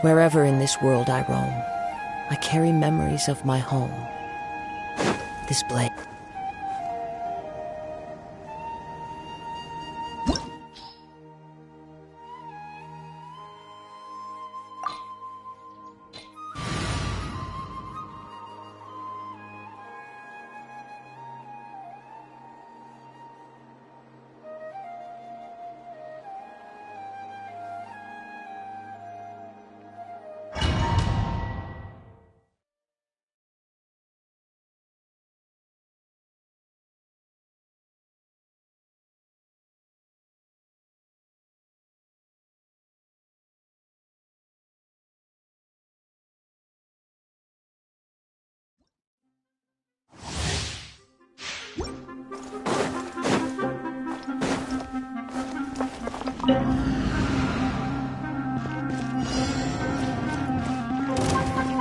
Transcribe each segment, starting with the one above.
Wherever in this world I roam, I carry memories of my home. This blade.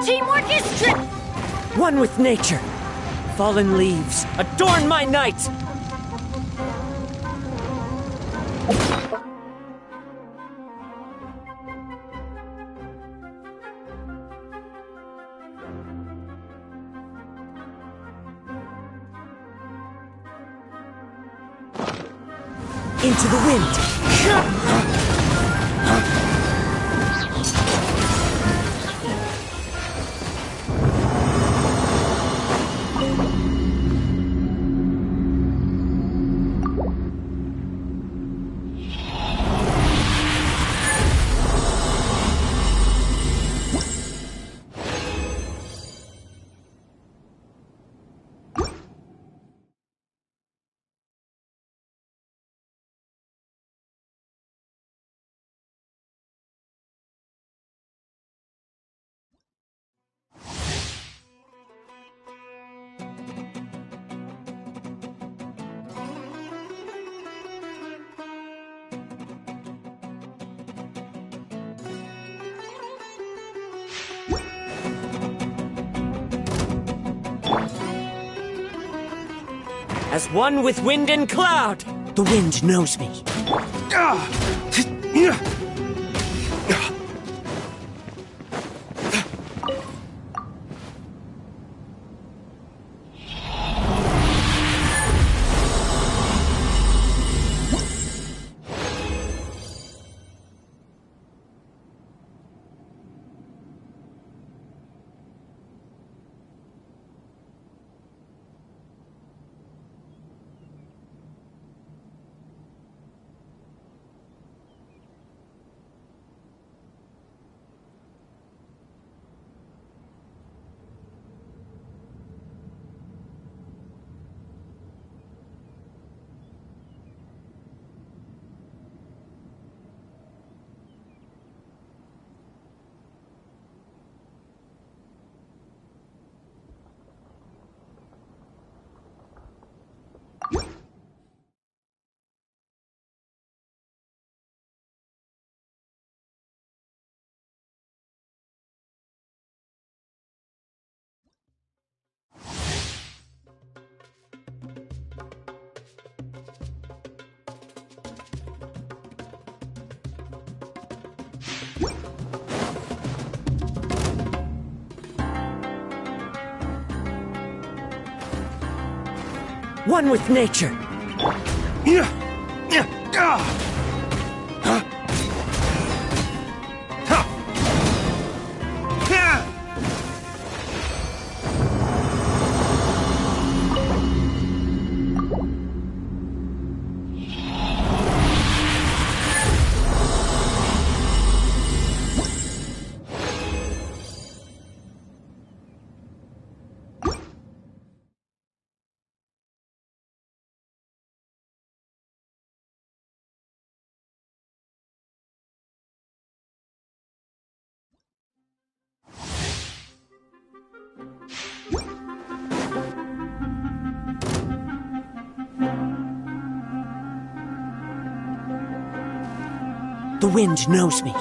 Teamwork is true! One with nature. Fallen leaves, adorn my night! Into the wind! As one with wind and cloud, the wind knows me. One with nature. wind knows me.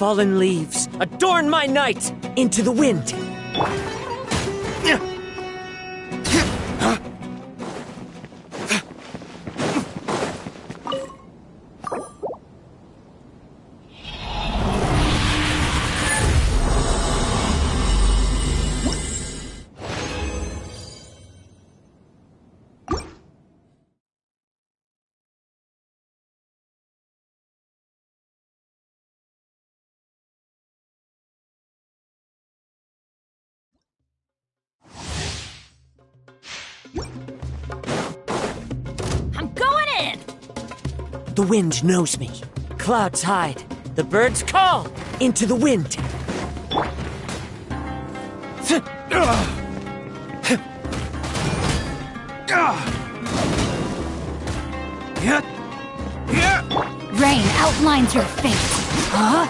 Fallen leaves, adorn my night! Into the wind! I'm going in! The wind knows me. Clouds hide. The birds call. Into the wind. Rain outlines your fate. Huh?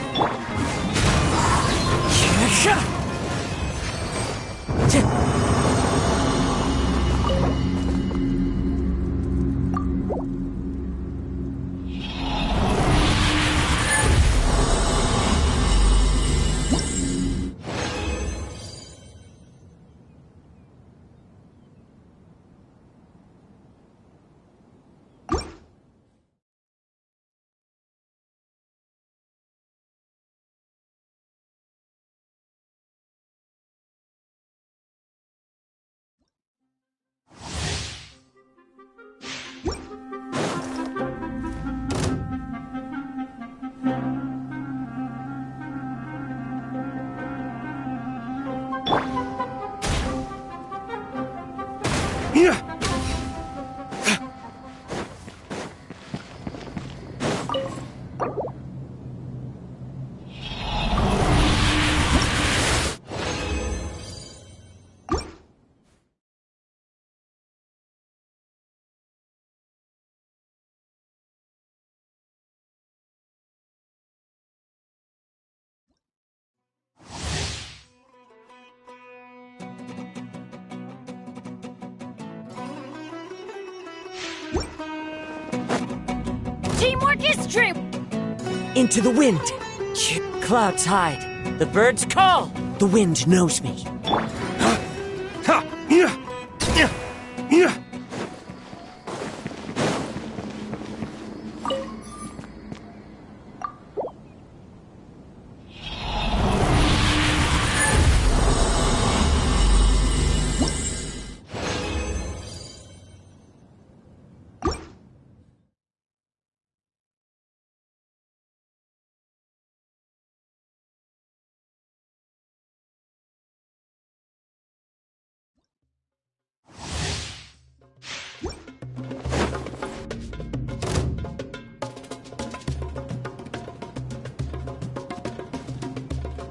Teamwork is true! Into the wind. Clouds hide. The birds call. The wind knows me.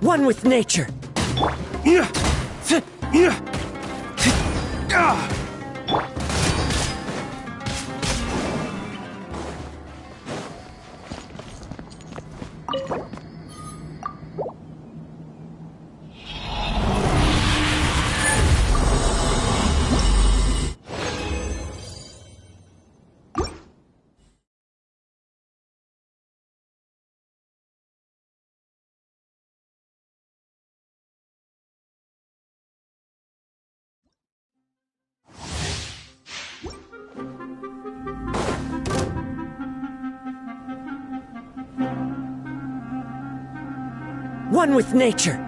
One with nature. One with nature.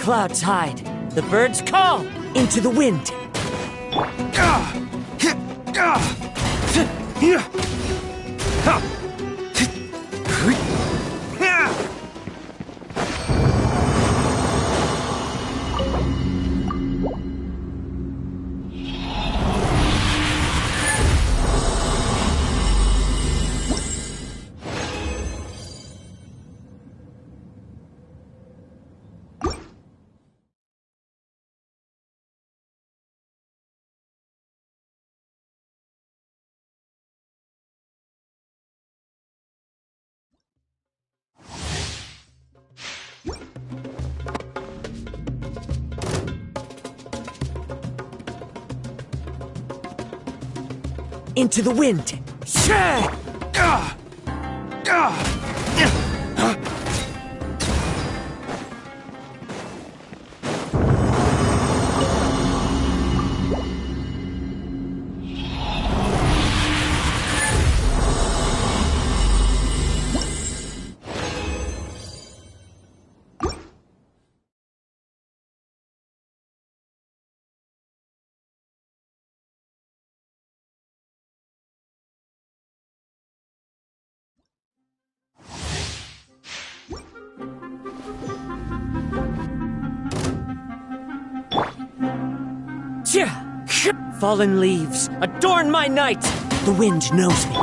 clouds hide, the birds call into the wind. Into the wind. Fallen leaves adorn my night. The wind knows me.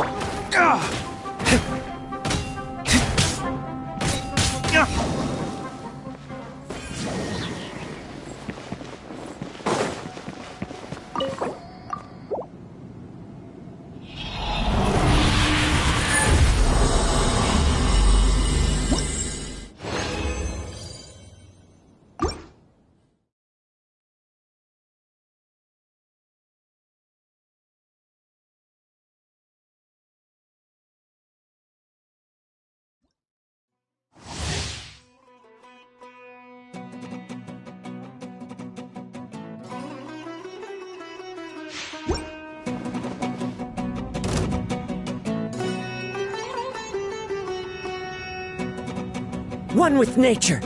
One with nature.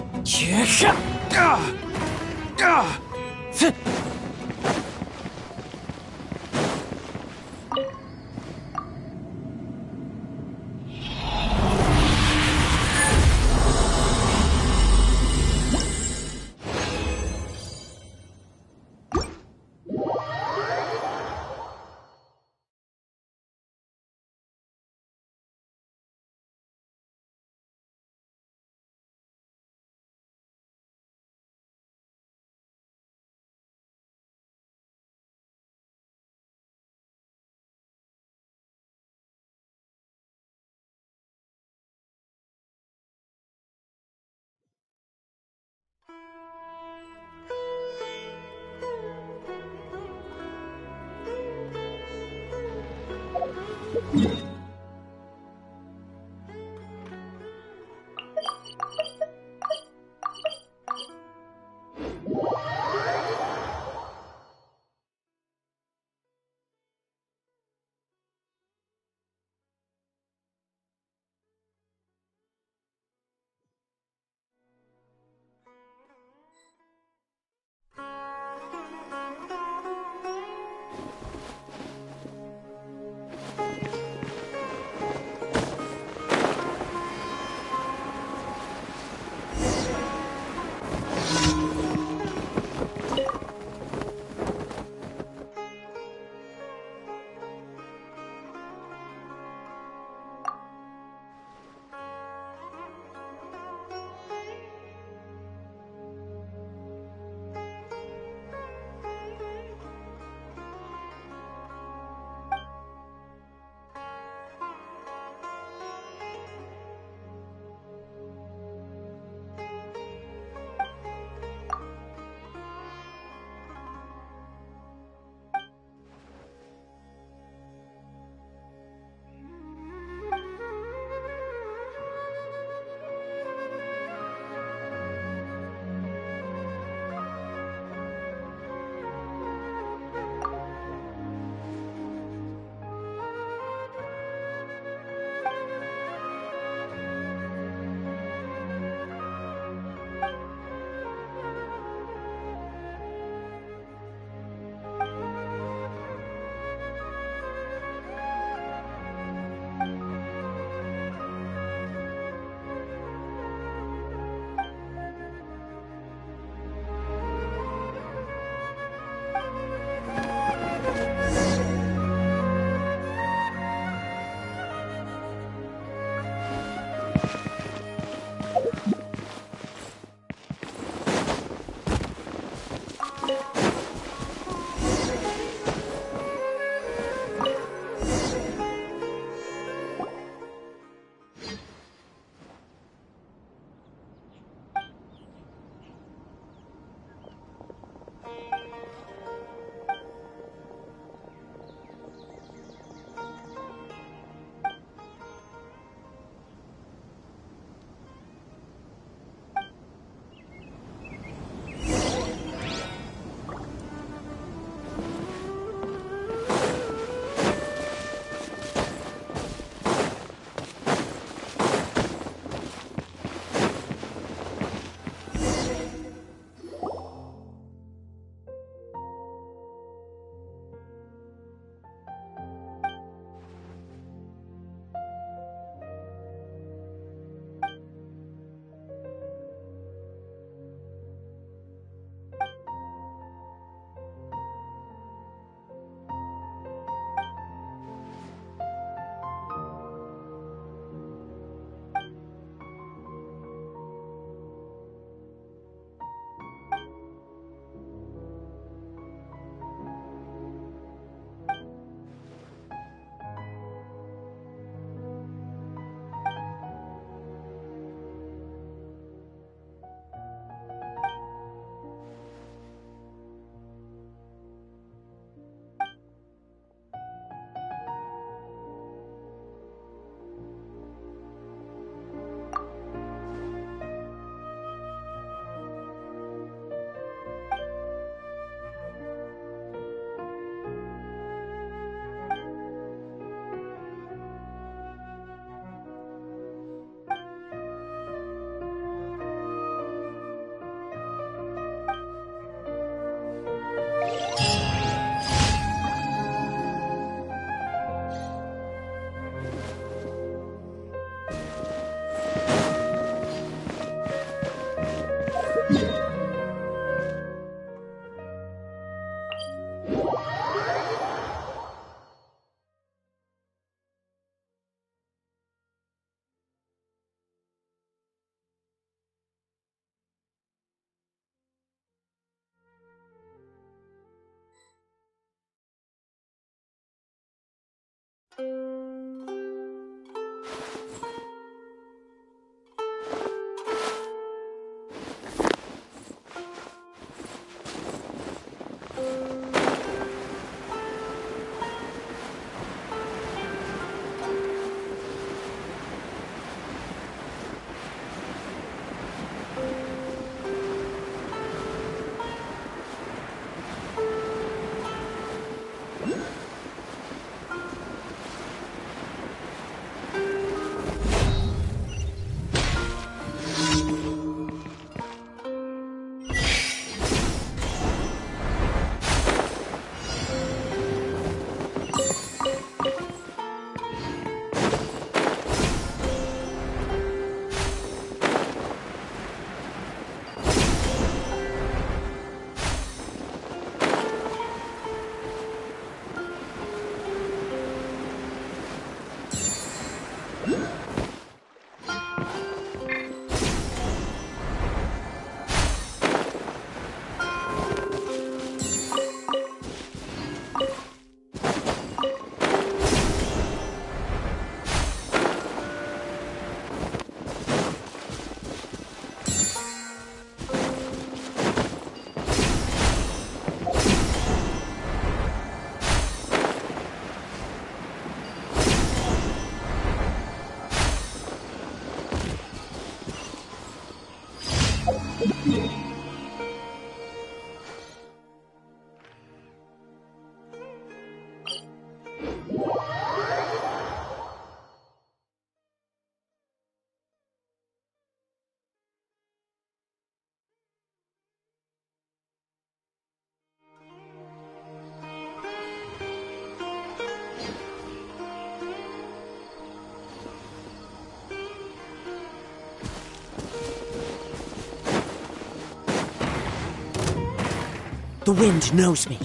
The wind knows me.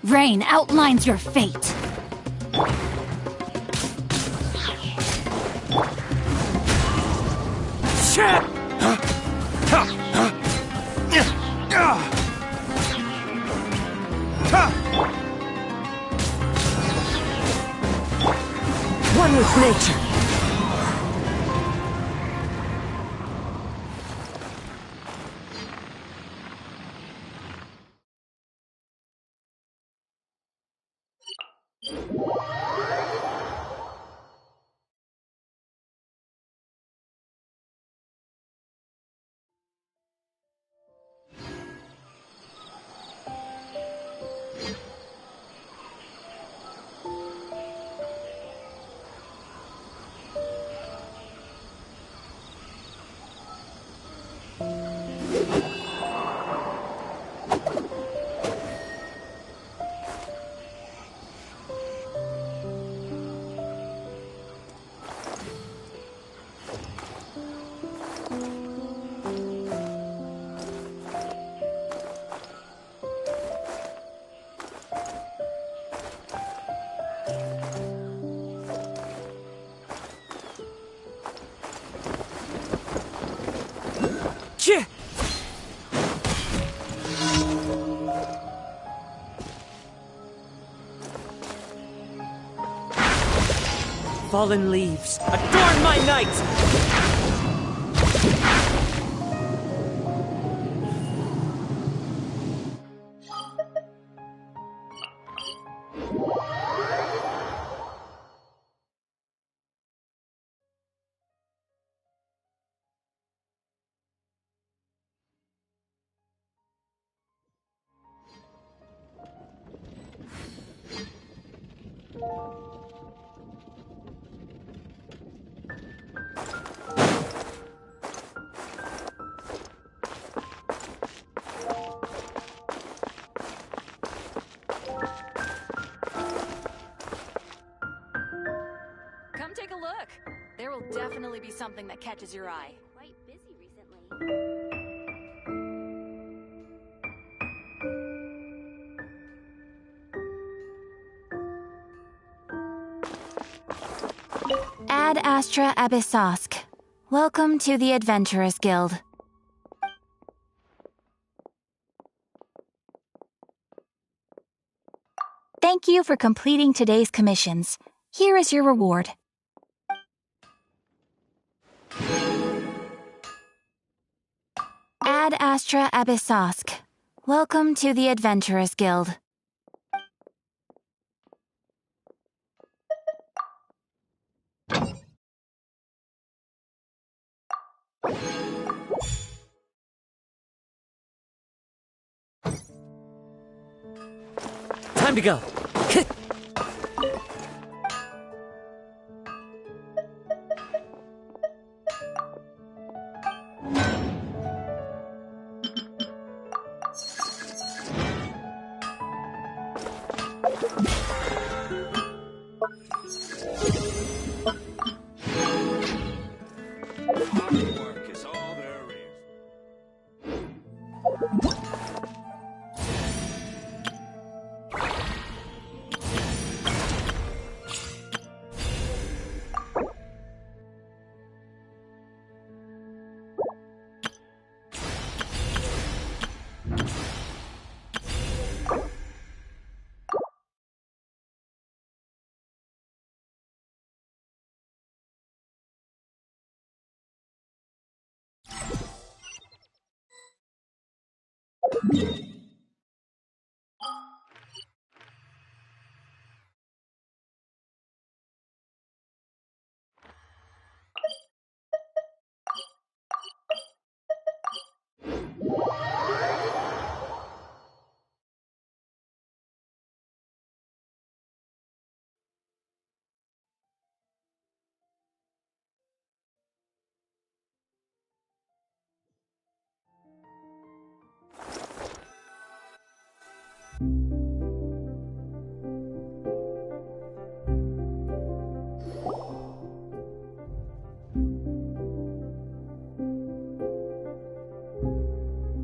Rain outlines your fate. One with nature. Fallen leaves, adorn my night! Come take a look. There will definitely be something that catches your eye. Quite busy recently. Ad Astra Abyssosk. Welcome to the Adventurers Guild. you for completing today's commissions. Here is your reward. Ad Astra Abyssosk. Welcome to the Adventurers Guild. Time to go. Work is all there is.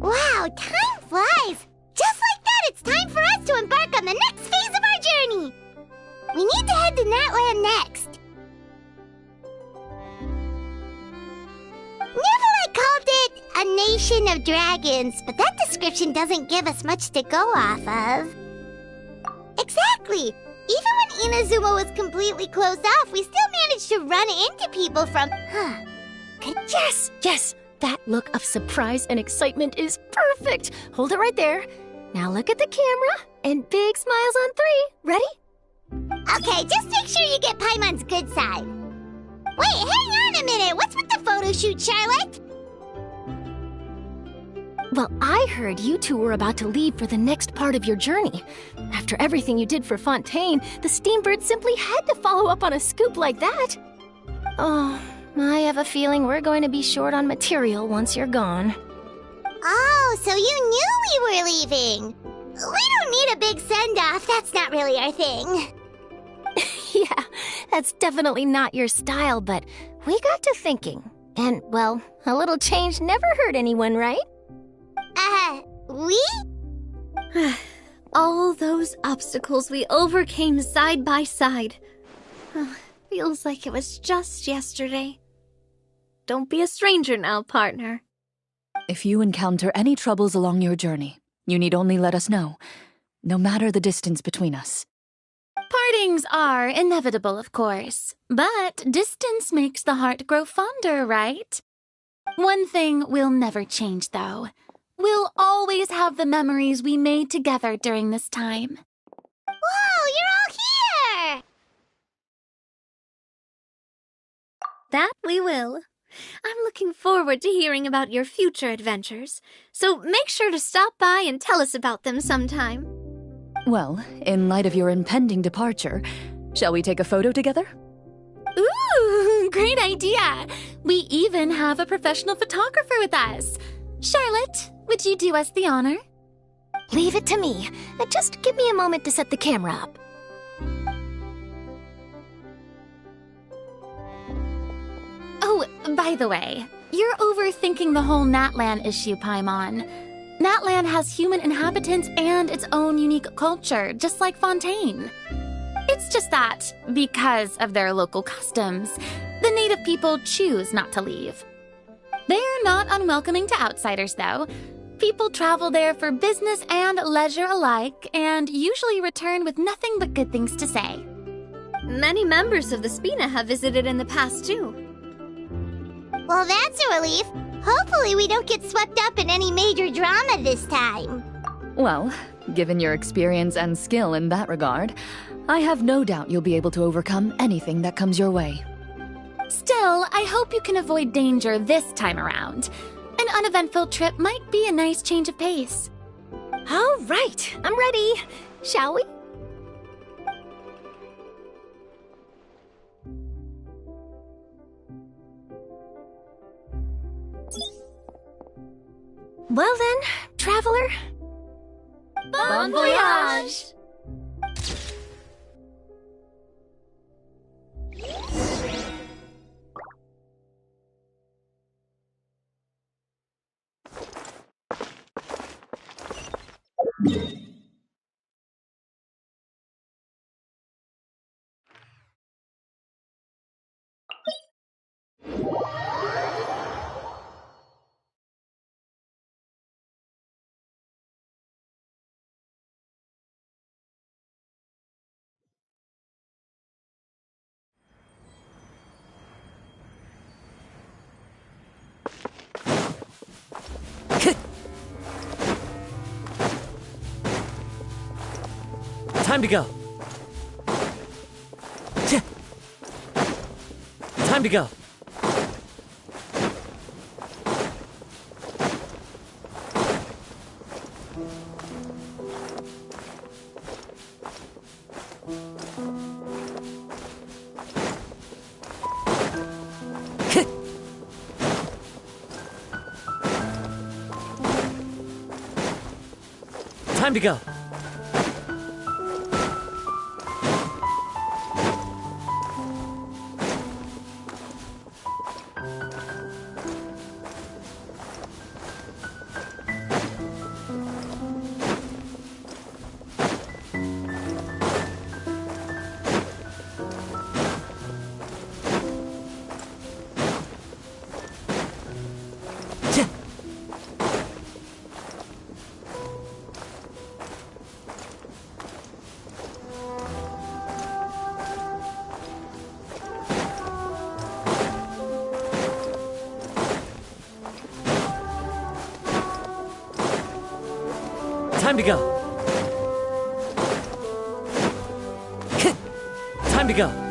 Wow, time flies! Just like that, it's time for us to embark on the next phase of our journey! We need to head to Natlan next. Neverlight called it a nation of dragons, but that description doesn't give us much to go off of. Exactly! Even when Inazuma was completely closed off, we still managed to run into people from... Yes, yes! That look of surprise and excitement is perfect! Hold it right there. Now look at the camera, and big smiles on 3. Ready? Okay, just make sure you get Paimon's good side. Wait, hang on a minute! What's with the photo shoot, Charlotte? Well, I heard you two were about to leave for the next part of your journey. After everything you did for Fontaine, the Steambird simply had to follow up on a scoop like that. Oh, I have a feeling we're going to be short on material once you're gone. Oh, so you knew we were leaving. We don't need a big send-off. That's not really our thing. Yeah, that's definitely not your style, but we got to thinking. And, well, a little change never hurt anyone, right? We? All those obstacles we overcame side by side. Feels like it was just yesterday. Don't be a stranger now, partner. If you encounter any troubles along your journey, you need only let us know, no matter the distance between us. Partings are inevitable, of course, but distance makes the heart grow fonder, right? One thing will never change, though. We'll always have the memories we made together during this time. Whoa, you're all here! That we will. I'm looking forward to hearing about your future adventures, so make sure to stop by and tell us about them sometime. Well, in light of your impending departure, shall we take a photo together? Ooh, great idea! We even have a professional photographer with us. Charlotte, would you do us the honor? Leave it to me. Just give me a moment to set the camera up. Oh, by the way, you're overthinking the whole Natlan issue, Paimon. Natlan has human inhabitants and its own unique culture, just like Fontaine. It's just that, because of their local customs, the native people choose not to leave. They're not unwelcoming to outsiders, though. People travel there for business and leisure alike, and usually return with nothing but good things to say. Many members of the Spina have visited in the past, too. Well, that's a relief. Hopefully we don't get swept up in any major drama this time. Well, given your experience and skill in that regard, I have no doubt you'll be able to overcome anything that comes your way. Still, I hope you can avoid danger this time around. An uneventful trip might be a nice change of pace. All right, I'm ready. Shall we? Well then, traveler. Bon voyage! Time to go. Time to go. Time to go. Time to go. Time to go.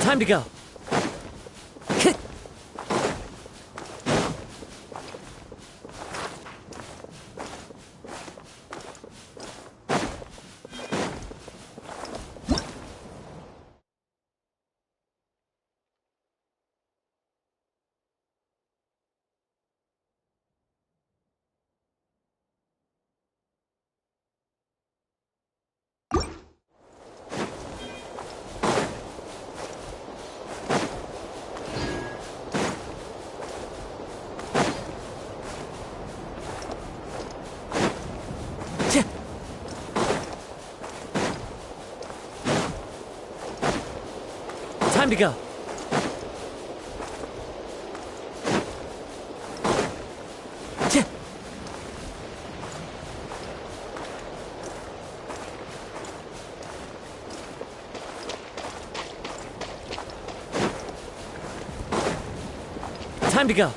Time to go. Time to go. Time to go.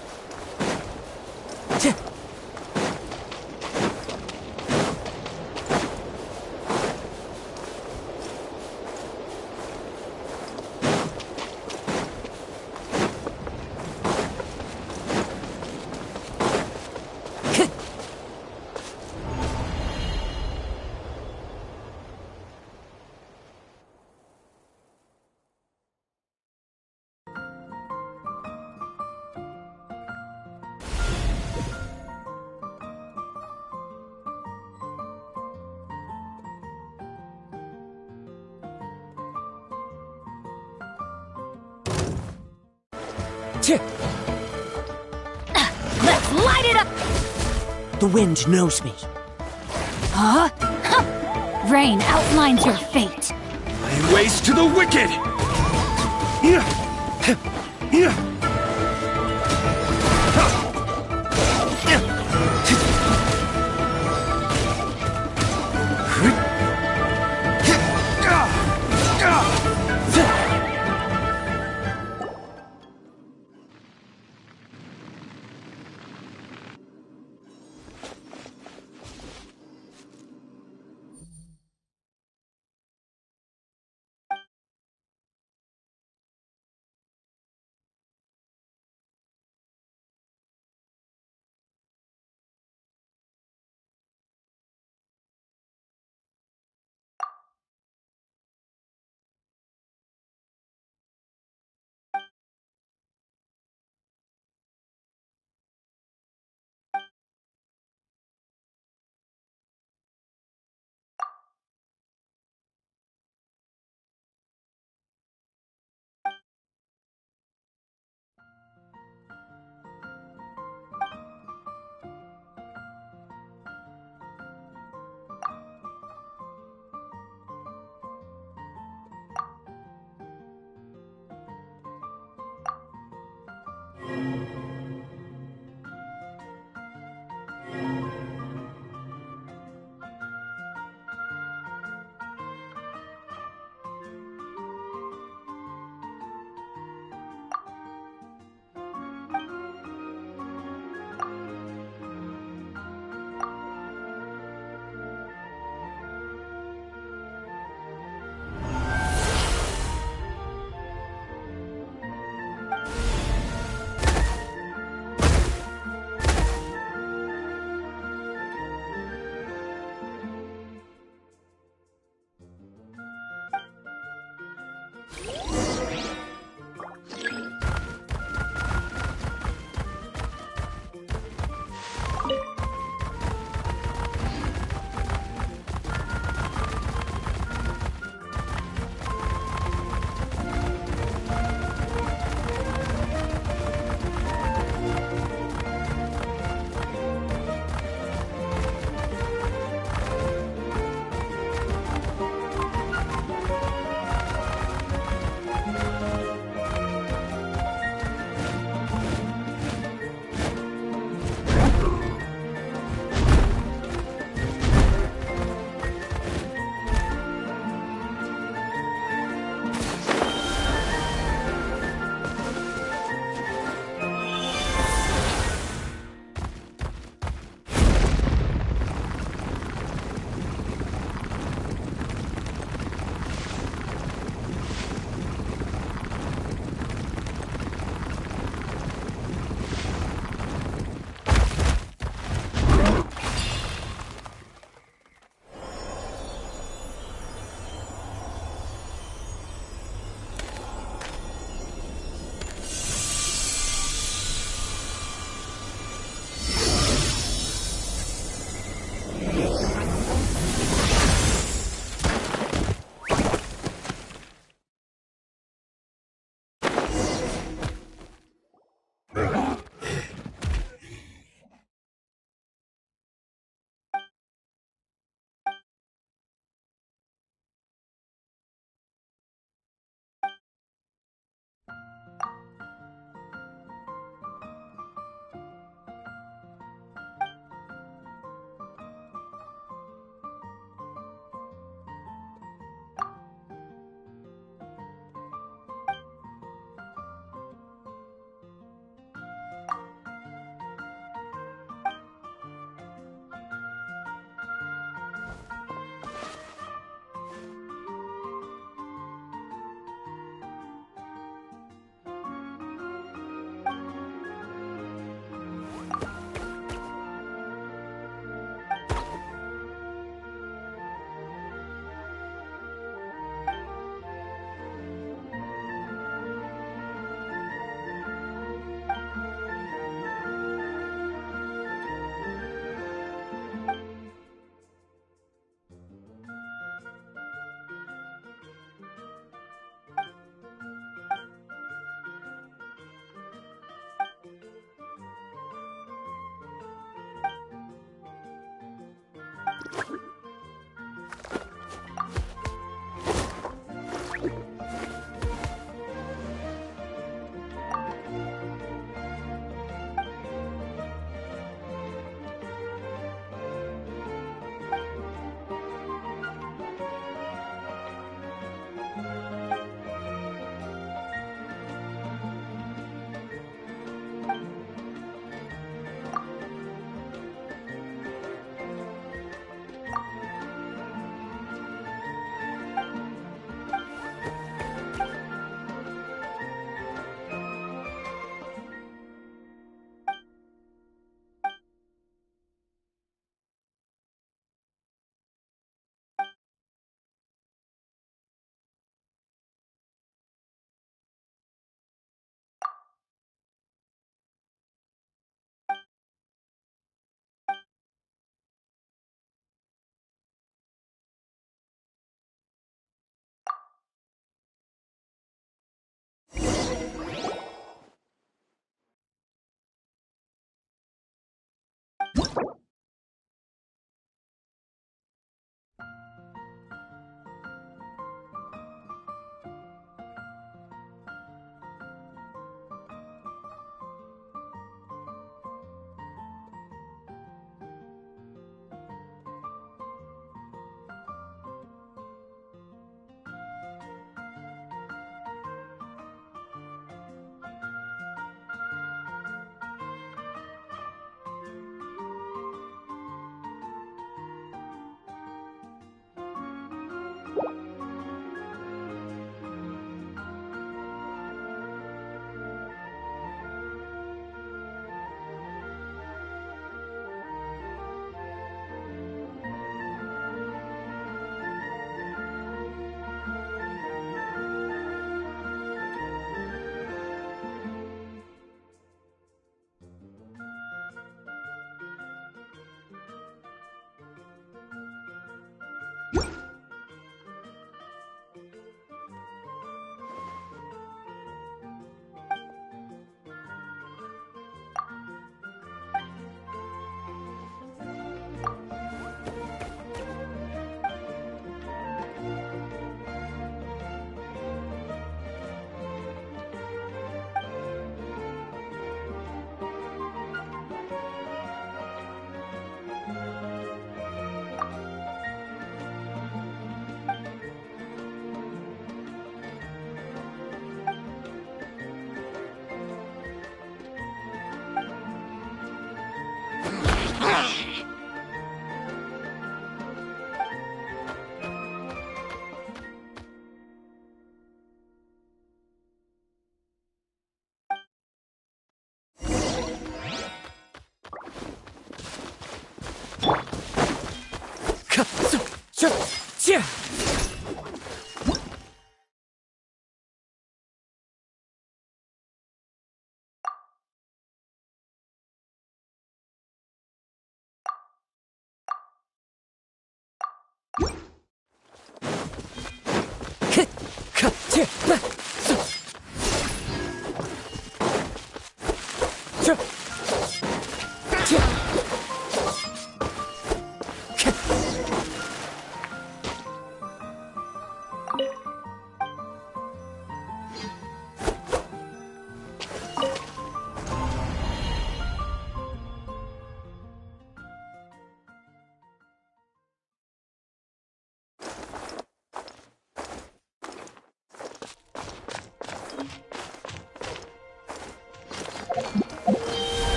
Tch! Let's light it up! The wind knows me. Huh? Rain outlines your fate. Lay waste to the wicked! Yeah. Yeah.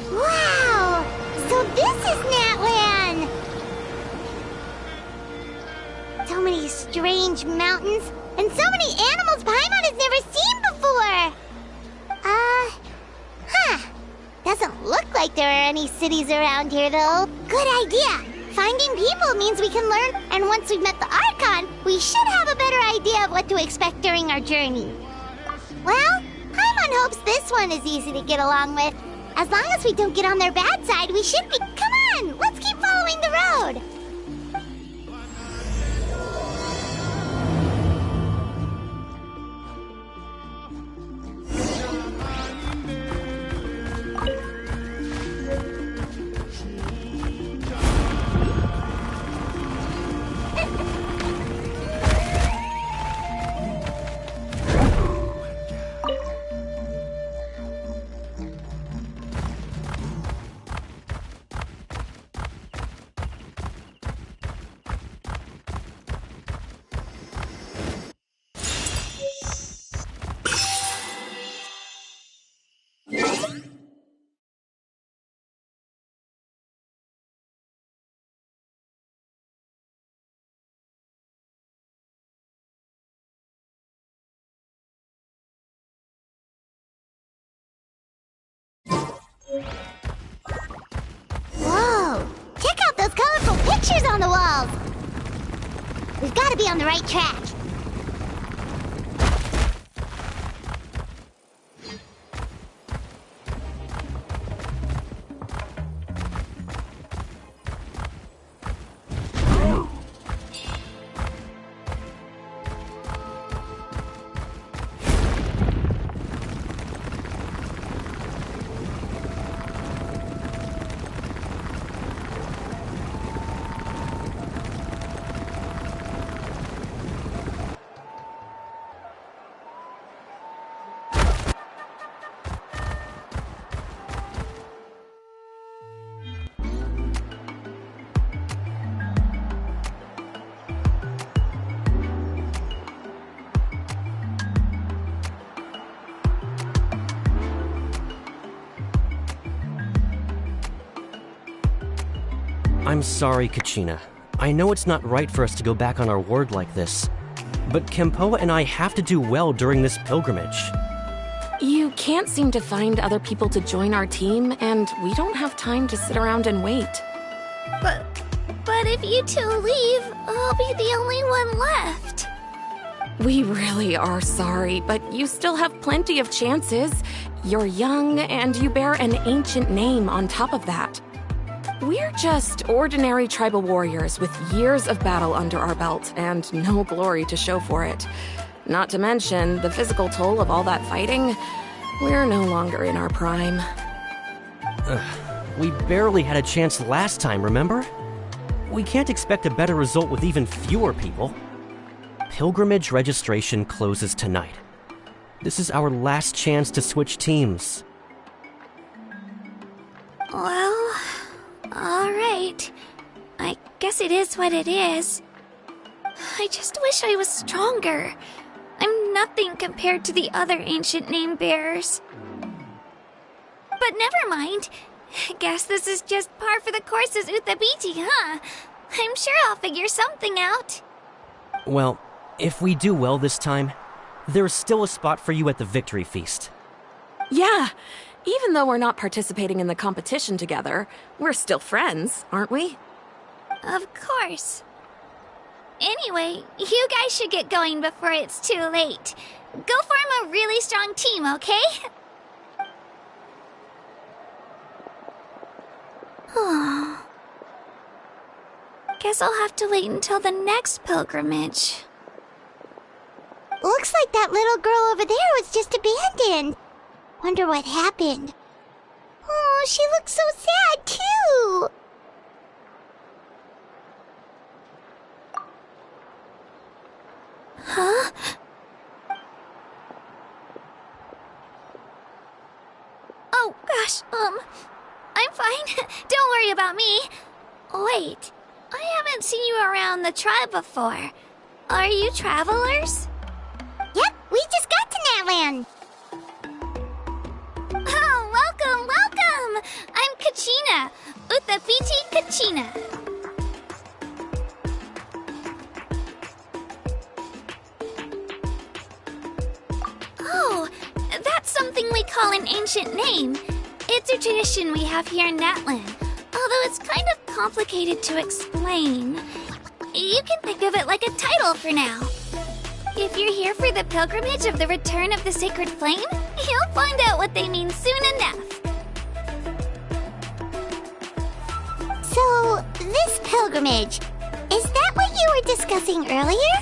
Wow! So this is Natlan! So many strange mountains, and so many animals Paimon has never seen before! Doesn't look like there are any cities around here, though. Good idea! Finding people means we can learn, and once we've met the Archon, we should have a better idea of what to expect during our journey. Well, Paimon hopes this one is easy to get along with. As long as we don't get on their bad side, we should be... Come on! Let's keep following the road! Whoa! Check out those colorful pictures on the walls! We've got to be on the right track. I'm sorry, Kachina. I know it's not right for us to go back on our word like this, but Kenpoa and I have to do well during this pilgrimage. You can't seem to find other people to join our team, and we don't have time to sit around and wait. But if you two leave, I'll be the only one left. We really are sorry, but you still have plenty of chances. You're young, and you bear an ancient name on top of that. We're just ordinary tribal warriors with years of battle under our belt and no glory to show for it. Not to mention the physical toll of all that fighting. We're no longer in our prime. We barely had a chance last time, remember? We can't expect a better result with even fewer people. Pilgrimage registration closes tonight. This is our last chance to switch teams. Well, alright. I guess it is what it is. I just wish I was stronger. I'm nothing compared to the other ancient name bearers. But never mind. Guess this is just par for the course as Uthabiti, huh? I'm sure I'll figure something out. Well, if we do well this time, there's still a spot for you at the Victory Feast. Yeah, even though we're not participating in the competition together, we're still friends, aren't we? Of course. Anyway, you guys should get going before it's too late. Go form a really strong team, okay? Guess I'll have to wait until the next pilgrimage. Looks like that little girl over there was just abandoned. Wonder what happened. Oh, she looks so sad, too. Huh? Oh, gosh, I'm fine. Don't worry about me. Wait, I haven't seen you around the tribe before. Are you travelers? Yep, we just got to Natlan. Oh, welcome, welcome! I'm Kachina, Uthabiti Kachina. Oh, that's something we call an ancient name. It's a tradition we have here in Natlan, although it's kind of complicated to explain. You can think of it like a title for now. If you're here for the pilgrimage of the return of the sacred flame, you'll find out what they mean soon enough. So, this pilgrimage, is that what you were discussing earlier?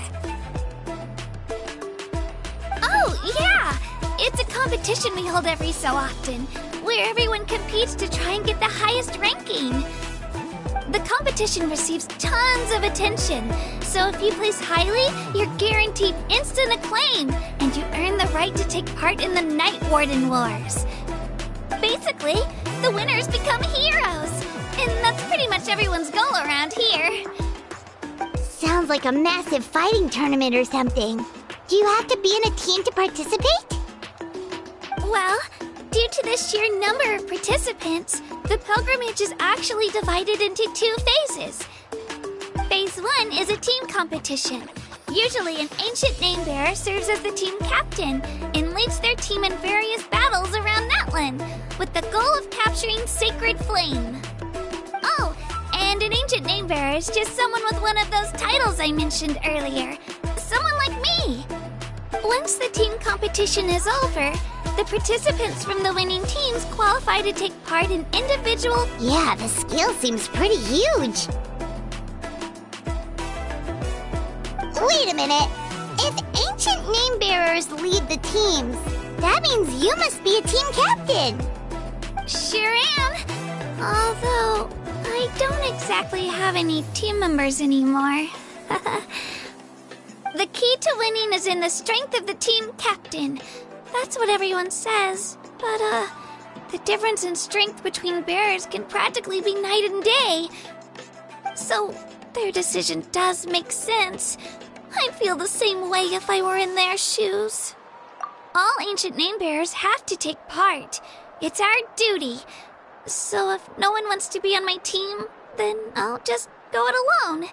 Oh, yeah! It's a competition we hold every so often, where everyone competes to try and get the highest ranking. The competition receives tons of attention, so if you place highly, you're guaranteed instant acclaim, and you earn the right to take part in the Night Warden Wars. Basically, the winners become heroes, and that's pretty much everyone's goal around here. Sounds like a massive fighting tournament or something. Do you have to be in a team to participate? Well, due to the sheer number of participants, the pilgrimage is actually divided into 2 phases. Phase 1 is a team competition. Usually an ancient name bearer serves as the team captain and leads their team in various battles around Natlan, with the goal of capturing Sacred Flame. Oh, and an ancient name bearer is just someone with one of those titles I mentioned earlier. Someone like me. Once the team competition is over, the participants from the winning teams qualify to take part in individual... Yeah, the scale seems pretty huge. Wait a minute. If ancient name bearers lead the teams, that means you must be a team captain. Sure am. Although, I don't exactly have any team members anymore. The key to winning is in the strength of the team captain. That's what everyone says, but, the difference in strength between bearers can practically be night and day. So, their decision does make sense. I'd feel the same way if I were in their shoes. All ancient name bearers have to take part. It's our duty. So if no one wants to be on my team, then I'll just go it alone.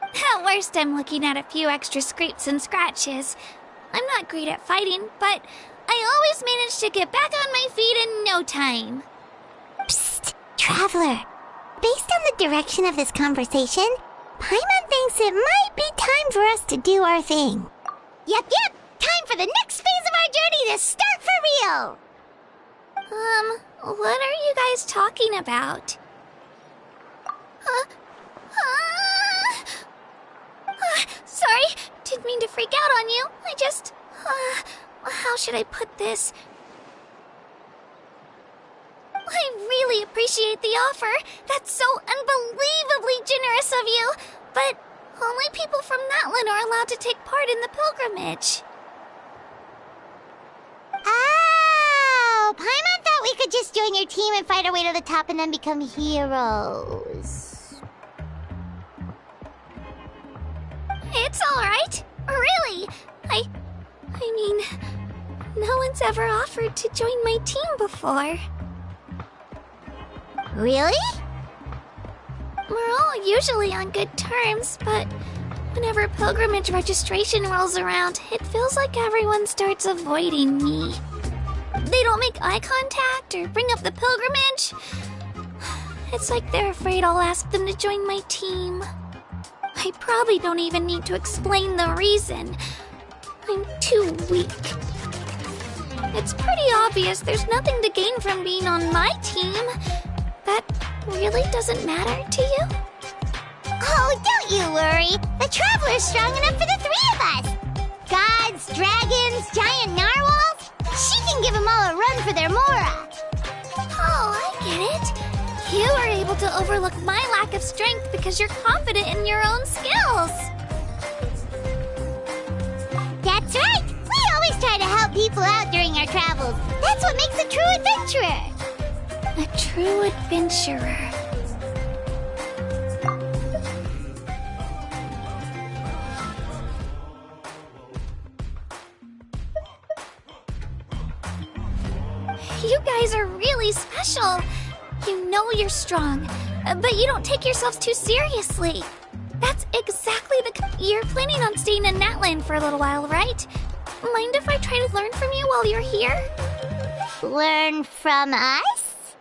At worst, I'm looking at a few extra scrapes and scratches. I'm not great at fighting, but I always manage to get back on my feet in no time. Psst, Traveler. Based on the direction of this conversation, Paimon thinks it might be time for us to do our thing. Yep, time for the next phase of our journey to start for real! What are you guys talking about? Sorry, didn't mean to freak out on you. I just, how should I put this? I really appreciate the offer. That's so unbelievably generous of you. But only people from Natlan are allowed to take part in the pilgrimage. Oh, Paimon thought we could just join your team and fight our way to the top and then become heroes. It's all right? Really? I mean, no one's ever offered to join my team before. Really? We're all usually on good terms, but whenever pilgrimage registration rolls around, it feels like everyone starts avoiding me. They don't make eye contact or bring up the pilgrimage. It's like they're afraid I'll ask them to join my team. I probably don't even need to explain the reason. I'm too weak. It's pretty obvious there's nothing to gain from being on my team. That really doesn't matter to you? Oh, don't you worry. The Traveler's strong enough for the three of us. Gods, dragons, giant narwhals. She can give them all a run for their Mora. Oh, I get it. You are able to overlook my lack of strength because you're confident in your own skills. That's right. We always try to help people out during our travels. That's what makes a true adventurer. A true adventurer. You guys are really special. You know you're strong, but you don't take yourselves too seriously. That's exactly You're planning on staying in Natlan for a little while, right? Mind if I try to learn from you while you're here? Learn from us?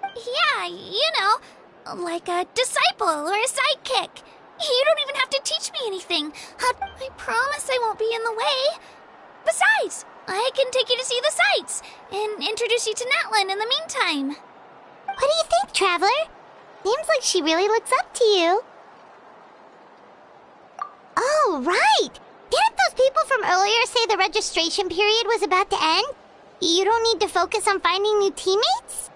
Yeah, you know, like a disciple or a sidekick. You don't even have to teach me anything. I promise I won't be in the way. Besides, I can take you to see the sights and introduce you to Natlan in the meantime. What do you think, Traveler? Seems like she really looks up to you. Oh, right! Didn't those people from earlier say the registration period was about to end? You don't need to focus on finding new teammates?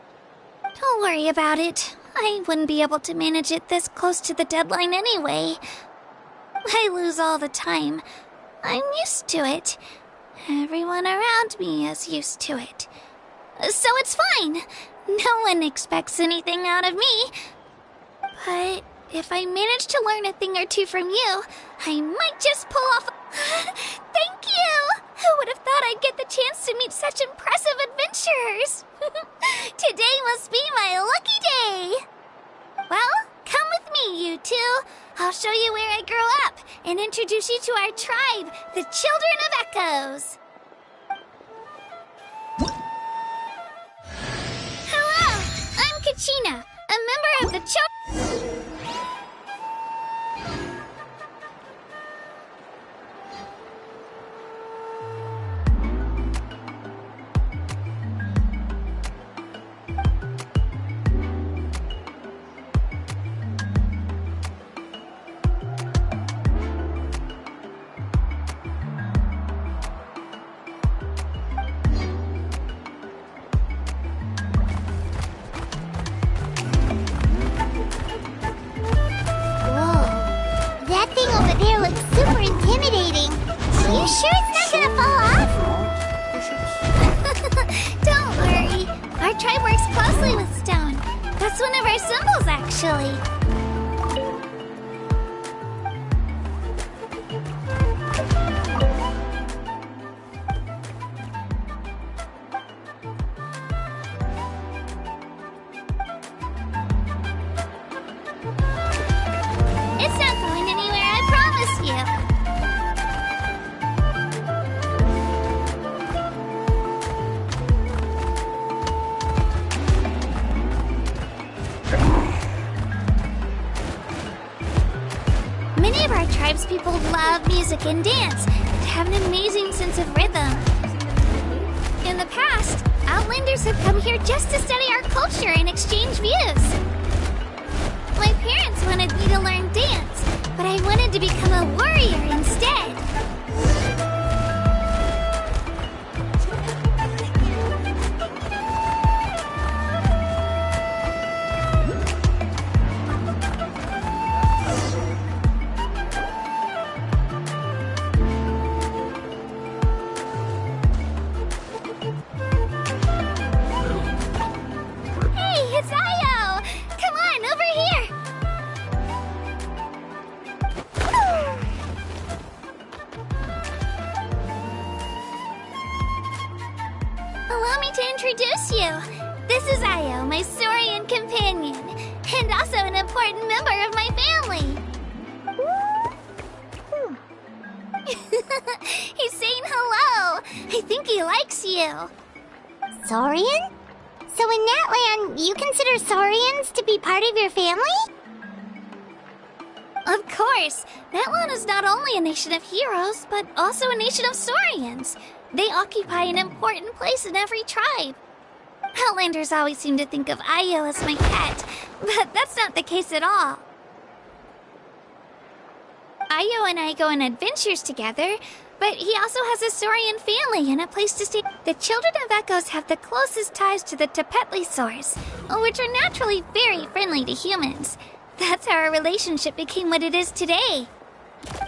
Don't worry about it. I wouldn't be able to manage it this close to the deadline anyway. I lose all the time. I'm used to it. Everyone around me is used to it. So it's fine. No one expects anything out of me. But if I manage to learn a thing or two from you, I might just pull off... Thank you! Who would have thought I'd get the chance to meet such impressive adventurers? Today must be my lucky day! Well, come with me, you two. I'll show you where I grew up and introduce you to our tribe, the Children of Echoes. Hello, I'm Kachina, a member of the Children... You sure it's not gonna fall off? Don't worry. Our tribe works closely with stone. That's one of our symbols, actually. It's not going anywhere, I promise you. Many of our tribespeople love music and dance and have an amazing sense of rhythm. In the past, Outlanders have come here just to study our culture and exchange views. My parents wanted me to learn dance, but I wanted to become a warrior instead. Allow me to introduce you. This is Io, my Saurian companion, and also an important member of my family. He's saying hello. I think he likes you. Saurian? So in Natlan, you consider Saurians to be part of your family? Of course. Natlan is not only a nation of heroes, but also a nation of Saurians. They occupy an important place in every tribe. Outlanders always seem to think of Io as my pet, but that's not the case at all. Io and I go on adventures together, but he also has a Saurian family and a place to stay. The children of Echoes have the closest ties to the Tepetli Saurs, which are naturally very friendly to humans. That's how our relationship became what it is today.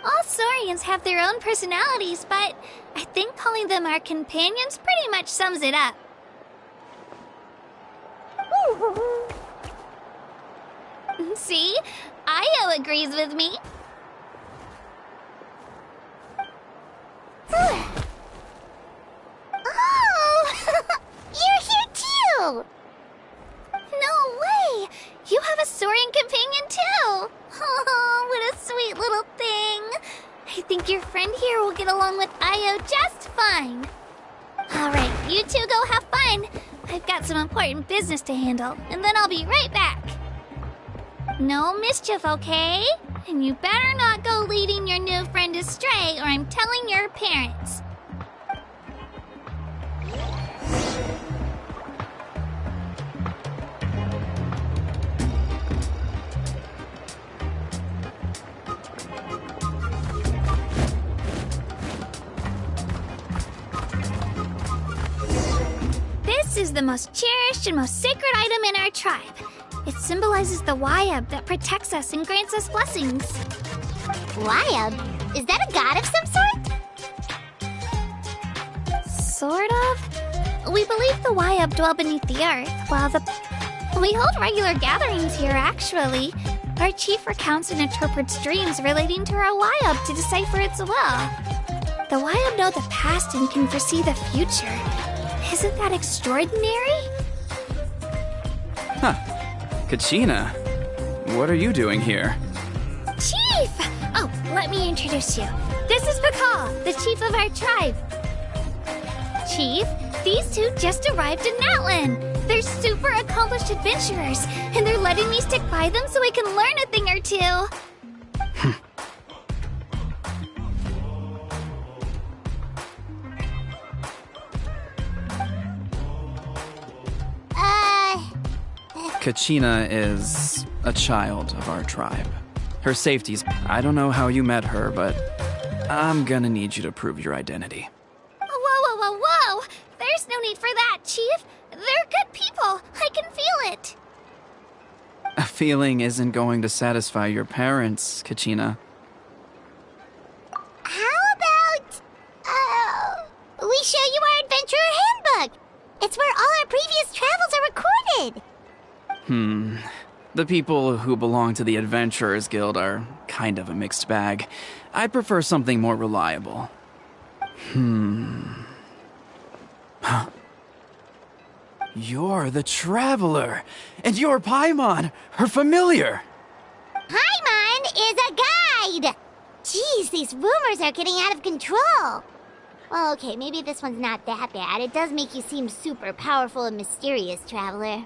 All Saurians have their own personalities, but I think calling them our companions pretty much sums it up. See? Io agrees with me. Oh! You're here too! No way! You have a Saurian companion too! Oh, what a sweet little thing! I think your friend here will get along with Io just fine. Alright, you two go have fun. I've got some important business to handle, and then I'll be right back. No mischief, okay? And you better not go leading your new friend astray, or I'm telling your parents. This is the most cherished and most sacred item in our tribe. It symbolizes the Wayab that protects us and grants us blessings. Wayab? Is that a god of some sort? Sort of. We believe the Wayab dwell beneath the earth, while we hold regular gatherings here, actually. Our chief recounts and interprets dreams relating to our Wayab to decipher its will. The Wayab know the past and can foresee the future. Isn't that extraordinary? Huh. Kachina, what are you doing here? Chief! Oh, let me introduce you. This is Pakal, the chief of our tribe. Chief, these two just arrived in Natlan. They're super accomplished adventurers, and they're letting me stick by them so I can learn a thing or two. Kachina is a child of our tribe. Her safety's... I don't know how you met her, but I'm gonna need you to prove your identity. Whoa! There's no need for that, Chief. They're good people. I can feel it. A feeling isn't going to satisfy your parents, Kachina. How about... we show you our adventurer handbook. It's where all our previous travels are recorded. The people who belong to the Adventurers Guild are kind of a mixed bag. I'd prefer something more reliable. Huh. You're the Traveler, and you're Paimon, her familiar. Paimon is a guide! Jeez, these rumors are getting out of control. Well, okay, maybe this one's not that bad. It does make you seem super powerful and mysterious, Traveler.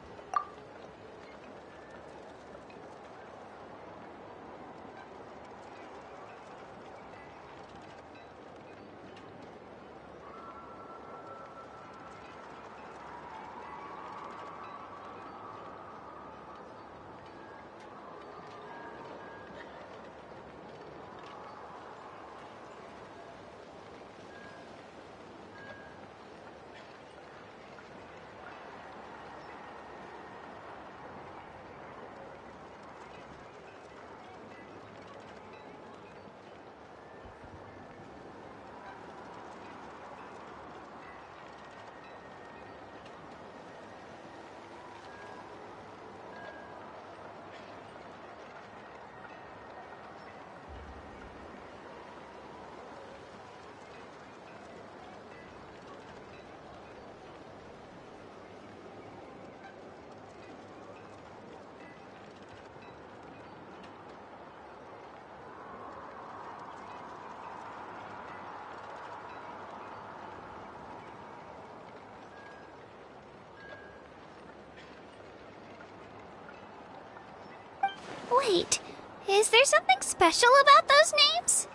Wait, is there something special about those names?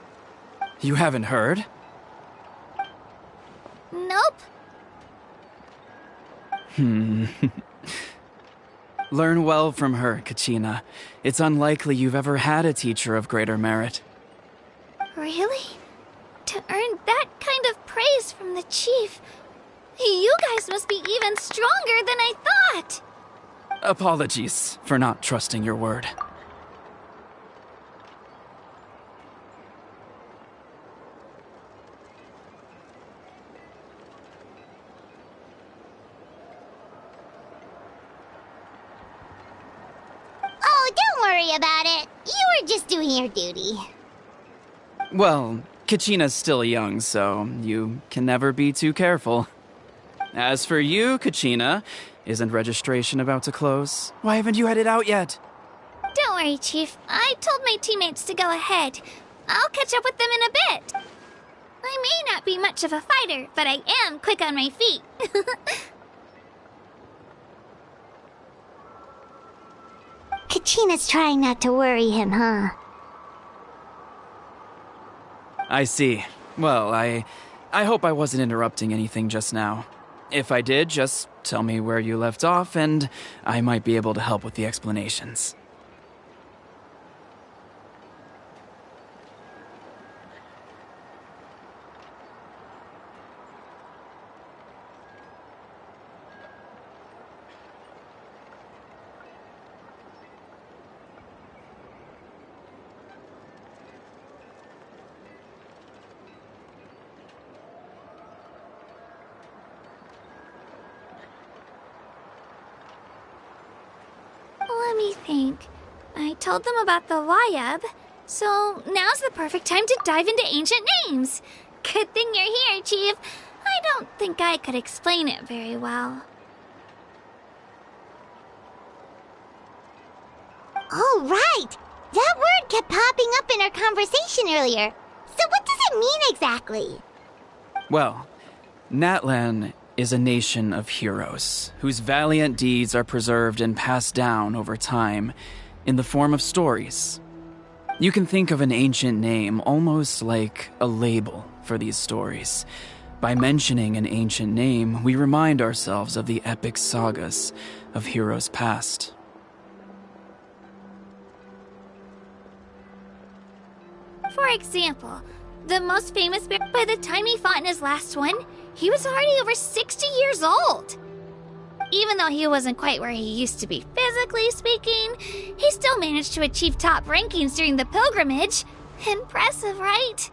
You haven't heard? Nope. Learn well from her, Kachina. It's unlikely you've ever had a teacher of greater merit. Really? To earn that kind of praise from the chief, you guys must be even stronger than I thought! Apologies for not trusting your word. Oh, don't worry about it. You were just doing your duty. Well, Kachina's still young, so you can never be too careful. As for you, Kachina, isn't registration about to close? Why haven't you headed out yet? Don't worry, Chief. I told my teammates to go ahead. I'll catch up with them in a bit. I may not be much of a fighter, but I am quick on my feet. Kachina's trying not to worry him, huh? I see. Well, I hope I wasn't interrupting anything just now. If I did, just tell me where you left off, and I might be able to help with the explanations. Let me think. I told them about the Wayab, so now's the perfect time to dive into ancient names. Good thing you're here, Chief. I don't think I could explain it very well. Oh, right! That word kept popping up in our conversation earlier. So what does it mean exactly? Well, Natlan is a nation of heroes, whose valiant deeds are preserved and passed down over time in the form of stories. You can think of an ancient name almost like a label for these stories. By mentioning an ancient name, we remind ourselves of the epic sagas of heroes past. For example, the most famous bear, by the time he fought in his last one, he was already over 60 years old. Even though he wasn't quite where he used to be physically speaking, he still managed to achieve top rankings during the pilgrimage. Impressive, right?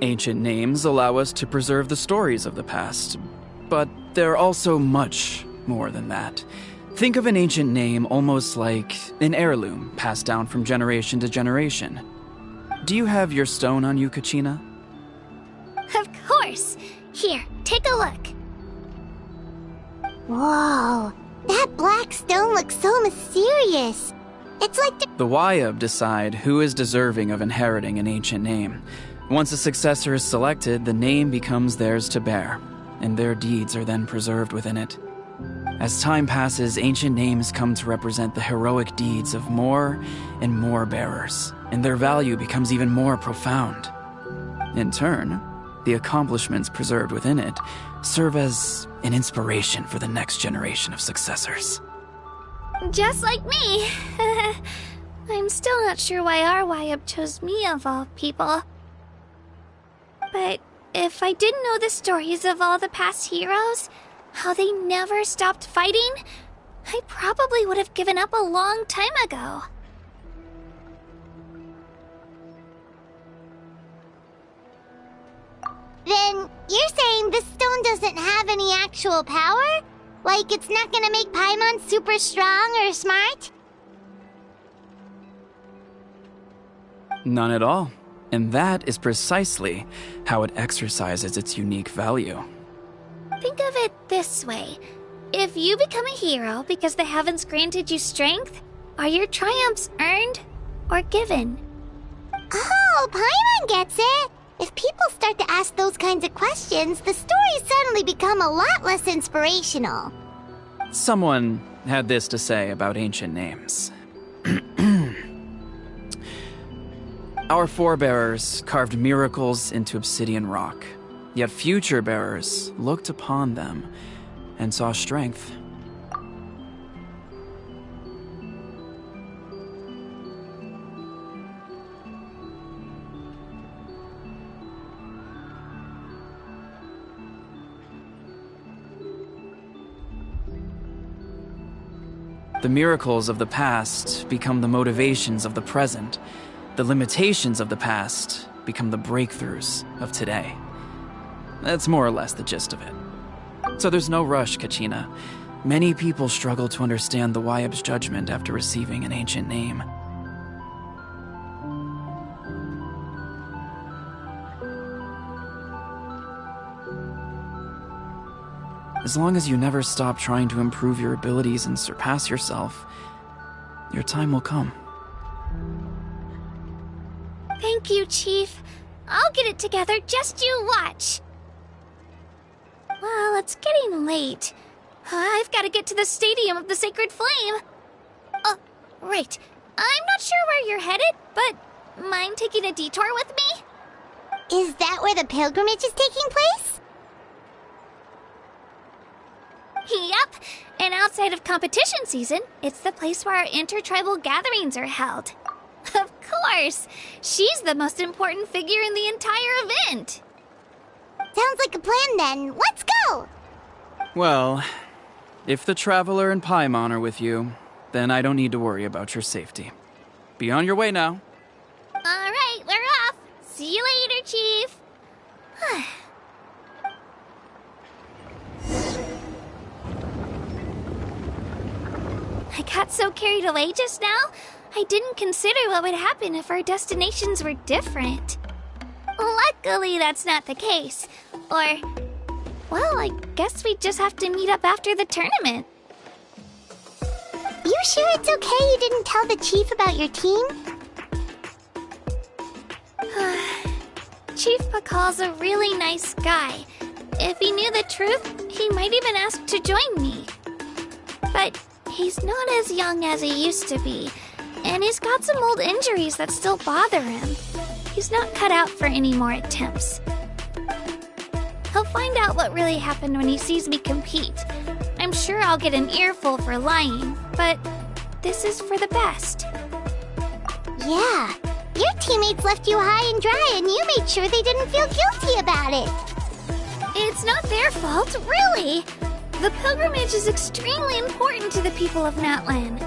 Ancient names allow us to preserve the stories of the past, but they're also much more than that. Think of an ancient name almost like an heirloom passed down from generation to generation. Do you have your stone on you, Kachina? Of course. Here, take a look. Whoa, that black stone looks so mysterious. It's like The Wayab decide who is deserving of inheriting an ancient name. Once a successor is selected, the name becomes theirs to bear, and their deeds are then preserved within it. As time passes, ancient names come to represent the heroic deeds of more and more bearers, and their value becomes even more profound. In turn, the accomplishments preserved within it serve as an inspiration for the next generation of successors. Just like me. I'm still not sure why our Wayab chose me of all people. But if I didn't know the stories of all the past heroes, how they never stopped fighting, I probably would have given up a long time ago. Then you're saying this stone doesn't have any actual power? Like it's not gonna make Paimon super strong or smart? None at all. And that is precisely how it exercises its unique value. Think of it this way. If you become a hero because the heavens granted you strength, are your triumphs earned or given? Oh, Paimon gets it! If people start to ask those kinds of questions, the stories suddenly become a lot less inspirational. Someone had this to say about ancient names. Our forebearers carved miracles into obsidian rock, yet future bearers looked upon them and saw strength. The miracles of the past become the motivations of the present. The limitations of the past become the breakthroughs of today. That's more or less the gist of it. So there's no rush, Kachina. Many people struggle to understand the Wyeb's judgment after receiving an ancient name. As long as you never stop trying to improve your abilities and surpass yourself, your time will come. Thank you, Chief. I'll get it together, just you watch. Well, it's getting late. I've got to get to the Stadium of the Sacred Flame. Oh, right. I'm not sure where you're headed, but mind taking a detour with me? Is that where the pilgrimage is taking place? Yep, and outside of competition season, it's the place where our intertribal gatherings are held. Of course! She's the most important figure in the entire event! Sounds like a plan then. Let's go! Well, if the Traveler and Paimon are with you, then I don't need to worry about your safety. Be on your way now. Alright, we're off! See you later, Chief! I got so carried away just now, I didn't consider what would happen if our destinations were different. Luckily, that's not the case. Or, well, I guess we just have to meet up after the tournament. You sure it's okay you didn't tell the chief about your team? Chief Pakal's a really nice guy. If he knew the truth, he might even ask to join me. But he's not as young as he used to be, and he's got some old injuries that still bother him. He's not cut out for any more attempts. He'll find out what really happened when he sees me compete. I'm sure I'll get an earful for lying, but this is for the best. Yeah, your teammates left you high and dry and you made sure they didn't feel guilty about it. It's not their fault, really. The pilgrimage is extremely important to the people of Natlan.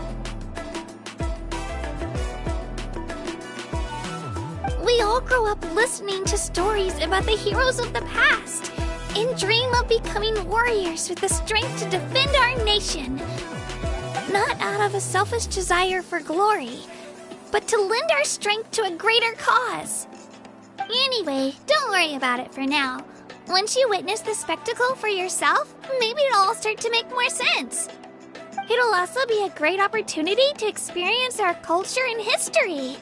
We all grow up listening to stories about the heroes of the past and dream of becoming warriors with the strength to defend our nation. Not out of a selfish desire for glory, but to lend our strength to a greater cause. Anyway, don't worry about it for now. Once you witness the spectacle for yourself, maybe it'll all start to make more sense. It'll also be a great opportunity to experience our culture and history.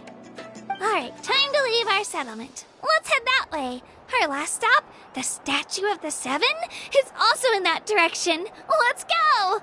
Alright, time to leave our settlement. Let's head that way. Our last stop, the Statue of the Seven, is also in that direction. Let's go!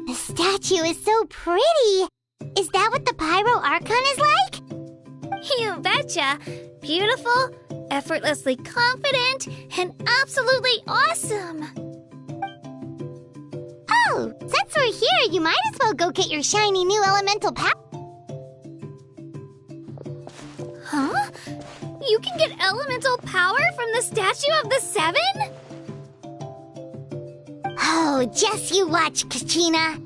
The statue is so pretty. Is that what the Pyro Archon is like? You betcha. Beautiful, effortlessly confident, and absolutely awesome. Oh, since we're here, you might as well go get your shiny new elemental power. Huh? You can get elemental power from the Statue of the Seven? Oh, just you watch, Kachina.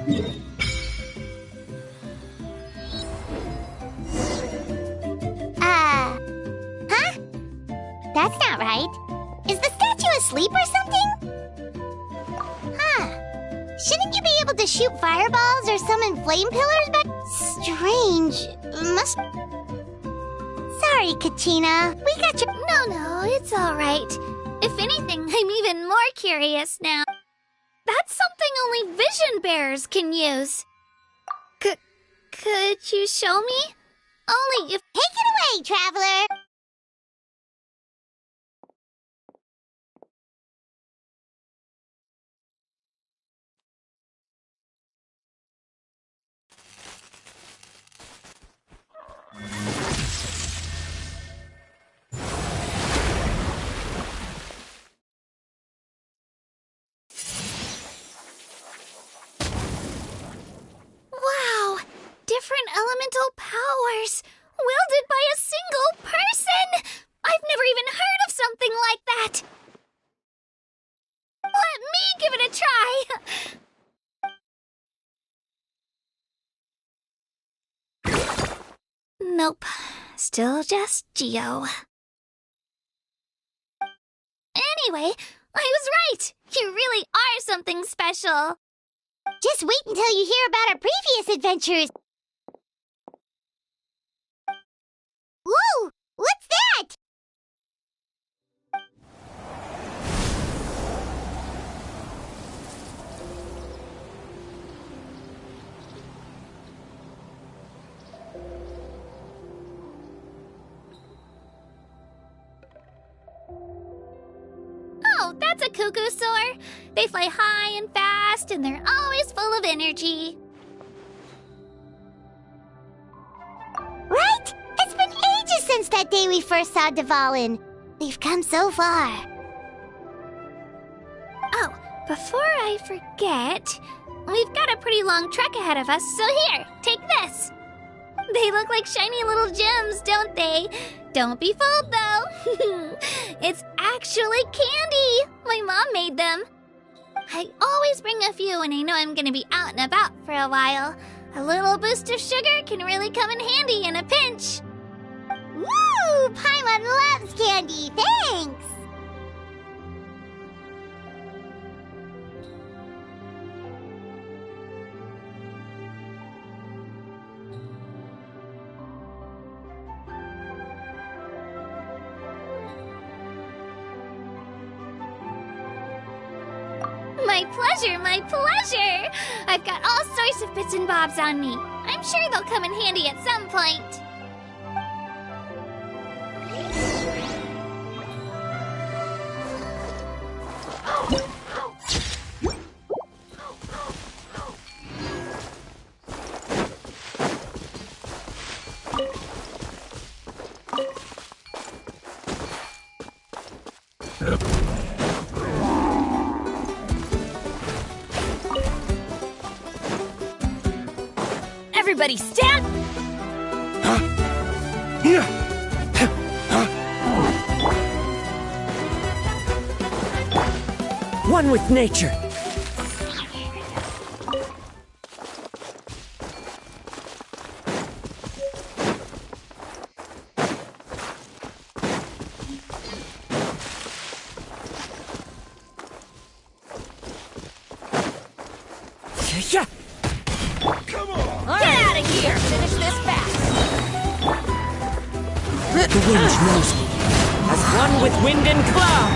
Huh? That's not right. Is the statue asleep or something? Huh. Shouldn't you be able to shoot fireballs or summon flame pillars back? Strange. Must... Sorry, Kachina. We got your... No, it's alright. If anything, I'm even more curious now. That's something only vision bearers can use. Could you show me? Only if... Take it away, traveler! Wow! Different elemental powers! Wielded by a single person! I've never even heard of something like that! Let me give it a try! Nope. Still just Geo. Anyway, I was right! You really are something special! Just wait until you hear about our previous adventures! Whoa! What's that? Oh, that's a cuckoo soar. They fly high and fast, and they're always full of energy. Right? It's been ages since that day we first saw Dvalin. We've come so far. Oh, before I forget, we've got a pretty long trek ahead of us, so here, take this. They look like shiny little gems, don't they? Don't be fooled, though. It's actually candy. My mom made them. I always bring a few when I know I'm gonna be out and about for a while. A little boost of sugar can really come in handy in a pinch. Woo! Paimon loves candy, thanks! My pleasure, my pleasure! I've got all sorts of bits and bobs on me. I'm sure they'll come in handy at some point. Everybody stand! One with nature. Yeah. Get out of here! Finish this fast! The wind knows me. As one with wind and cloud.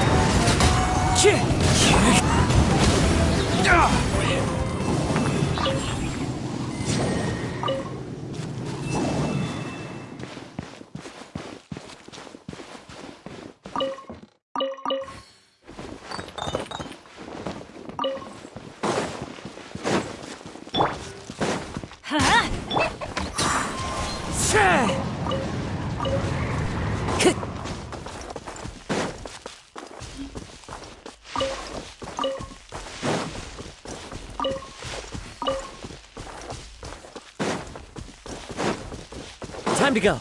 Time to go.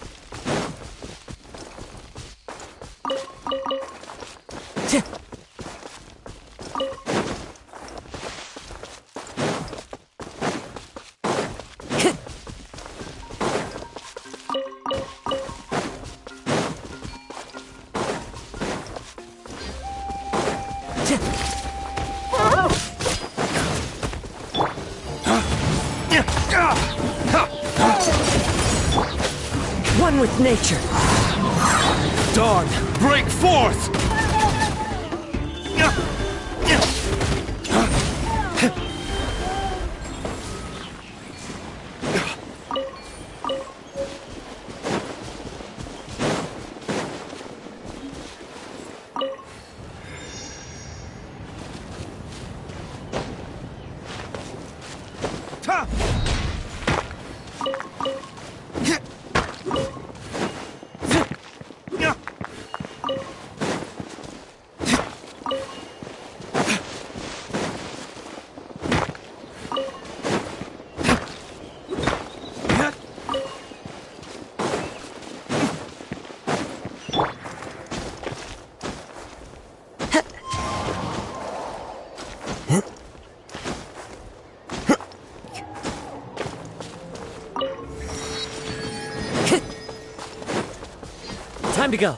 One with nature. Dawn, break forth! Time to go.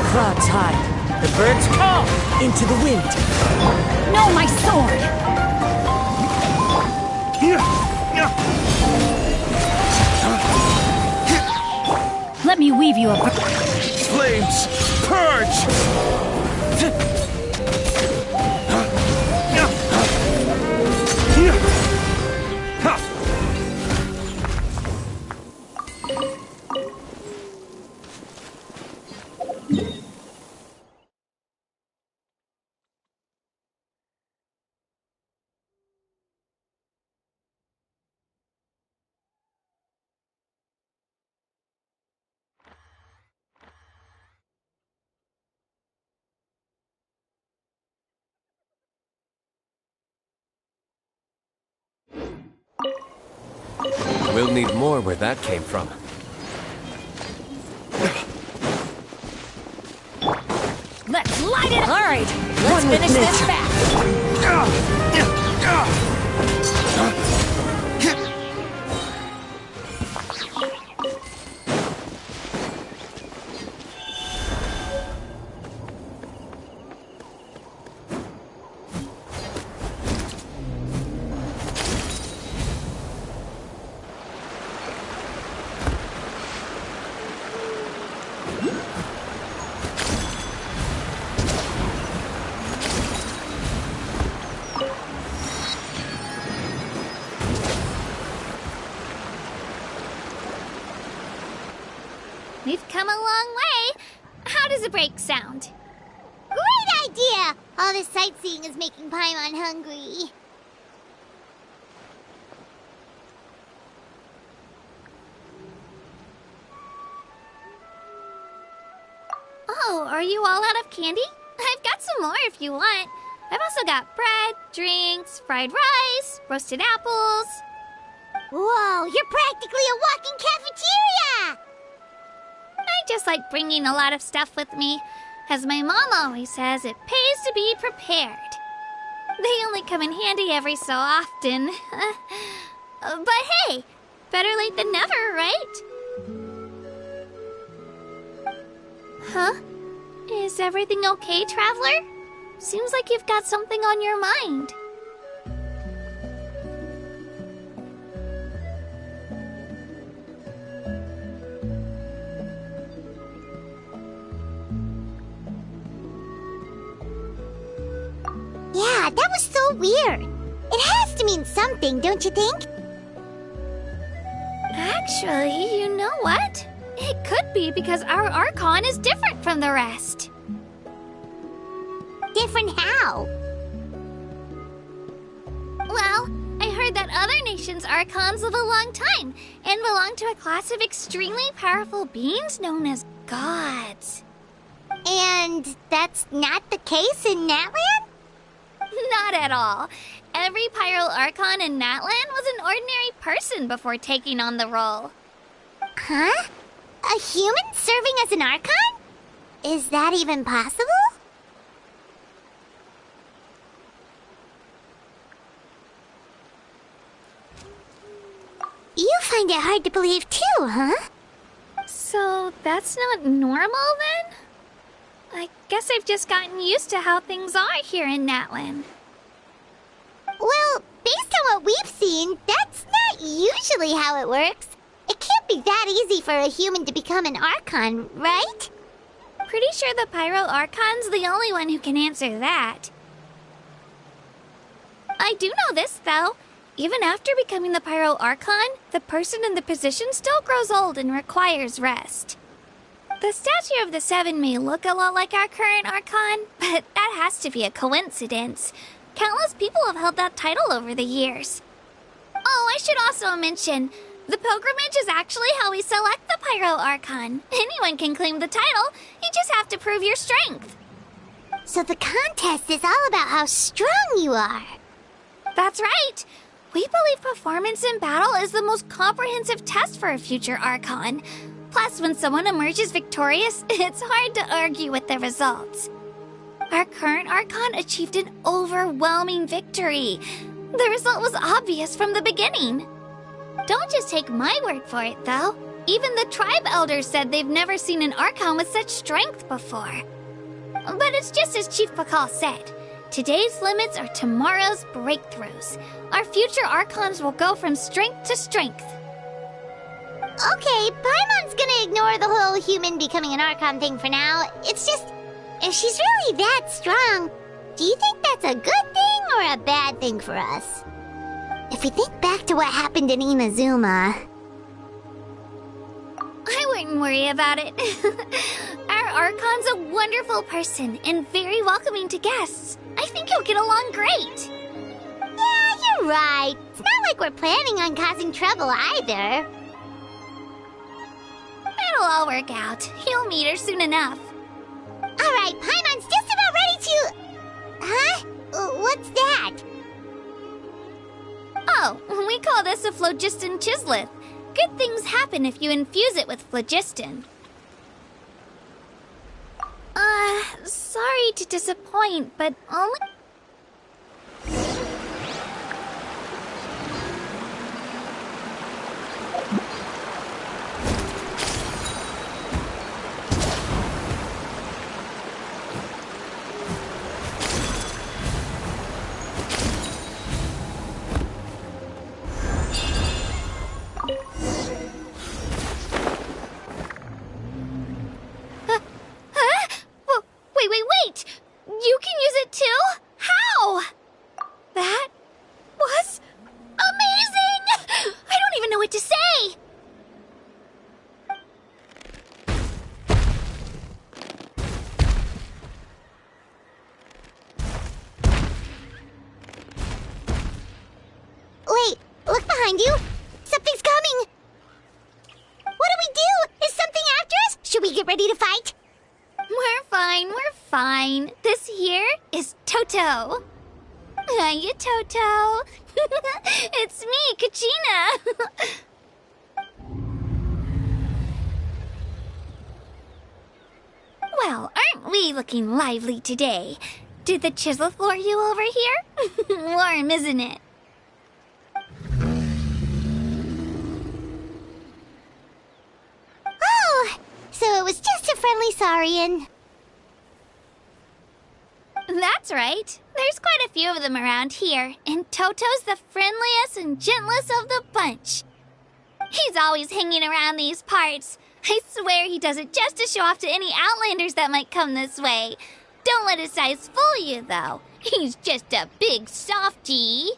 Clouds high. The birds call into the wind. No, my sword! Let me weave you a... Flames, purge! We'll need more where that came from. Let's light it! All right, let's finish this fast. We've come a long way. How does a break sound? Great idea! All this sightseeing is making Paimon hungry. Oh, are you all out of candy? I've got some more if you want. I've also got bread, drinks, fried rice, roasted apples. Whoa, you're practically a walking cafeteria! I just like bringing a lot of stuff with me. As my mom always says, it pays to be prepared. They only come in handy every so often. But hey, better late than never, right? Huh? Is everything okay, Traveler? Seems like you've got something on your mind. Yeah, that was so weird. It has to mean something, don't you think? Actually, you know what? It could be because our Archon is different from the rest. Different how? Well, I heard that other nations' Archons live a long time and belong to a class of extremely powerful beings known as gods. And that's not the case in Natlan? Not at all. Every Pyro Archon in Natlan was an ordinary person before taking on the role. Huh? A human serving as an Archon? Is that even possible? You find it hard to believe too, huh? So that's not normal then? I guess I've just gotten used to how things are here in Natlan. Well, based on what we've seen, that's not usually how it works. It can't be that easy for a human to become an Archon, right? Pretty sure the Pyro Archon's the only one who can answer that. I do know this, though. Even after becoming the Pyro Archon, the person in the position still grows old and requires rest. The statue of the Seven may look a lot like our current Archon, but that has to be a coincidence. Countless people have held that title over the years. Oh, I should also mention, the pilgrimage is actually how we select the Pyro Archon. Anyone can claim the title, you just have to prove your strength. So the contest is all about how strong you are. That's right. We believe performance in battle is the most comprehensive test for a future Archon. Plus, when someone emerges victorious, it's hard to argue with the results. Our current Archon achieved an overwhelming victory. The result was obvious from the beginning. Don't just take my word for it, though. Even the tribe elders said they've never seen an Archon with such strength before. But it's just as Chief Pakal said. Today's limits are tomorrow's breakthroughs. Our future Archons will go from strength to strength. Okay, Paimon's gonna ignore the whole human becoming an Archon thing for now. It's just, if she's really that strong, do you think that's a good thing or a bad thing for us? If we think back to what happened in Inazuma... I wouldn't worry about it. Our Archon's a wonderful person and very welcoming to guests. I think he'll get along great. Yeah, you're right. It's not like we're planning on causing trouble either. It'll all work out. He'll meet her soon enough. Alright, Paimon's just about ready to... Huh? What's that? Oh, we call this a phlogiston chislet. Good things happen if you infuse it with phlogiston. Sorry to disappoint, but only... Wait! You can use it too? behind you! Something's coming! What do we do? Is something after us? Should we get ready to fight? We're fine. This here is Toto. Hiya, Toto. It's me, Kachina. Well, aren't we looking lively today? Did the chisel floor you over here? Warm, isn't it? Oh, so it was just a friendly Saurian. That's right. There's quite a few of them around here, and Toto's the friendliest and gentlest of the bunch. He's always hanging around these parts. I swear he does it just to show off to any Outlanders that might come this way. Don't let his size fool you, though. He's just a big softie.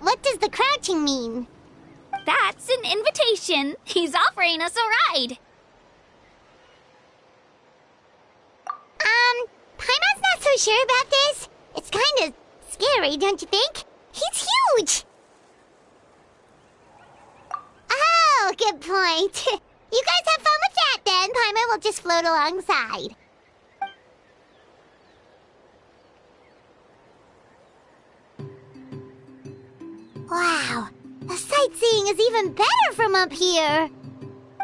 What does the crouching mean? That's an invitation. He's offering us a ride. Paimon's not so sure about this. It's kind of scary, don't you think? He's huge! Oh, good point. You guys have fun with that then. Paimon will just float alongside. Wow, the sightseeing is even better from up here.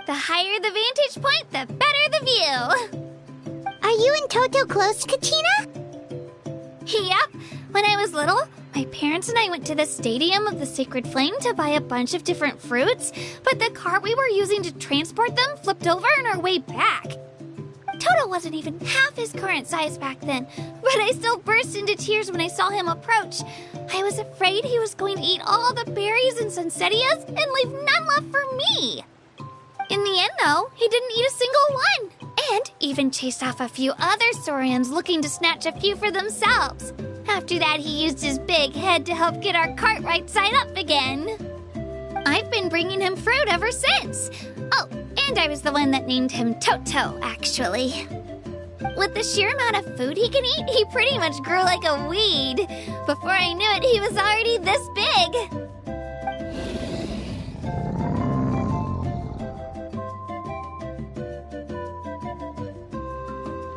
The higher the vantage point, the better the view. Are you and Toto close, Kachina? Yep. When I was little, my parents and I went to the Stadium of the Sacred Flame to buy a bunch of different fruits, but the cart we were using to transport them flipped over on our way back. Toto wasn't even half his current size back then, but I still burst into tears when I saw him approach. I was afraid he was going to eat all the berries and sunsettias and leave none left for me. In the end, though, he didn't eat a single one, and even chased off a few other Saurians looking to snatch a few for themselves. After that, he used his big head to help get our cart right side up again. I've been bringing him fruit ever since. Oh, and I was the one that named him Toto, actually. With the sheer amount of food he can eat, he pretty much grew like a weed. Before I knew it, he was already this big.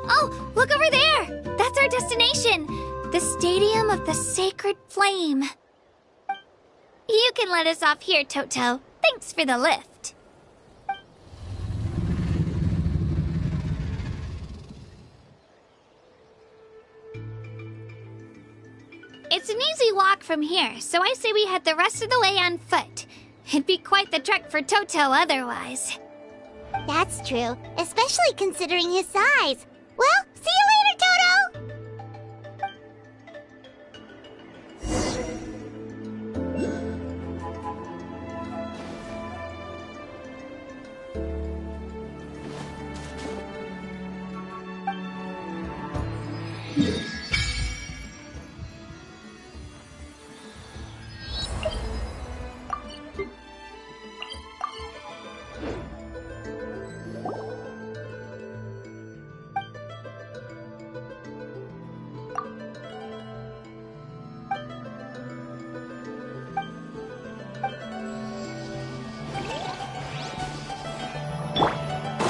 Oh, look over there! That's our destination! The Stadium of the Sacred Flame. You can let us off here, Toto. Thanks for the lift. It's an easy walk from here, so I say we head the rest of the way on foot. It'd be quite the trek for Toto otherwise. That's true, especially considering his size. Well, see you later, Toto!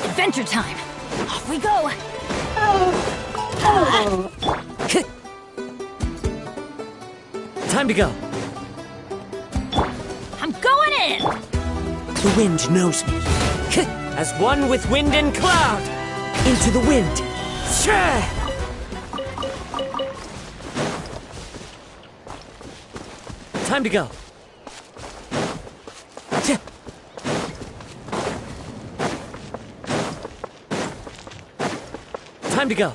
Adventure time! Off we go! Time to go. I'm going in! The wind knows me. As one with wind and cloud. Into the wind. Time to go. Time to go.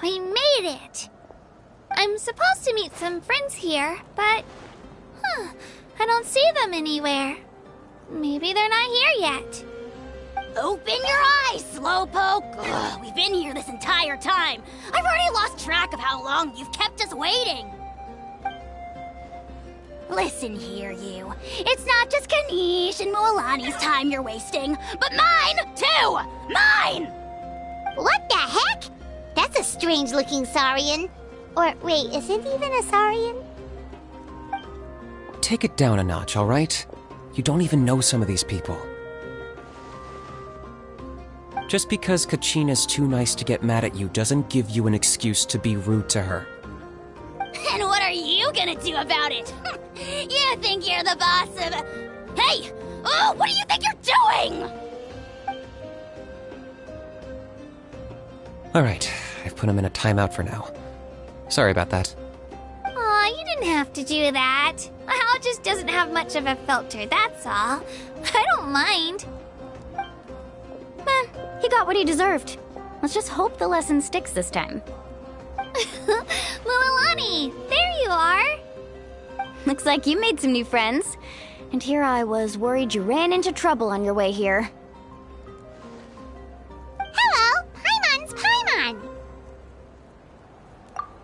We made it! I'm supposed to meet some friends here, but... I don't see them anywhere. Maybe they're not here yet. Open your eyes, Slowpoke! Ugh, we've been here this entire time. I've already lost track of how long you've kept us waiting. Listen here, you. It's not just Kanish and Mualani's time you're wasting, but mine, too! Mine! What the heck? That's a strange-looking Saurian. Or, wait, is it even a Saurian? Take it down a notch, alright? You don't even know some of these people. Just because Kachina's too nice to get mad at you doesn't give you an excuse to be rude to her. And what are you gonna do about it? You think you're the boss of... Hey! Oh, what do you think you're doing? Alright, I've put him in a timeout for now. Sorry about that. Aw, you didn't have to do that. Hal just doesn't have much of a filter, that's all. I don't mind. He got what he deserved. Let's just hope the lesson sticks this time. Mualani, there you are. Looks like you made some new friends. And here I was worried you ran into trouble on your way here. Hello, Paimon's Paimon.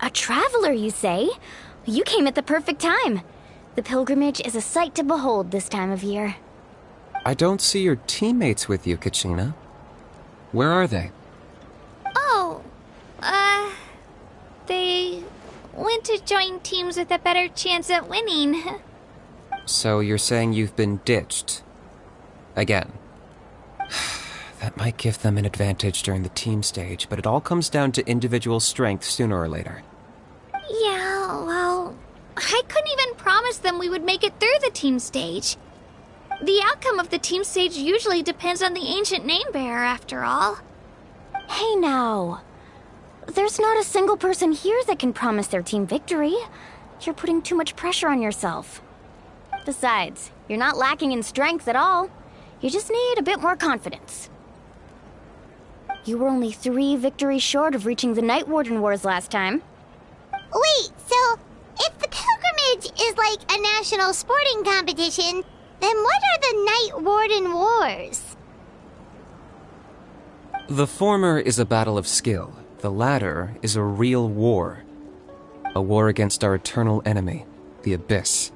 A traveler, you say? You came at the perfect time. The pilgrimage is a sight to behold this time of year. I don't see your teammates with you, Kachina. Where are they? Oh, they went to join teams with a better chance at winning. So you're saying you've been ditched? Again. That might give them an advantage during the team stage, but it all comes down to individual strength sooner or later. Yeah, well, I couldn't even promise them we would make it through the team stage. The outcome of the team stage usually depends on the ancient name bearer, after all. Hey now. There's not a single person here that can promise their team victory. You're putting too much pressure on yourself. Besides, you're not lacking in strength at all. You just need a bit more confidence. You were only 3 victories short of reaching the Night Warden Wars last time. Wait, so if the pilgrimage is like a national sporting competition, then what are the Night Warden Wars? The former is a battle of skill. The latter is a real war. A war against our eternal enemy, the Abyss.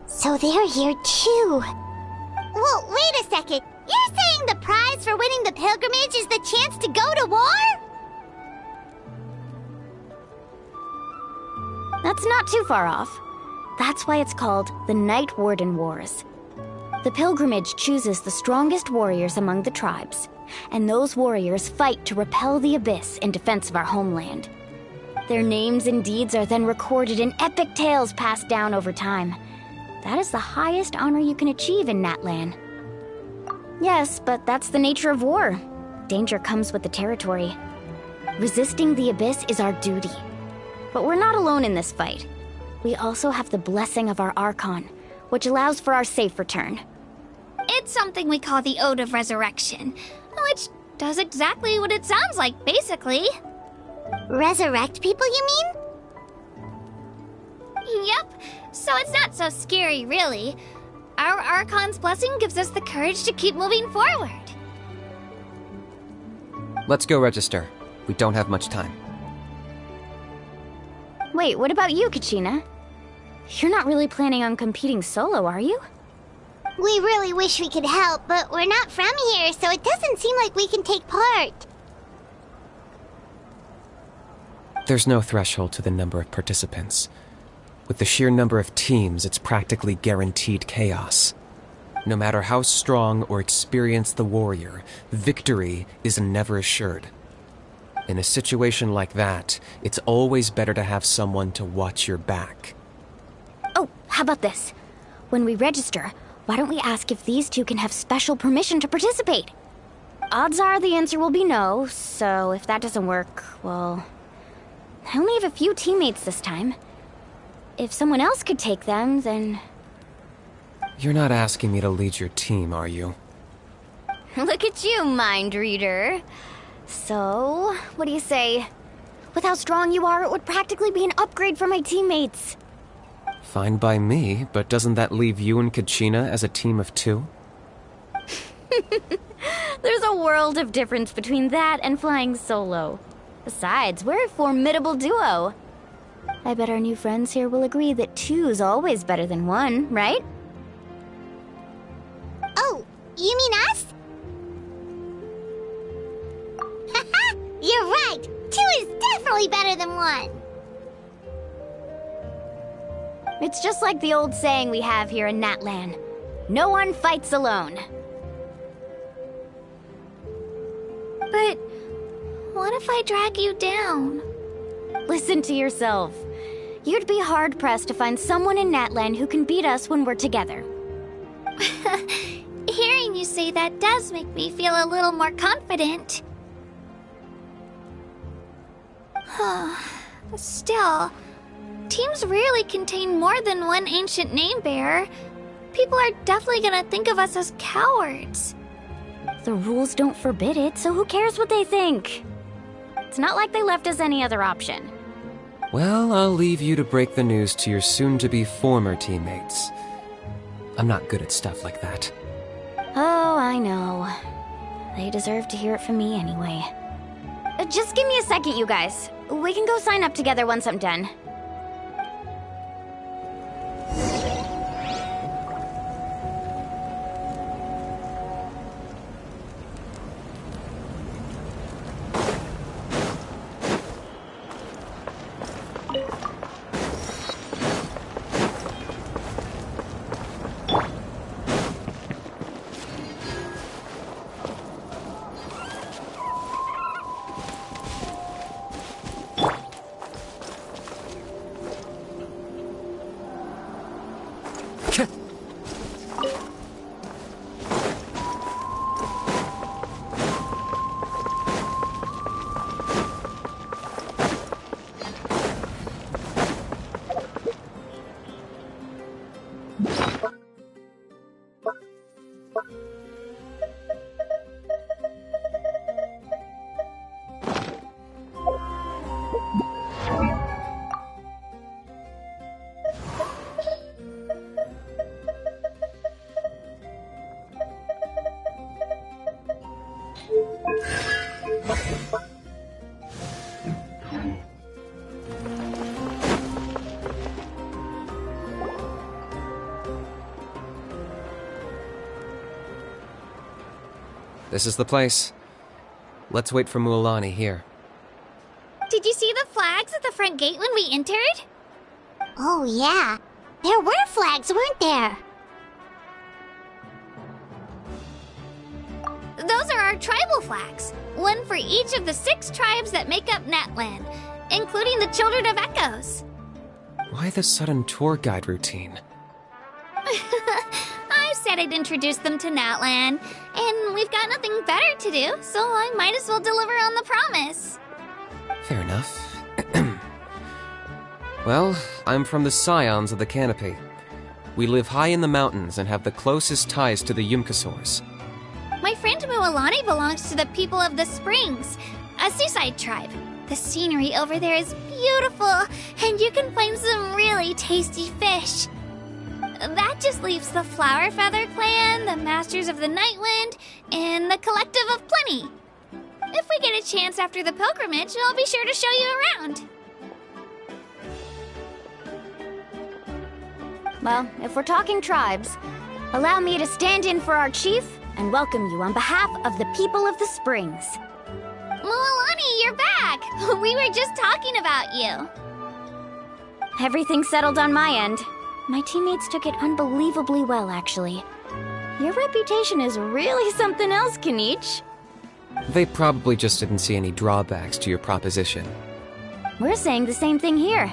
So they're here too. Well, wait a second. You're saying the prize for winning the pilgrimage is the chance to go to war? That's not too far off. That's why it's called the Night Warden Wars. The pilgrimage chooses the strongest warriors among the tribes, and those warriors fight to repel the Abyss in defense of our homeland. Their names and deeds are then recorded in epic tales passed down over time. That is the highest honor you can achieve in Natlan. Yes, but that's the nature of war. Danger comes with the territory. Resisting the Abyss is our duty. But we're not alone in this fight. We also have the blessing of our Archon, which allows for our safe return. It's something we call the Ode of Resurrection, which does exactly what it sounds like, basically. Resurrect people, you mean? Yep, so it's not so scary, really. Our Archon's blessing gives us the courage to keep moving forward. Let's go register. We don't have much time. Wait, what about you, Kachina? You're not really planning on competing solo, are you? We really wish we could help, but we're not from here, so it doesn't seem like we can take part. There's no threshold to the number of participants. With the sheer number of teams, it's practically guaranteed chaos. No matter how strong or experienced the warrior, victory is never assured. In a situation like that, it's always better to have someone to watch your back. Oh, how about this? When we register, why don't we ask if these two can have special permission to participate? Odds are the answer will be no, so if that doesn't work, well... I only have a few teammates this time. If someone else could take them, then... You're not asking me to lead your team, are you? Look at you, mind reader. So, what do you say? With how strong you are, it would practically be an upgrade for my teammates. Fine by me, but doesn't that leave you and Kachina as a team of 2? There's a world of difference between that and flying solo. Besides, we're a formidable duo. I bet our new friends here will agree that 2's always better than 1, right? Oh, you mean us? Haha, you're right. 2 is definitely better than 1. It's just like the old saying we have here in Natlan. No one fights alone. But what if I drag you down? Listen to yourself. You'd be hard-pressed to find someone in Natlan who can beat us when we're together. Hearing you say that does make me feel a little more confident. Still, teams rarely contain more than one ancient name bearer. People are definitely gonna think of us as cowards. The rules don't forbid it, so who cares what they think? It's not like they left us any other option. Well, I'll leave you to break the news to your soon-to-be former teammates. I'm not good at stuff like that. Oh, I know. They deserve to hear it from me anyway. Just give me a second, you guys. We can go sign up together once I'm done. This is the place. Let's wait for Mualani here. Did you see the flags at the front gate when we entered? Oh, yeah. There were flags, weren't there? Those are our tribal flags. One for each of the 6 tribes that make up Natlan, including the Children of Echoes. Why the sudden tour guide routine? I said I'd introduce them to Natlan, and we've got nothing better to do, so I might as well deliver on the promise. Fair enough. Well, I'm from the Scions of the Canopy. We live high in the mountains and have the closest ties to the Yumkasaurs. My friend Mualani belongs to the people of the Springs, a seaside tribe. The scenery over there is beautiful, and you can find some really tasty fish. That just leaves the Flower Feather Clan, the Masters of the Nightwind, and the Collective of Plenty. If we get a chance after the pilgrimage, I'll be sure to show you around. Well, if we're talking tribes, allow me to stand in for our chief and welcome you on behalf of the people of the Springs. Mualani, you're back! We were just talking about you. Everything's settled on my end. My teammates took it unbelievably well, actually. Your reputation is really something else, Kinich. They probably just didn't see any drawbacks to your proposition. We're saying the same thing here.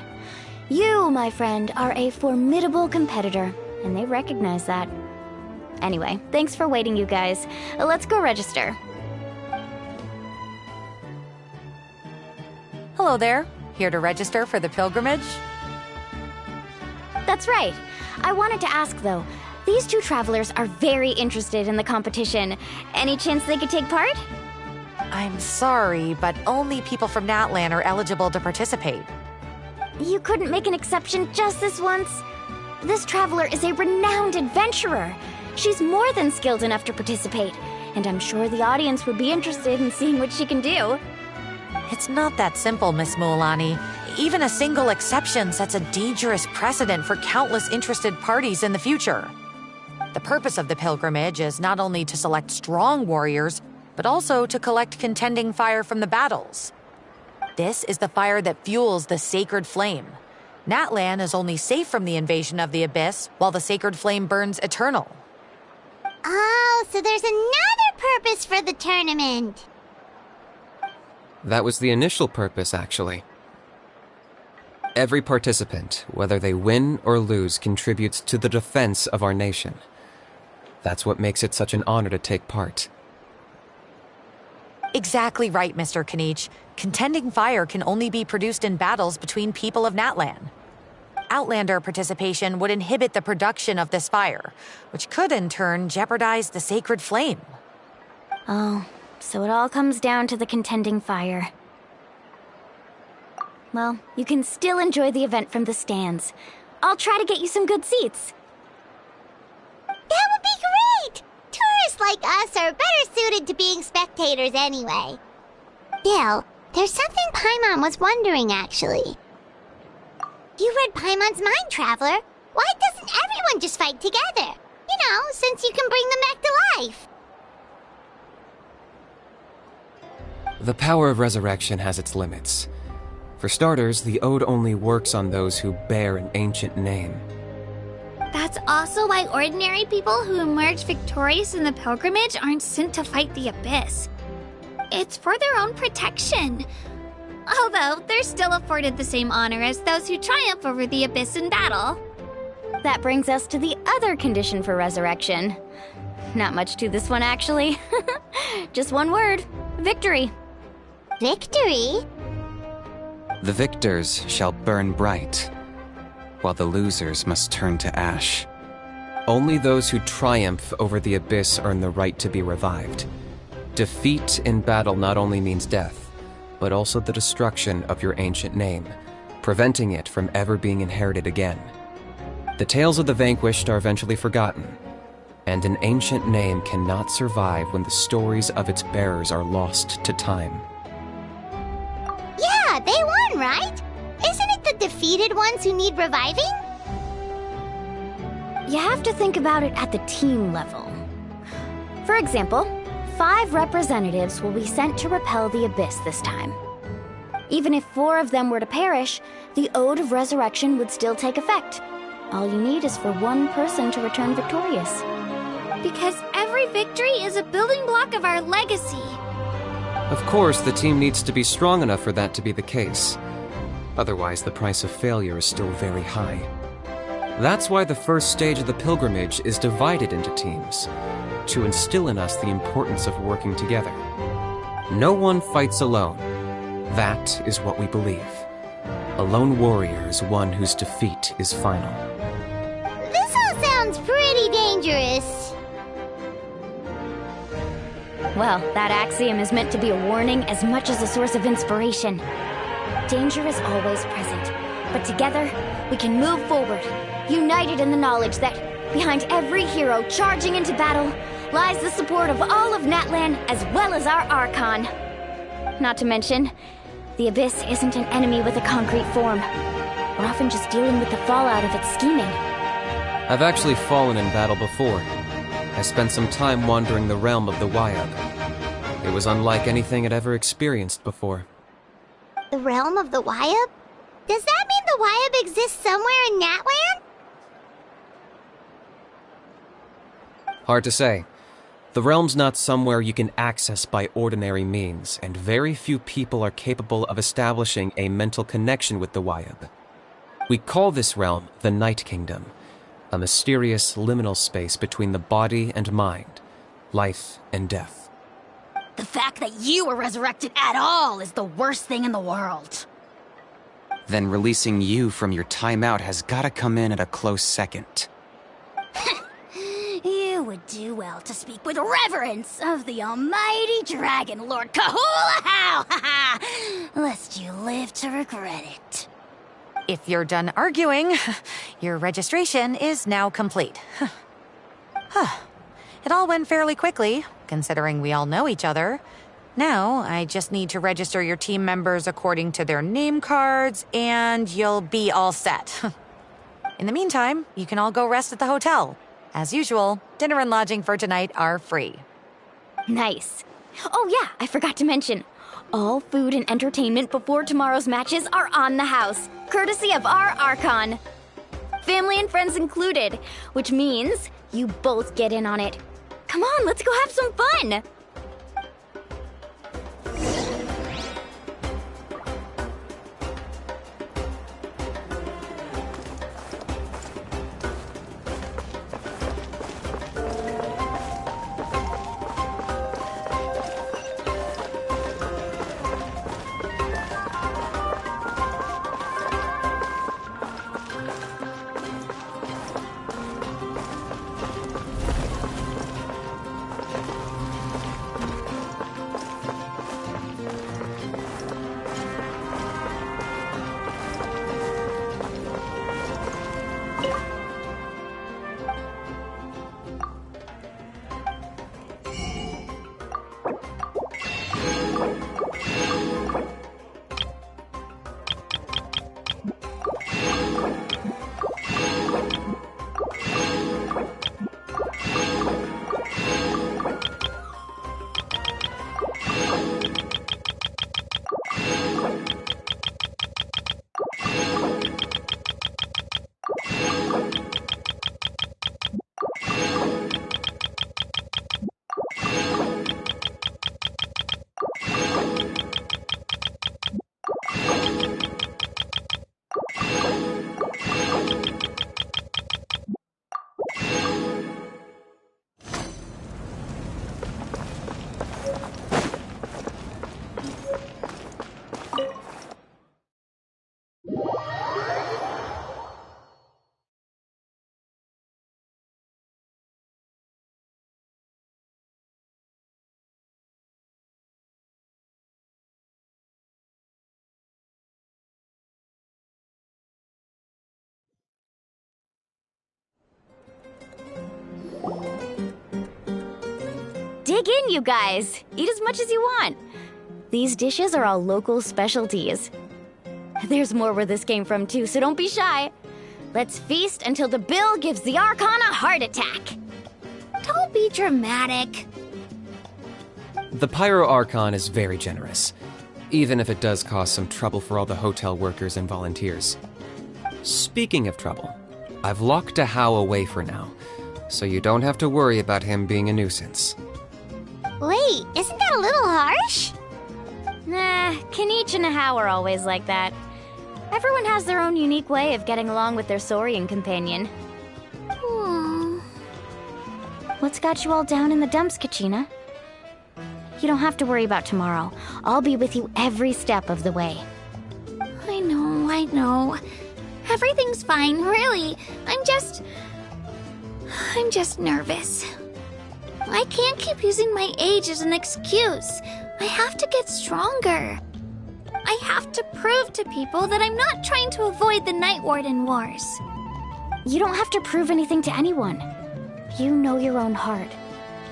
You, my friend, are a formidable competitor, and they recognize that. Anyway, thanks for waiting, you guys. Let's go register. Hello there. Here to register for the pilgrimage? That's right. I wanted to ask, though. These two travelers are very interested in the competition. Any chance they could take part? I'm sorry, but only people from Natlan are eligible to participate. You couldn't make an exception just this once? This traveler is a renowned adventurer. She's more than skilled enough to participate, and I'm sure the audience would be interested in seeing what she can do. It's not that simple, Miss Mualani. Even a single exception sets a dangerous precedent for countless interested parties in the future. The purpose of the pilgrimage is not only to select strong warriors, but also to collect contending fire from the battles. This is the fire that fuels the sacred flame. Natlan is only safe from the invasion of the Abyss, while the sacred flame burns eternal. Oh, so there's another purpose for the tournament. That was the initial purpose, actually. Every participant, whether they win or lose, contributes to the defense of our nation. That's what makes it such an honor to take part. Exactly right, Mr. Kinich. Contending fire can only be produced in battles between people of Natlan. Outlander participation would inhibit the production of this fire, which could in turn jeopardize the sacred flame. Oh, so it all comes down to the contending fire. Well, you can still enjoy the event from the stands. I'll try to get you some good seats. That would be great! Tourists like us are better suited to being spectators anyway. Bill, there's something Paimon was wondering, actually. You read Paimon's mind, Traveler. Why doesn't everyone just fight together? You know, since you can bring them back to life. The power of resurrection has its limits. For starters, the Ode only works on those who bear an ancient name. That's also why ordinary people who emerge victorious in the pilgrimage aren't sent to fight the Abyss. It's for their own protection. Although, they're still afforded the same honor as those who triumph over the Abyss in battle. That brings us to the other condition for resurrection. Not much to this one, actually. Just one word. Victory. Victory? The victors shall burn bright, while the losers must turn to ash. Only those who triumph over the Abyss earn the right to be revived. Defeat in battle not only means death, but also the destruction of your ancient name, preventing it from ever being inherited again. The tales of the vanquished are eventually forgotten, and an ancient name cannot survive when the stories of its bearers are lost to time. Yeah, they won, right? Isn't it the defeated ones who need reviving? You have to think about it at the team level. For example, 5 representatives will be sent to repel the Abyss this time. Even if 4 of them were to perish, the Ode of Resurrection would still take effect. All you need is for one person to return victorious. Because every victory is a building block of our legacy. Of course, the team needs to be strong enough for that to be the case. Otherwise, the price of failure is still very high. That's why the first stage of the pilgrimage is divided into teams, to instill in us the importance of working together. No one fights alone. That is what we believe. A lone warrior is one whose defeat is final. This all sounds pretty dangerous. Well, that axiom is meant to be a warning as much as a source of inspiration. Danger is always present, but together, we can move forward, united in the knowledge that behind every hero charging into battle lies the support of all of Natlan as well as our Archon. Not to mention, the Abyss isn't an enemy with a concrete form. We're often just dealing with the fallout of its scheming. I've actually fallen in battle before. I spent some time wandering the realm of the Wyab. It was unlike anything I'd ever experienced before. The realm of the Wyab? Does that mean the Wyab exists somewhere in Natlan? Hard to say. The realm's not somewhere you can access by ordinary means, and very few people are capable of establishing a mental connection with the Wyab. We call this realm the Night Kingdom, a mysterious liminal space between the body and mind, life and death. The fact that you were resurrected at all is the worst thing in the world. Then releasing you from your timeout has gotta come in at a close second. You would do well to speak with reverence of the almighty Dragon Lord Kahulahau, lest you live to regret it. If you're done arguing, your registration is now complete. It all went fairly quickly, considering we all know each other. Now, I just need to register your team members according to their name cards, and you'll be all set. In the meantime, you can all go rest at the hotel. As usual, dinner and lodging for tonight are free. Nice. Oh yeah, I forgot to mention. All food and entertainment before tomorrow's matches are on the house, courtesy of our Archon. Family and friends included, which means you both get in on it. Come on, let's go have some fun! Dig in, you guys! Eat as much as you want! These dishes are all local specialties. There's more where this came from too, so don't be shy. Let's feast until the bill gives the Archon a heart attack! Don't be dramatic. The Pyro Archon is very generous, even if it does cause some trouble for all the hotel workers and volunteers. Speaking of trouble, I've locked Ahau away for now, so you don't have to worry about him being a nuisance. Wait, isn't that a little harsh? Nah, Kinich and Ahau are always like that. Everyone has their own unique way of getting along with their Saurian companion. What's got you all down in the dumps, Kachina? You don't have to worry about tomorrow. I'll be with you every step of the way. I know. Everything's fine, really. I'm just nervous. I can't keep using my age as an excuse. I have to get stronger. I have to prove to people that I'm not trying to avoid the Night Warden Wars. You don't have to prove anything to anyone. You know your own heart.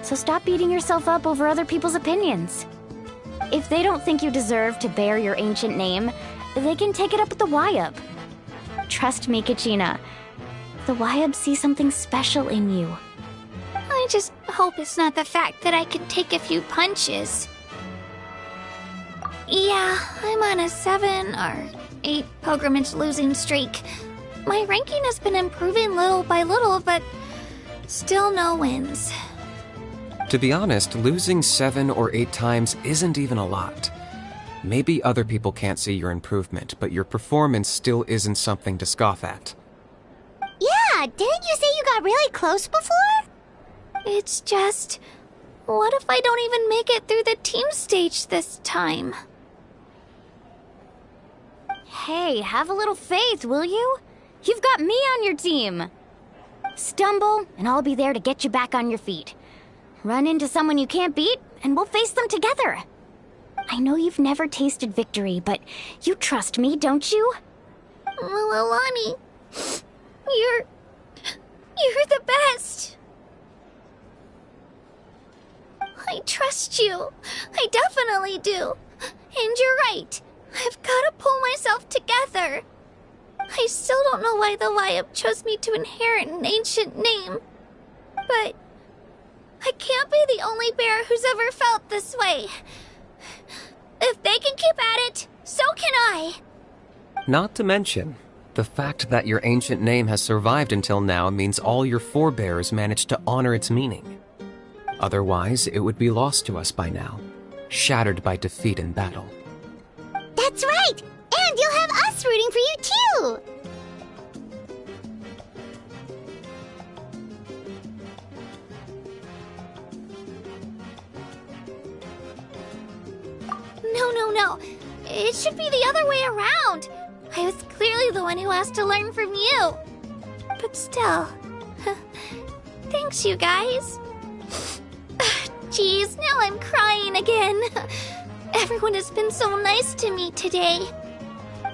So stop beating yourself up over other people's opinions. If they don't think you deserve to bear your ancient name, they can take it up with the Wyub. Trust me, Kachina. The Wyub see something special in you. I just hope it's not the fact that I can take a few punches. Yeah, I'm on a 7 or 8 pilgrimage losing streak. My ranking has been improving little by little, but still no wins. To be honest, losing 7 or 8 times isn't even a lot. Maybe other people can't see your improvement, but your performance still isn't something to scoff at. Yeah, didn't you say you got really close before? It's just... what if I don't even make it through the team stage this time? Hey, have a little faith, will you? You've got me on your team. Stumble, and I'll be there to get you back on your feet. Run into someone you can't beat, and we'll face them together. I know you've never tasted victory, but you trust me, don't you? Mililani, you're the best. I trust you. I definitely do. And you're right. I've got to pull myself together. I still don't know why the Wyub chose me to inherit an ancient name. But I can't be the only bear who's ever felt this way. If they can keep at it, so can I. Not to mention, the fact that your ancient name has survived until now means all your forebears managed to honor its meaning. Otherwise, it would be lost to us by now, shattered by defeat in battle. That's right! And you'll have us rooting for you too! No. It should be the other way around. I was clearly the one who asked to learn from you. But still. Thanks, you guys. Geez, now I'm crying again. Everyone has been so nice to me today.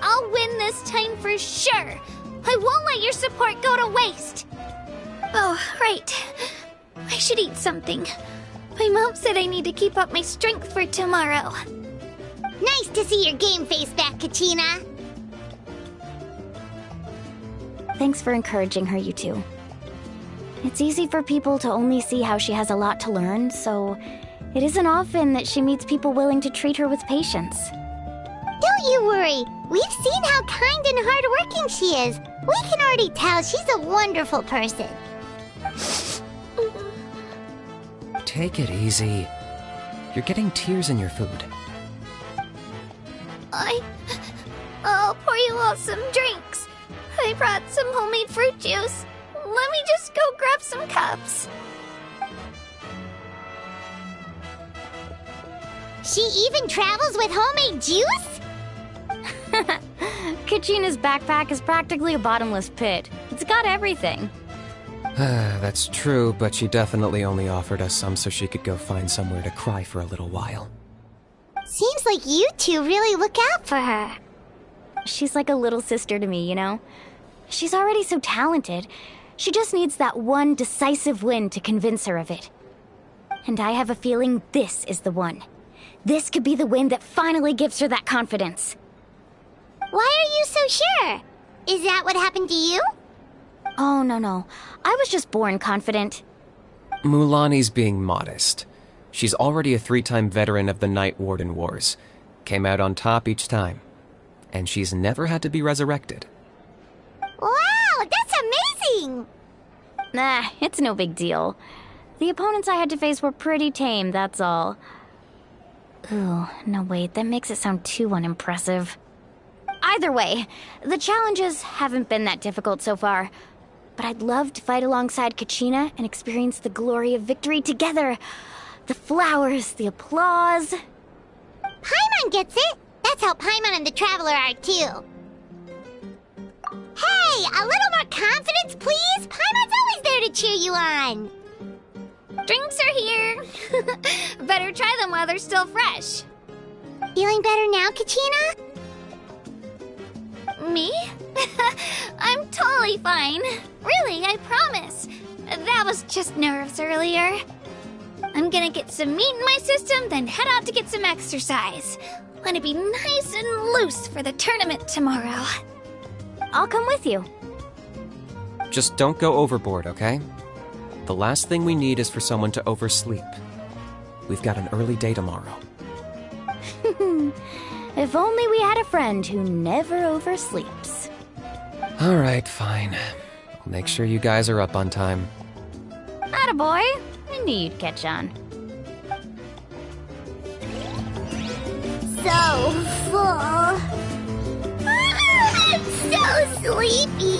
I'll win this time for sure. I won't let your support go to waste. Oh, right. I should eat something. My mom said I need to keep up my strength for tomorrow. Nice to see your game face back, Kachina. Thanks for encouraging her, you two. It's easy for people to only see how she has a lot to learn, so it isn't often that she meets people willing to treat her with patience. Don't you worry. We've seen how kind and hardworking she is. We can already tell she's a wonderful person. Take it easy. You're getting tears in your food. I'll pour you all some drinks. I brought some homemade fruit juice. Let me just go grab some cups. She even travels with homemade juice? Kachina's backpack is practically a bottomless pit. It's got everything. That's true, but she definitely only offered us some so she could go find somewhere to cry for a little while. Seems like you two really look out for her. She's like a little sister to me, you know? She's already so talented. She just needs that one decisive win to convince her of it. And I have a feeling this is the one. This could be the win that finally gives her that confidence. Why are you so sure? Is that what happened to you? Oh, no. I was just born confident. Mulani's being modest. She's already a 3-time veteran of the Night Warden Wars. Came out on top each time. And she's never had to be resurrected. Wow, that's amazing! Nah, it's no big deal. The opponents I had to face were pretty tame, that's all. Ooh, no wait, that makes it sound too unimpressive. Either way, the challenges haven't been that difficult so far. But I'd love to fight alongside Kachina and experience the glory of victory together. The flowers, the applause. Paimon gets it! That's how Paimon and the Traveler are too. Hey, a little more confidence, please! Paimon's always there to cheer you on! Drinks are here. Better try them while they're still fresh. Feeling better now, Kachina? Me? I'm totally fine. Really, I promise. That was just nerves earlier. I'm gonna get some meat in my system, then head out to get some exercise. Wanna be nice and loose for the tournament tomorrow. I'll come with you. Just don't go overboard, okay? The last thing we need is for someone to oversleep. We've got an early day tomorrow. If only we had a friend who never oversleeps. Alright, fine. I'll make sure you guys are up on time. Attaboy. I knew you'd catch on. So full. I'm so sleepy.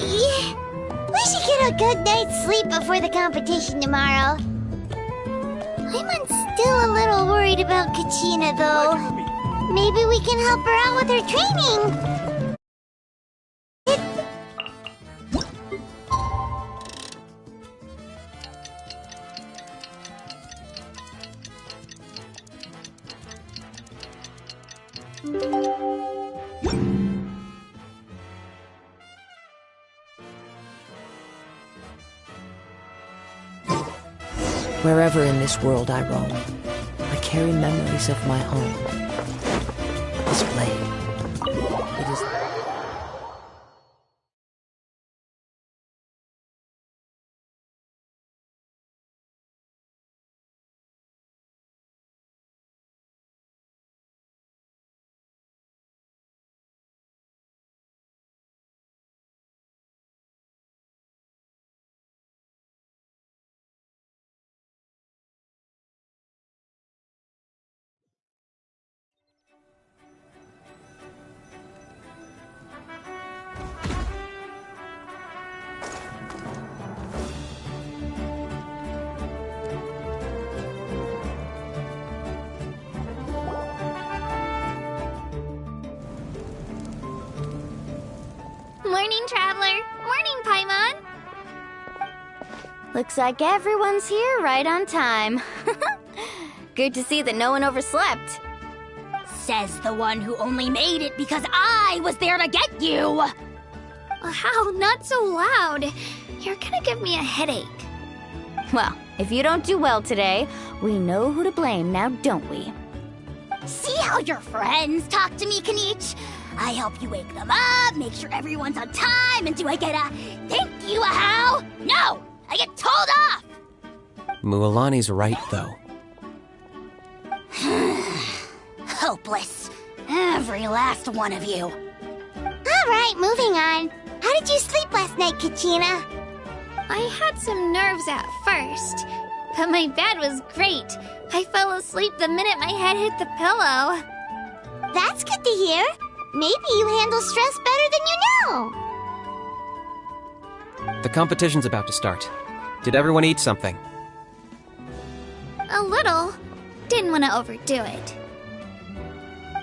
We should get a good night's sleep before the competition tomorrow. I'm still a little worried about Kachina, though. Maybe we can help her out with her training. Wherever in this world I roam, I carry memories of my home. This blade, it is... Morning, Traveler. Morning, Paimon. Looks like everyone's here right on time. Good to see that no one overslept. Says the one who only made it because I was there to get you! Wow, not so loud. You're gonna give me a headache. Well, if you don't do well today, we know who to blame now, don't we? See how your friends talk to me, Kanich? I help you wake them up, make sure everyone's on time, and do I get a thank you, how? No! I get told off! Mualani's right, though. Hopeless. Every last one of you. Alright, moving on. How did you sleep last night, Kachina? I had some nerves at first, but my bed was great. I fell asleep the minute my head hit the pillow. That's good to hear. Maybe you handle stress better than you know. The competition's about to start. Did everyone eat something? A little. Didn't want to overdo it.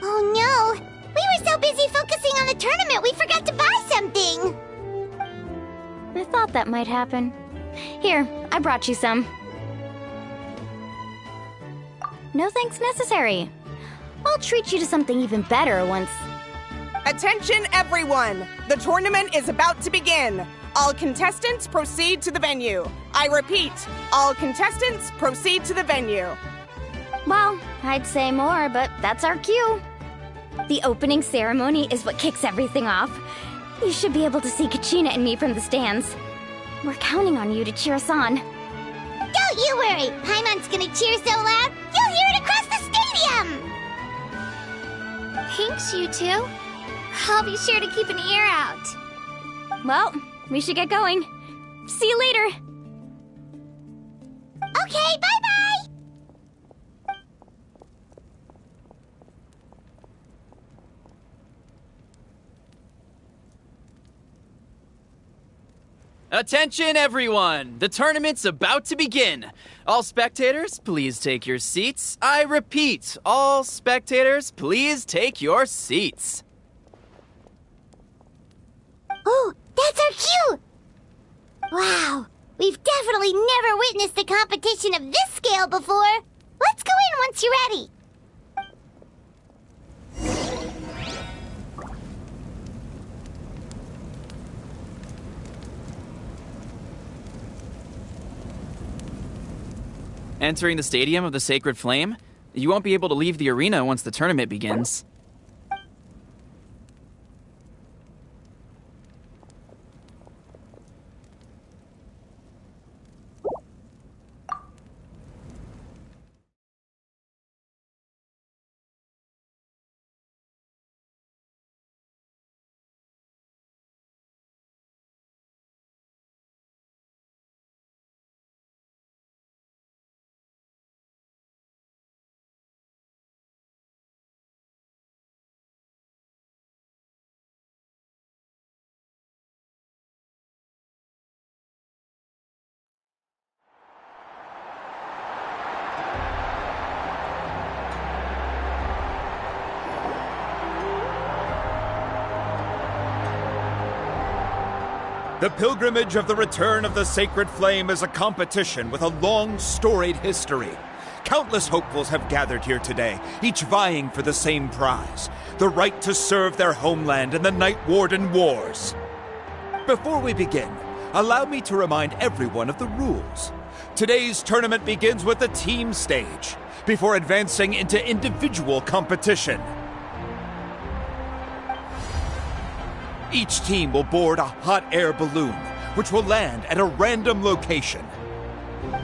Oh no! We were so busy focusing on the tournament we forgot to buy something! I thought that might happen. Here, I brought you some. No thanks necessary. I'll treat you to something even better once... Attention everyone! The tournament is about to begin! All contestants proceed to the venue. I repeat, all contestants proceed to the venue. Well, I'd say more, but that's our cue. The opening ceremony is what kicks everything off. You should be able to see Kachina and me from the stands. We're counting on you to cheer us on. Don't you worry! Paimon's gonna cheer so loud, you'll hear it across the stadium! Thanks, you two. I'll be sure to keep an ear out. Well, we should get going. See you later. Okay, bye-bye! Attention everyone! The tournament's about to begin! All spectators, please take your seats. I repeat, all spectators, please take your seats. Oh, that's our cue! Wow, we've definitely never witnessed a competition of this scale before. Let's go in once you're ready. Entering the Stadium of the Sacred Flame? You won't be able to leave the arena once the tournament begins. The Pilgrimage of the Return of the Sacred Flame is a competition with a long, storied history. Countless hopefuls have gathered here today, each vying for the same prize, the right to serve their homeland in the Night Warden Wars. Before we begin, allow me to remind everyone of the rules. Today's tournament begins with the team stage, before advancing into individual competition. Each team will board a hot air balloon, which will land at a random location.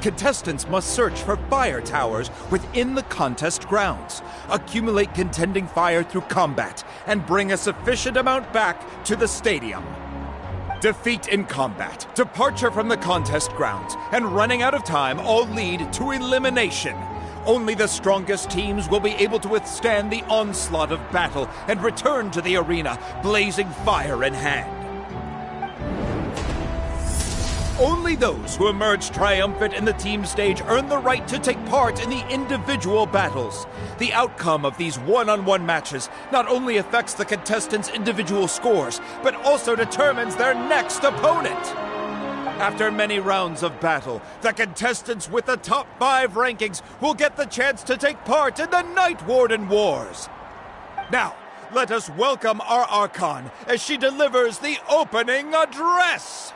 Contestants must search for fire towers within the contest grounds, accumulate contending fire through combat, and bring a sufficient amount back to the stadium. Defeat in combat, departure from the contest grounds, and running out of time all lead to elimination. Only the strongest teams will be able to withstand the onslaught of battle and return to the arena, blazing fire in hand. Only those who emerge triumphant in the team stage earn the right to take part in the individual battles. The outcome of these one-on-one matches not only affects the contestants' individual scores, but also determines their next opponent. After many rounds of battle, the contestants with the top 5 rankings will get the chance to take part in the Night Warden Wars. Now, let us welcome our Archon as she delivers the opening address.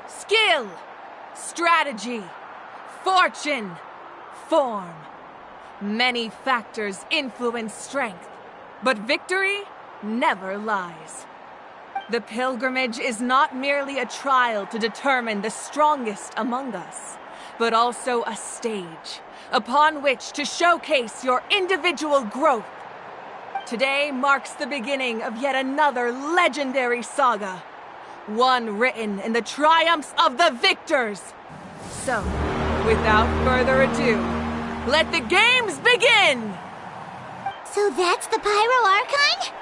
Skill, strategy, fortune, form. Many factors influence strength, but victory never lies. The pilgrimage is not merely a trial to determine the strongest among us, but also a stage upon which to showcase your individual growth. Today marks the beginning of yet another legendary saga. One written in the triumphs of the victors. So, without further ado, let the games begin! So that's the Pyro Archon?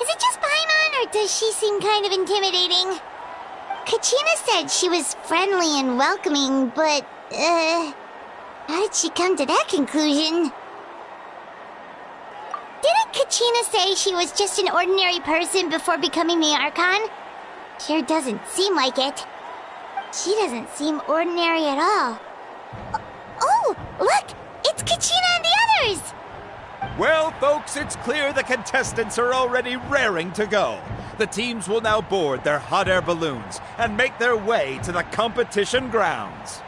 Is it just Paimon, or does she seem kind of intimidating? Kachina said she was friendly and welcoming, but, how did she come to that conclusion? Didn't Kachina say she was just an ordinary person before becoming the Archon? Sure doesn't seem like it. She doesn't seem ordinary at all. Oh, look! It's Kachina and the others! Well, folks, it's clear the contestants are already raring to go. The teams will now board their hot air balloons and make their way to the competition grounds.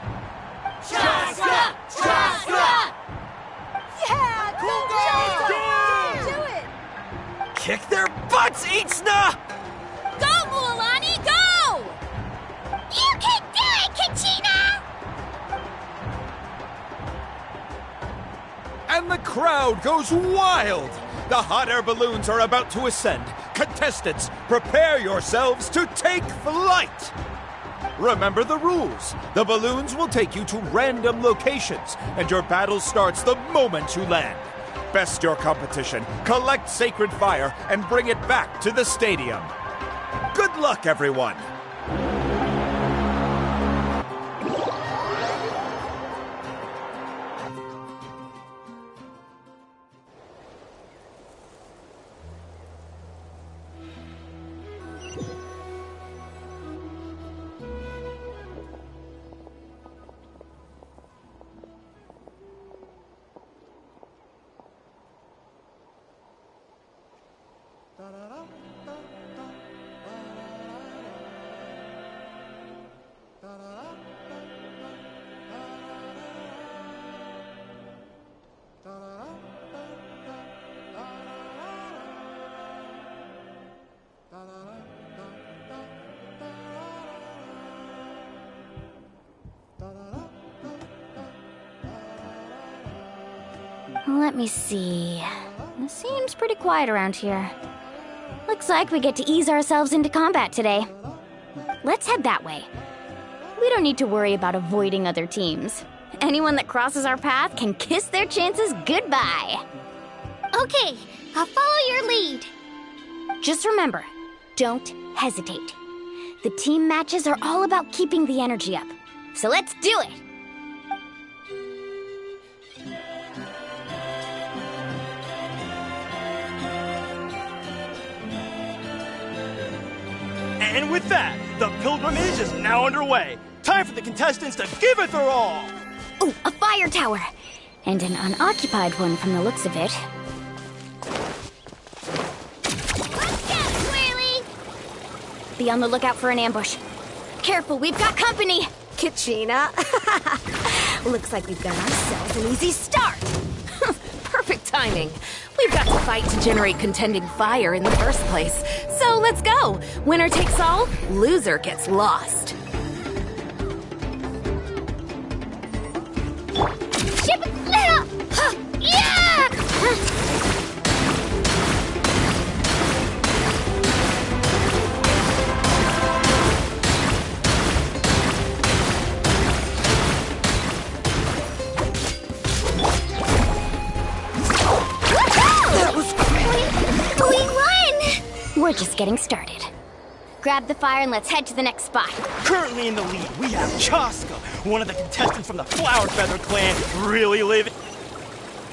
Chaska! Chaska! Yeah! Go, do it! Kick their butts, Ichna! Go, Mualani, go! You can do it, Kachina! And the crowd goes wild! The hot air balloons are about to ascend. Contestants, prepare yourselves to take flight! Remember the rules. The balloons will take you to random locations, and your battle starts the moment you land. Best your competition, collect sacred fire, and bring it back to the stadium. Good luck, everyone! Let me see. It seems pretty quiet around here. Looks like we get to ease ourselves into combat today. Let's head that way. We don't need to worry about avoiding other teams. Anyone that crosses our path can kiss their chances goodbye. Okay, I'll follow your lead. Just remember, don't hesitate. The team matches are all about keeping the energy up. So let's do it! And with that, the pilgrimage is now underway. Time for the contestants to give it their all. Oh, a fire tower! And an unoccupied one from the looks of it. Let's go, Twirly! Be on the lookout for an ambush. Careful, we've got company! Kachina. Looks like we've got ourselves an easy start. Perfect timing. We've got to fight to generate contending fire in the first place. So let's go. Winner takes all, loser gets lost. Ship it now! Yeah! We're just getting started. Grab the fire and let's head to the next spot. Currently in the lead, we have Chaska, one of the contestants from the Flower Feather clan, really living.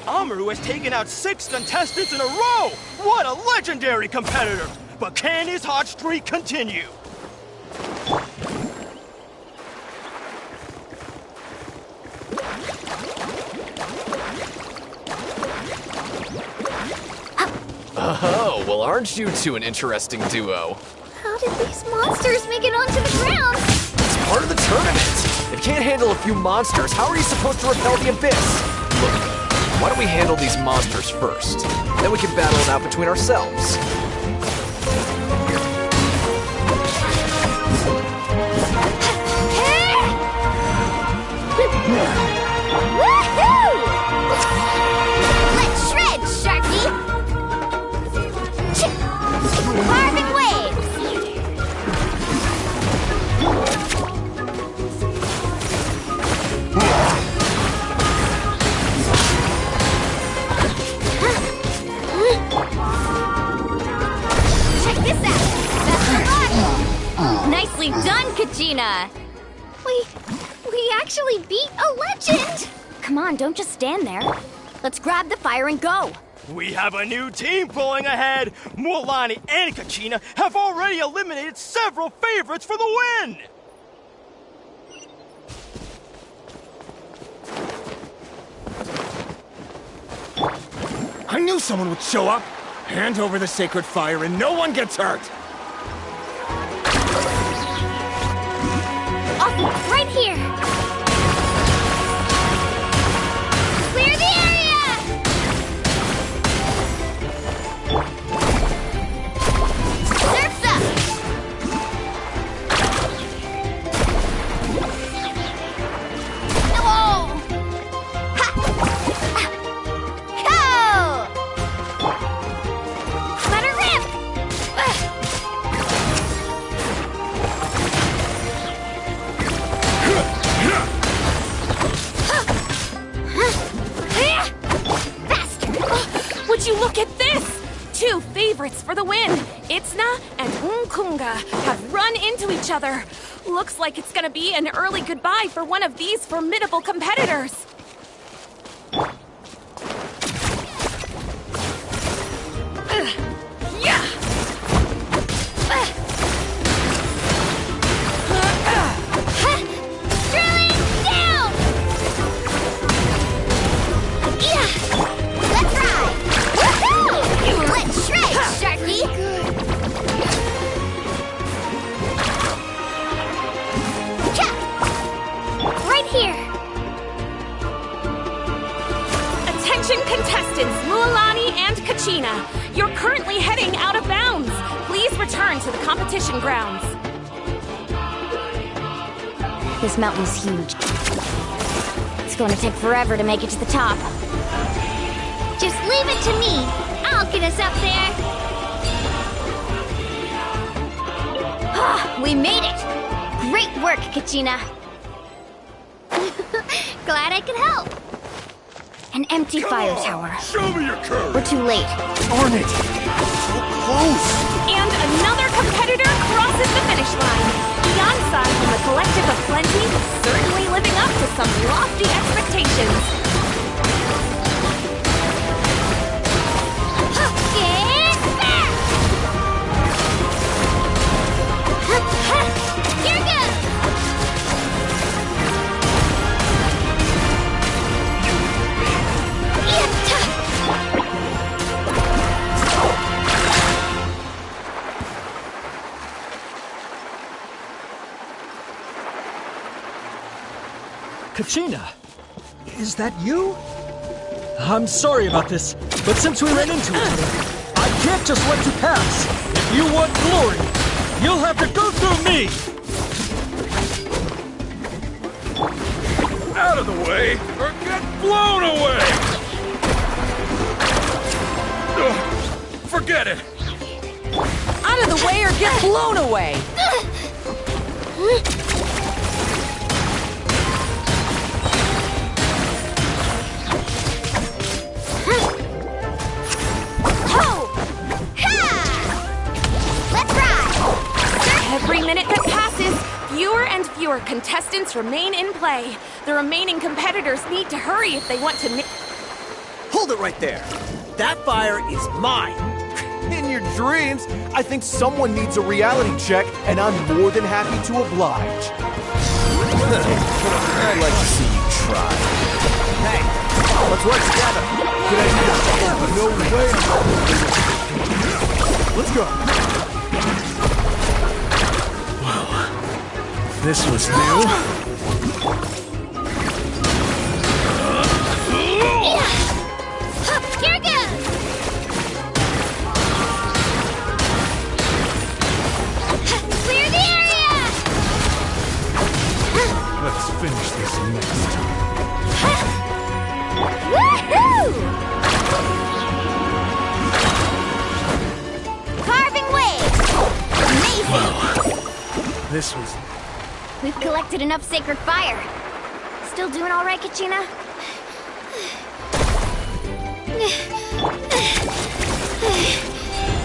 Amaru has taken out 6 contestants in a row! What a legendary competitor! But can his hot streak continue? Oh, well, aren't you two an interesting duo? How did these monsters make it onto the ground? It's part of the tournament. If you can't handle a few monsters, how are you supposed to repel the abyss? Look, why don't we handle these monsters first? Then we can battle it out between ourselves. Woohoo! Let's shred, Sharky! Perfect waves! Check this out! Best of luck! Nicely done, Kachina! We actually beat a legend! Come on, don't just stand there. Let's grab the fire and go! We have a new team pulling ahead! Mualani and Kachina have already eliminated several favorites for the win! I knew someone would show up! Hand over the sacred fire and no one gets hurt! Awesome, right here! Clear the area! Surf's up! Oh! Ha! Ho! Let her rip! Would you look at this? 2 favorites for the win. Itzna and Unkunga have run into each other. Looks like it's gonna be an early goodbye for one of these formidable competitors. Let's shred, Sharky! and Kachina. You're currently heading out of bounds. Please return to the competition grounds. This mountain's huge. It's going to take forever to make it to the top. Just leave it to me. I'll get us up there. We made it! Great work, Kachina. Glad I could help. An empty fire tower. Show me your curve! We're too late. Darn it! So close! And another competitor crosses the finish line. Beyondside from the Collective of Plenty, certainly living up to some lofty expectations. Here goes! Kachina, is that you? I'm sorry about this, but since we ran into each other, I can't just let you pass. If you want glory, you'll have to go through me! Out of the way, or get blown away! Ugh, forget it! Out of the way or get blown away! Every minute that passes, fewer and fewer contestants remain in play. The remaining competitors need to hurry if they want to... Hold it right there. That fire is mine. In your dreams, I think someone needs a reality check, and I'm more than happy to oblige. I'd like to see you try. Hey, let's work together. Good idea. No way. Let's go. This was new. Here goes! Clear the area! Let's finish this next time. Woohoo! Carving waves! Amazing! This was... We've collected enough sacred fire. Still doing all right, Kachina?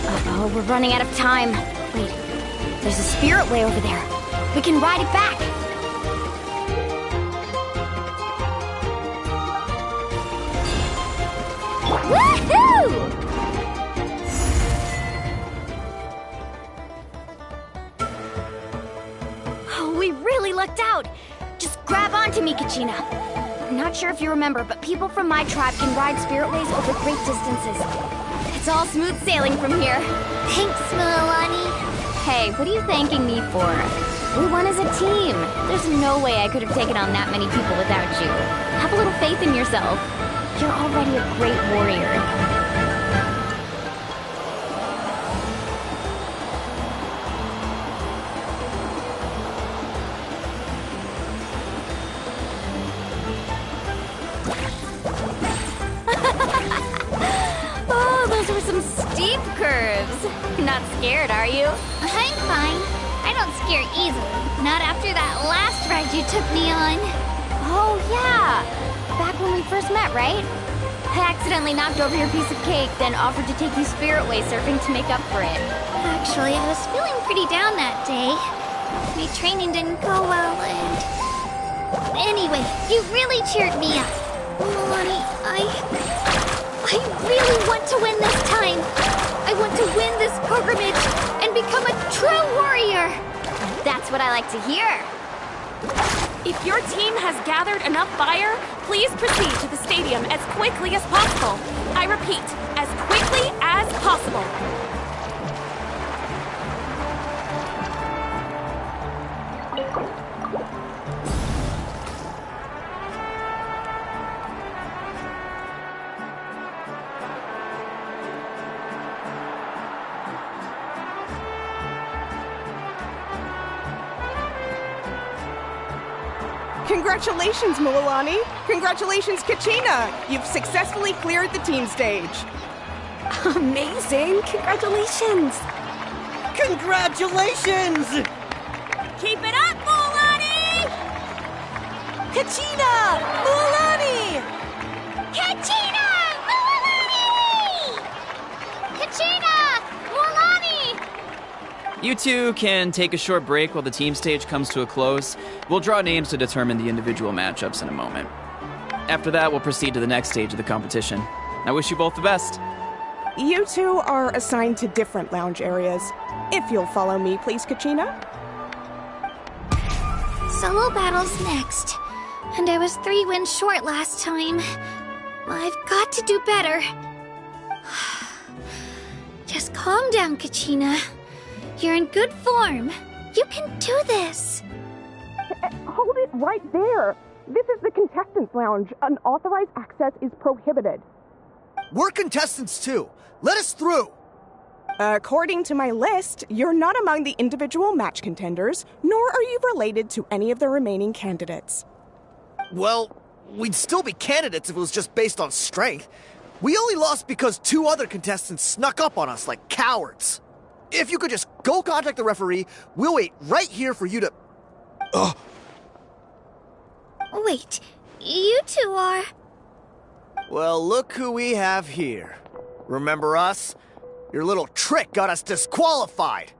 Uh-oh, we're running out of time. Wait, there's a spirit way over there. We can ride it back. Woohoo! We really lucked out! Just grab onto me, Kachina. I'm not sure if you remember, but people from my tribe can ride spiritways over great distances. It's all smooth sailing from here. Thanks, Milani. Hey, what are you thanking me for? We won as a team. There's no way I could have taken on that many people without you. Have a little faith in yourself. You're already a great warrior. Steep curves. Not scared, are you? I'm fine. I don't scare easily. Not after that last ride you took me on. Oh, yeah. Back when we first met, right? I accidentally knocked over your piece of cake, then offered to take you spiritway surfing to make up for it. Actually, I was feeling pretty down that day. My training didn't go well, and... Anyway, you really cheered me up. Milani, I really want to win this time. I want to win this pilgrimage and become a true warrior. That's what I like to hear. If your team has gathered enough fire, please proceed to the stadium as quickly as possible. I repeat, as quickly as possible. Congratulations, Mulani! Congratulations, Kachina! You've successfully cleared the team stage. Amazing! Congratulations! Congratulations! Keep it up, Mulani! Kachina! Mulani! Kachina! Mulani! Kachina! Mulani! You two can take a short break while the team stage comes to a close. We'll draw names to determine the individual matchups in a moment. After that, we'll proceed to the next stage of the competition. I wish you both the best. You two are assigned to different lounge areas. If you'll follow me, please, Kachina. Solo battle's next. And I was 3 wins short last time. I've got to do better. Just calm down, Kachina. You're in good form. You can do this. Hold it right there. This is the contestants' lounge. Unauthorized access is prohibited. We're contestants too. Let us through. According to my list, you're not among the individual match contenders, nor are you related to any of the remaining candidates. Well, we'd still be candidates if it was just based on strength. We only lost because 2 other contestants snuck up on us like cowards. If you could just go contact the referee, we'll wait right here for you to... Ugh. Wait, you two are... Well, look who we have here. Remember us? Your little trick got us disqualified.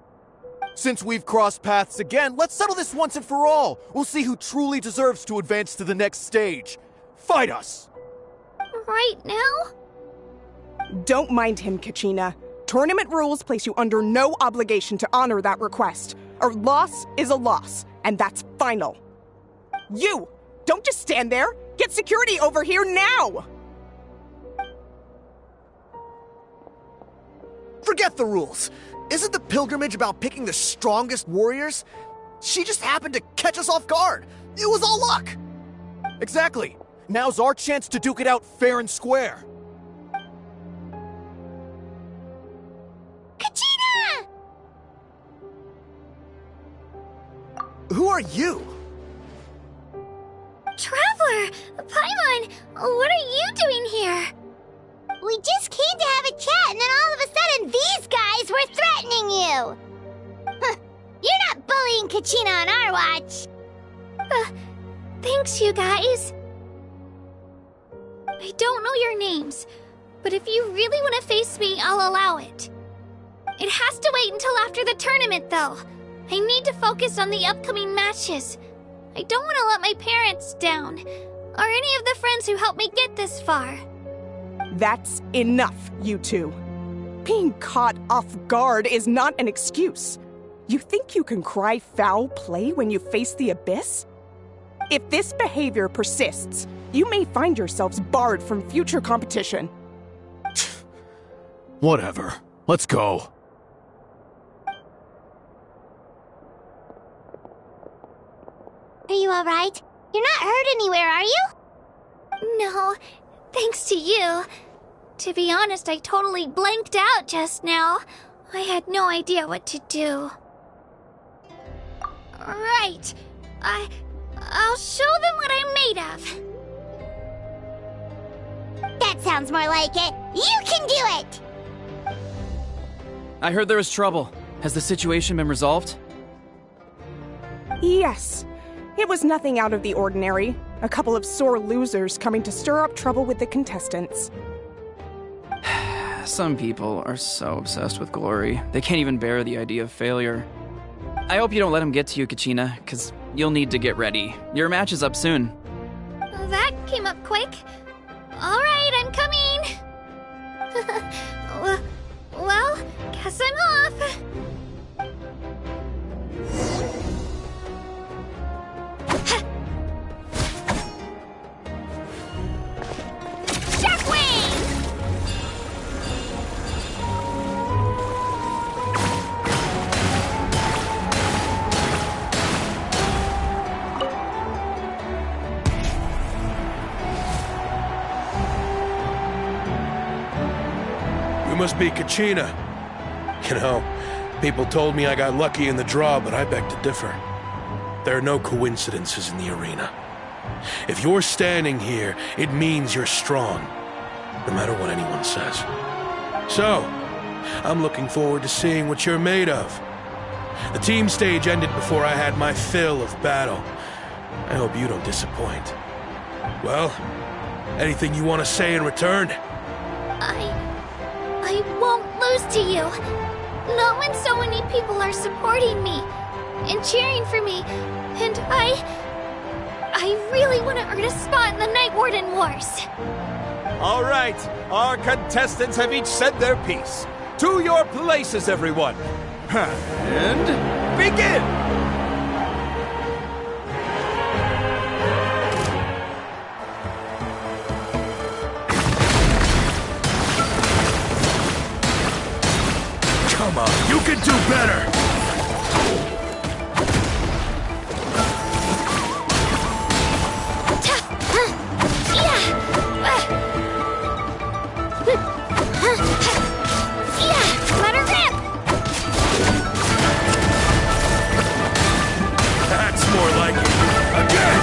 Since we've crossed paths again, let's settle this once and for all. We'll see who truly deserves to advance to the next stage. Fight us! Right now? Don't mind him, Kachina. Tournament rules place you under no obligation to honor that request. A loss is a loss, and that's final. You! Don't just stand there! Get security over here now! Forget the rules. Isn't the pilgrimage about picking the strongest warriors? She just happened to catch us off guard. It was all luck. Exactly. Now's our chance to duke it out fair and square. Kachina! Who are you? Traveler! Paimon! What are you doing here? We just came to have a chat, and then all of a sudden these guys were threatening you! Huh. You're not bullying Kachina on our watch! Thanks, you guys. I don't know your names, but if you really want to face me, I'll allow it. It has to wait until after the tournament, though. I need to focus on the upcoming matches. I don't want to let my parents down, or any of the friends who helped me get this far. That's enough, you two. Being caught off guard is not an excuse. You think you can cry foul play when you face the abyss? If this behavior persists, you may find yourselves barred from future competition. Whatever. Let's go. Are you alright? You're not hurt anywhere, are you? No, thanks to you. To be honest, I totally blanked out just now. I had no idea what to do. Right. I'll show them what I'm made of. That sounds more like it. You can do it! I heard there was trouble. Has the situation been resolved? Yes. It was nothing out of the ordinary. A couple of sore losers coming to stir up trouble with the contestants. Some people are so obsessed with glory, they can't even bear the idea of failure. I hope you don't let them get to you, Kachina, because you'll need to get ready. Your match is up soon. That came up quick. All right, I'm coming. Well, guess I'm off. You must be Kachina. You know, people told me I got lucky in the draw, but I beg to differ. There are no coincidences in the arena. If you're standing here, it means you're strong, no matter what anyone says. So, I'm looking forward to seeing what you're made of. The team stage ended before I had my fill of battle. I hope you don't disappoint. Well, anything you want to say in return? I won't lose to you. Not when so many people are supporting me and cheering for me. And I really want to earn a spot in the Night Warden Wars. All right, our contestants have each said their piece. To your places, everyone. And begin! Come on, you can do better! Let her rip! That's more like it. Again!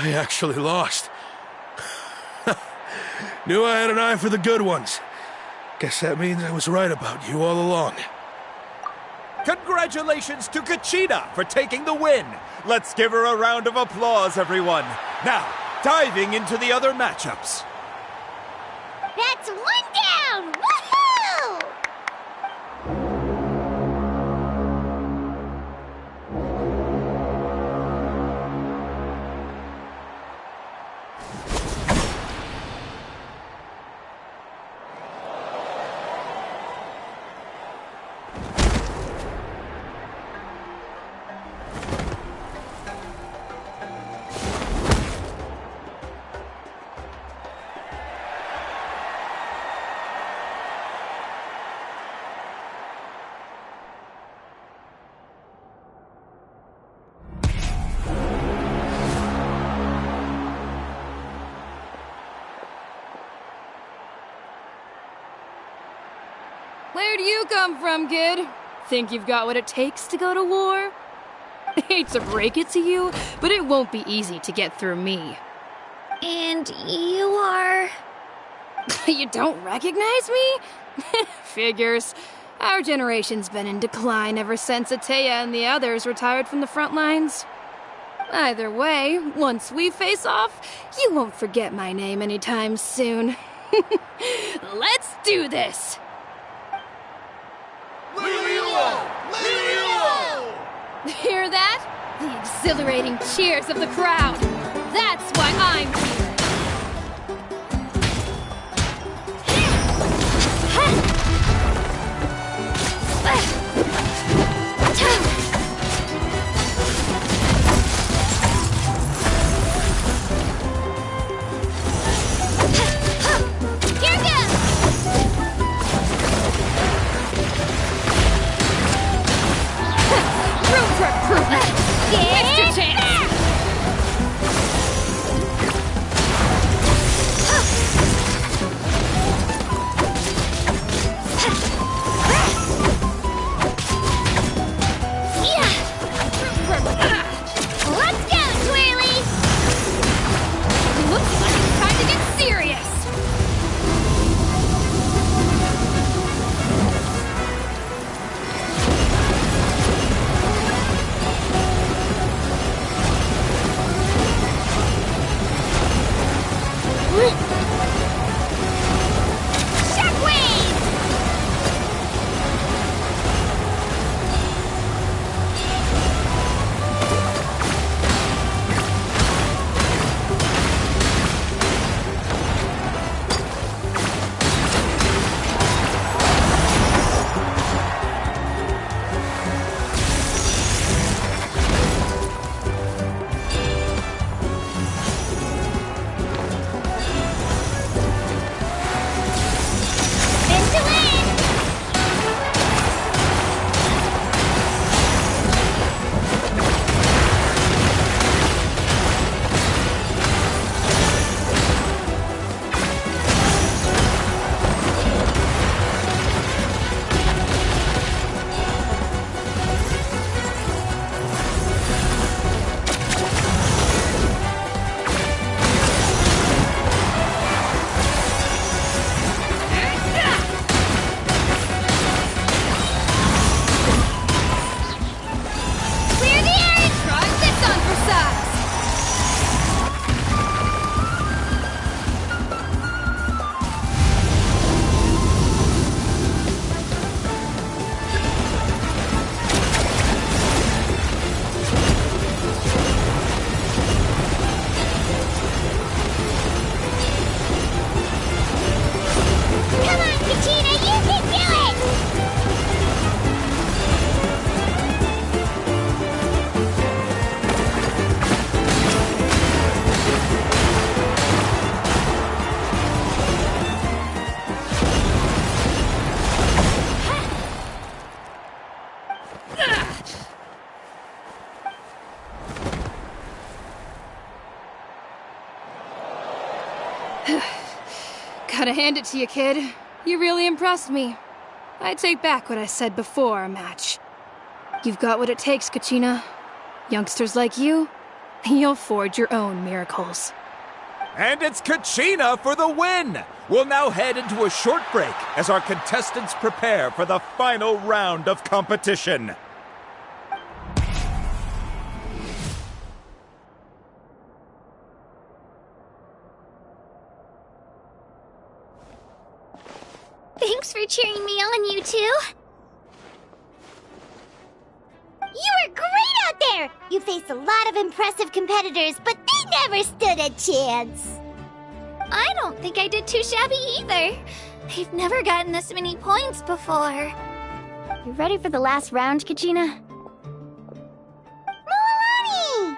I actually lost. Knew I had an eye for the good ones. Guess that means I was right about you all along. Congratulations to Kachina for taking the win. Let's give her a round of applause, everyone. Now, diving into the other matchups. That's one down! Woohoo! Where do you come from, kid? Think you've got what it takes to go to war? Hate to break it to you, but it won't be easy to get through me. And you are... You don't recognize me? Figures. Our generation's been in decline ever since Atea and the others retired from the front lines. Either way, once we face off, you won't forget my name anytime soon. Let's do this! Hear that? The exhilarating cheers of the crowd. That's why I'm here. Extra chance! Gotta hand it to you, kid. You really impressed me. I take back what I said before our match. You've got what it takes, Kachina. Youngsters like you, you'll forge your own miracles. And it's Kachina for the win! We'll now head into a short break as our contestants prepare for the final round of competition. Thanks for cheering me on, you two. You were great out there! You faced a lot of impressive competitors, but they never stood a chance. I don't think I did too shabby either. I've never gotten this many points before. You ready for the last round, Kachina? Mualani!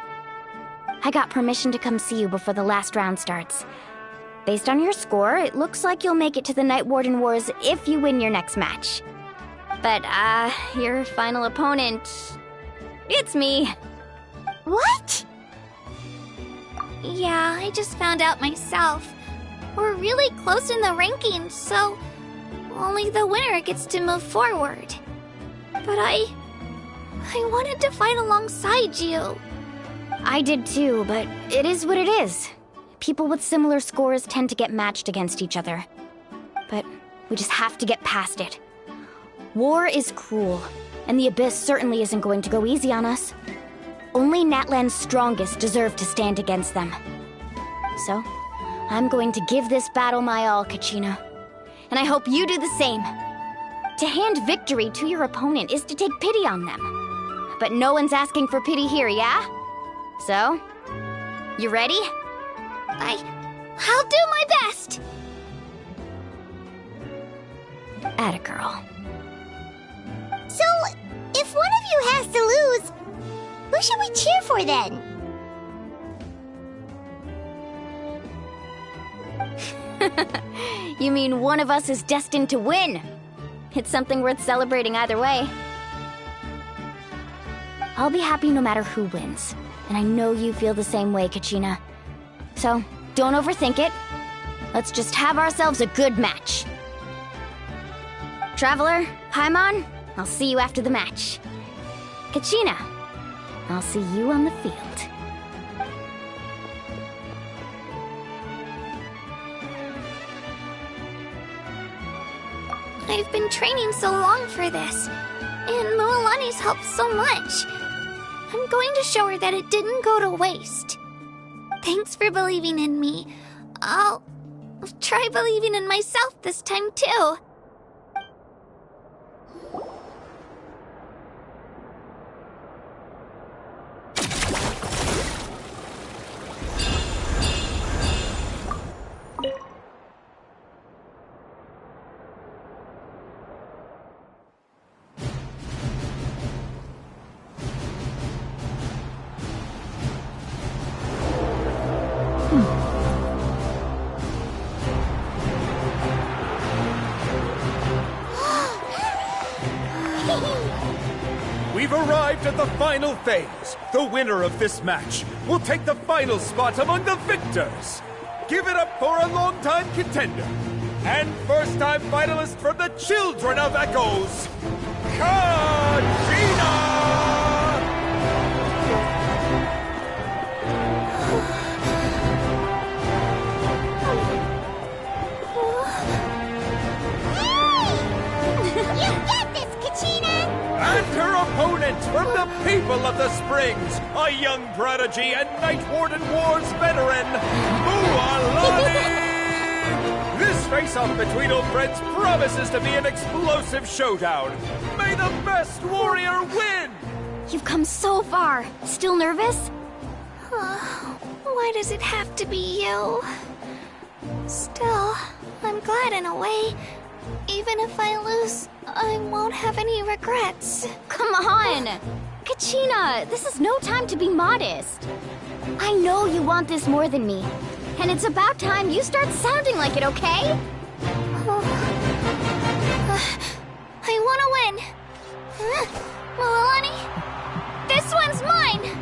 I got permission to come see you before the last round starts. Based on your score, it looks like you'll make it to the Night Warden Wars if you win your next match. But, your final opponent... it's me. What? Yeah, I just found out myself. We're really close in the rankings, so only the winner gets to move forward. But I wanted to fight alongside you. I did too, but it is what it is. People with similar scores tend to get matched against each other. But we just have to get past it. War is cruel, and the Abyss certainly isn't going to go easy on us. Only Natlan's strongest deserve to stand against them. So, I'm going to give this battle my all, Kachina. And I hope you do the same. To hand victory to your opponent is to take pity on them. But no one's asking for pity here, yeah? So, you ready? I'll do my best! Atta girl. So, if one of you has to lose, who should we cheer for then? You mean one of us is destined to win? It's something worth celebrating either way. I'll be happy no matter who wins. And I know you feel the same way, Kachina. So, don't overthink it. Let's just have ourselves a good match. Traveler, Paimon, I'll see you after the match. Kachina, I'll see you on the field. I've been training so long for this, and Mualani's helped so much. I'm going to show her that it didn't go to waste. Thanks for believing in me. I'll try believing in myself this time too. We've arrived at the final phase. The winner of this match will take the final spot among the victors. Give it up for a long-time contender and first-time finalist from the Children of Echoes, Kachina! You get this, Kachina! And her opponent from the People of the Springs, a young prodigy and Night Warden Wars veteran, Mualani! This face-off between old friends promises to be an explosive showdown. May the best warrior win! You've come so far. Still nervous? Why does it have to be you? Still, I'm glad in a way. Even if I lose, I won't have any regrets. Come on! Kachina, this is no time to be modest. I know you want this more than me. And it's about time you start sounding like it, okay? I want to win. Mualani, this one's mine!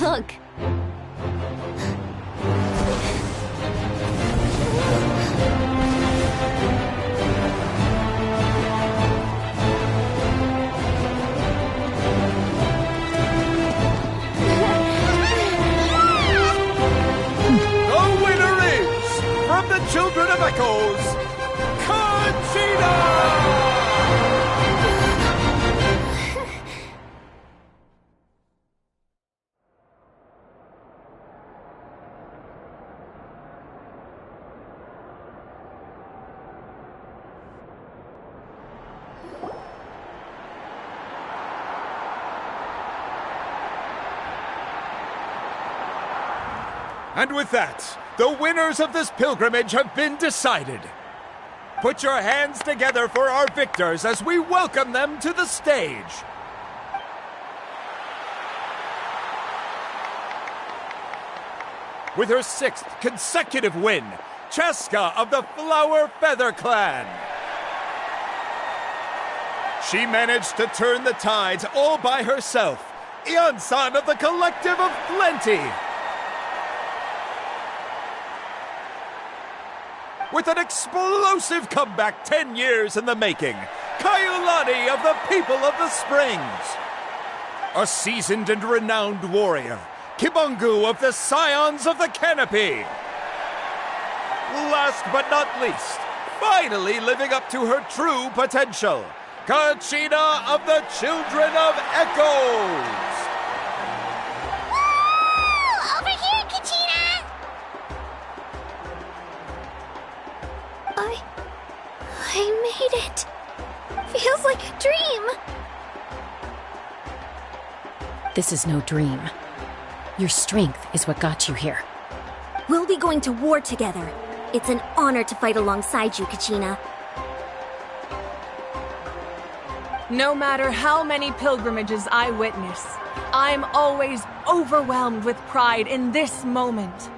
Look. The winner is, from the Children of Echoes, Kachina! And with that, the winners of this pilgrimage have been decided. Put your hands together for our victors as we welcome them to the stage. With her 6th consecutive win, Cheska of the Flower Feather Clan. She managed to turn the tides all by herself. Ian-san of the Collective of Plenty. With an explosive comeback 10 years in the making, Kaiulani of the People of the Springs. A seasoned and renowned warrior, Kibungu of the Scions of the Canopy. Last but not least, finally living up to her true potential, Kachina of the Children of Echoes. Woo! Over here, Kachina! I made it. Feels like a dream. This is no dream. Your strength is what got you here. We'll be going to war together. It's an honor to fight alongside you, Kachina. No matter how many pilgrimages I witness, I'm always overwhelmed with pride in this moment.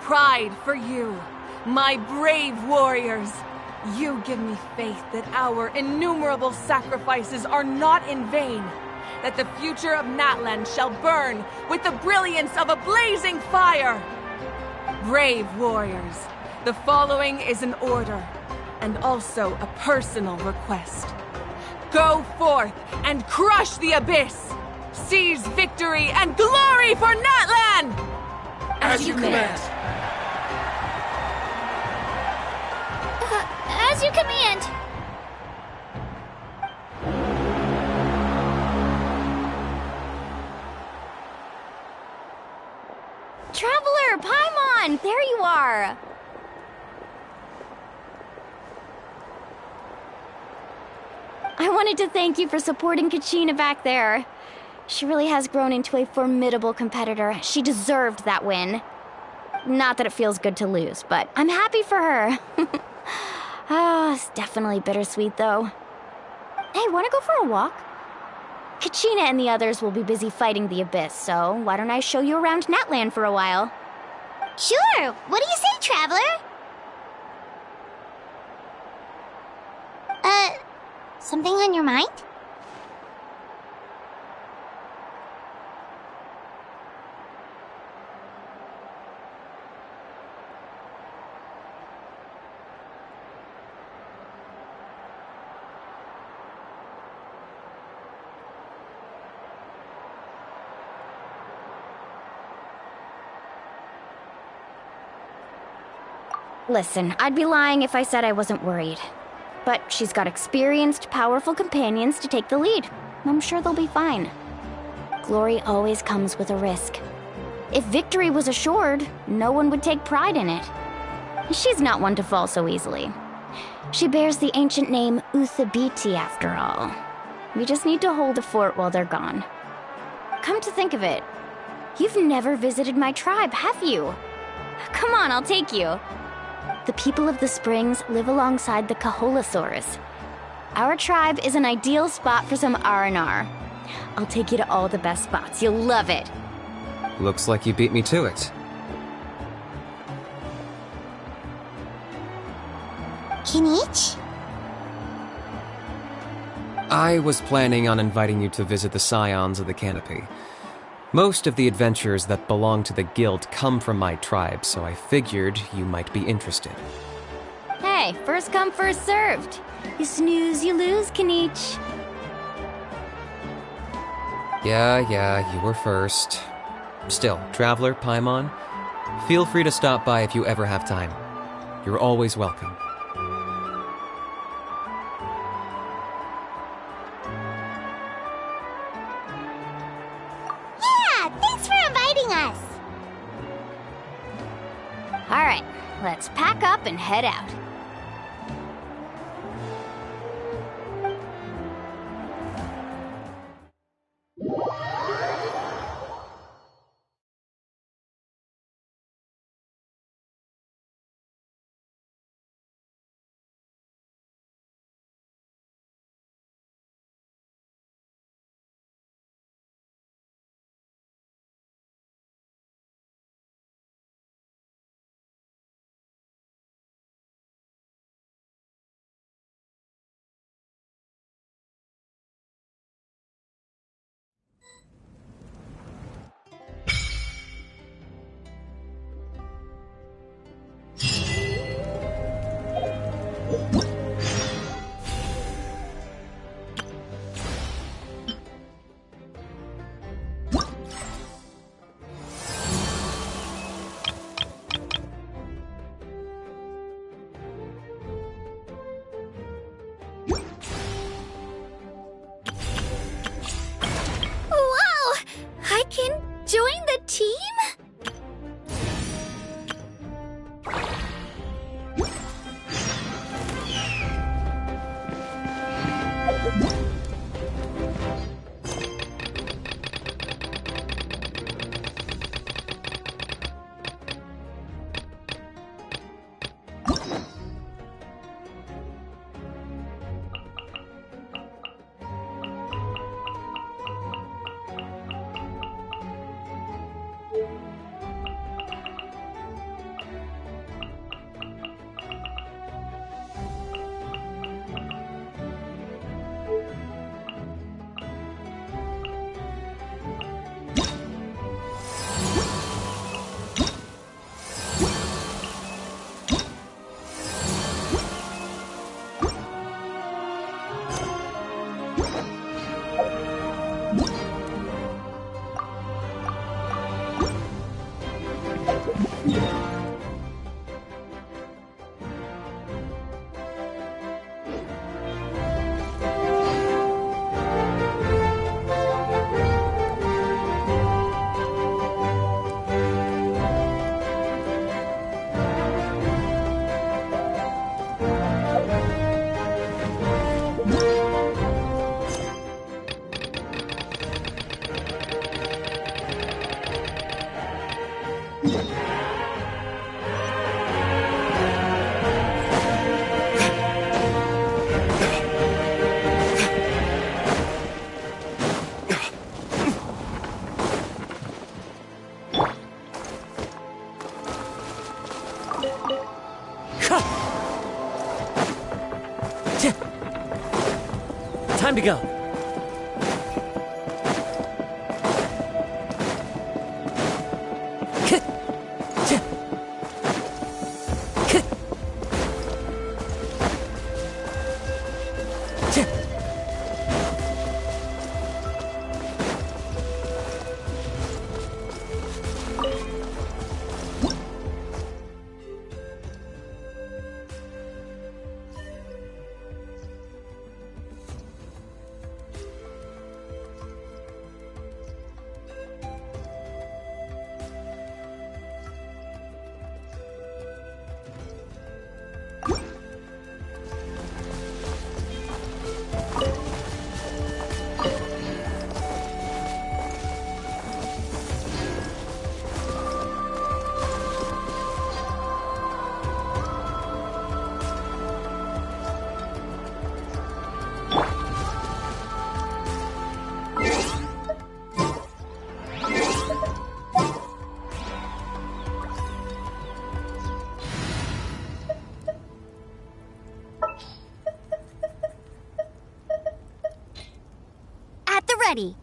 Pride for you, my brave warriors. You give me faith that our innumerable sacrifices are not in vain, that the future of Natlan shall burn with the brilliance of a blazing fire. Brave warriors, the following is an order, and also a personal request. Go forth and crush the abyss! Seize victory and glory for Natlan! As you command. As you command. Traveler, Paimon, there you are. I wanted to thank you for supporting Kachina back there. She really has grown into a formidable competitor. She deserved that win. Not that it feels good to lose, but I'm happy for her. It's definitely bittersweet, though. Hey, wanna go for a walk? Kachina and the others will be busy fighting the Abyss, so why don't I show you around Natlan for a while? Sure! What do you say, Traveler? Something on your mind? Listen, I'd be lying if I said I wasn't worried. But she's got experienced, powerful companions to take the lead. I'm sure they'll be fine. Glory always comes with a risk. If victory was assured, no one would take pride in it. She's not one to fall so easily. She bears the ancient name Uthabiti, after all. We just need to hold the fort while they're gone. Come to think of it, you've never visited my tribe, have you? Come on, I'll take you. The people of the Springs live alongside the Kaholasaurus. Our tribe is an ideal spot for some R&R. I'll take you to all the best spots. You'll love it. Looks like you beat me to it. Kinich? I was planning on inviting you to visit the Scions of the Canopy. Most of the adventurers that belong to the guild come from my tribe, so I figured you might be interested. Hey, first come, first served. You snooze, you lose, Kinich. Yeah, you were first. Still, Traveler, Paimon, feel free to stop by if you ever have time. You're always welcome. All right, let's pack up and head out. Time to go. At the ready.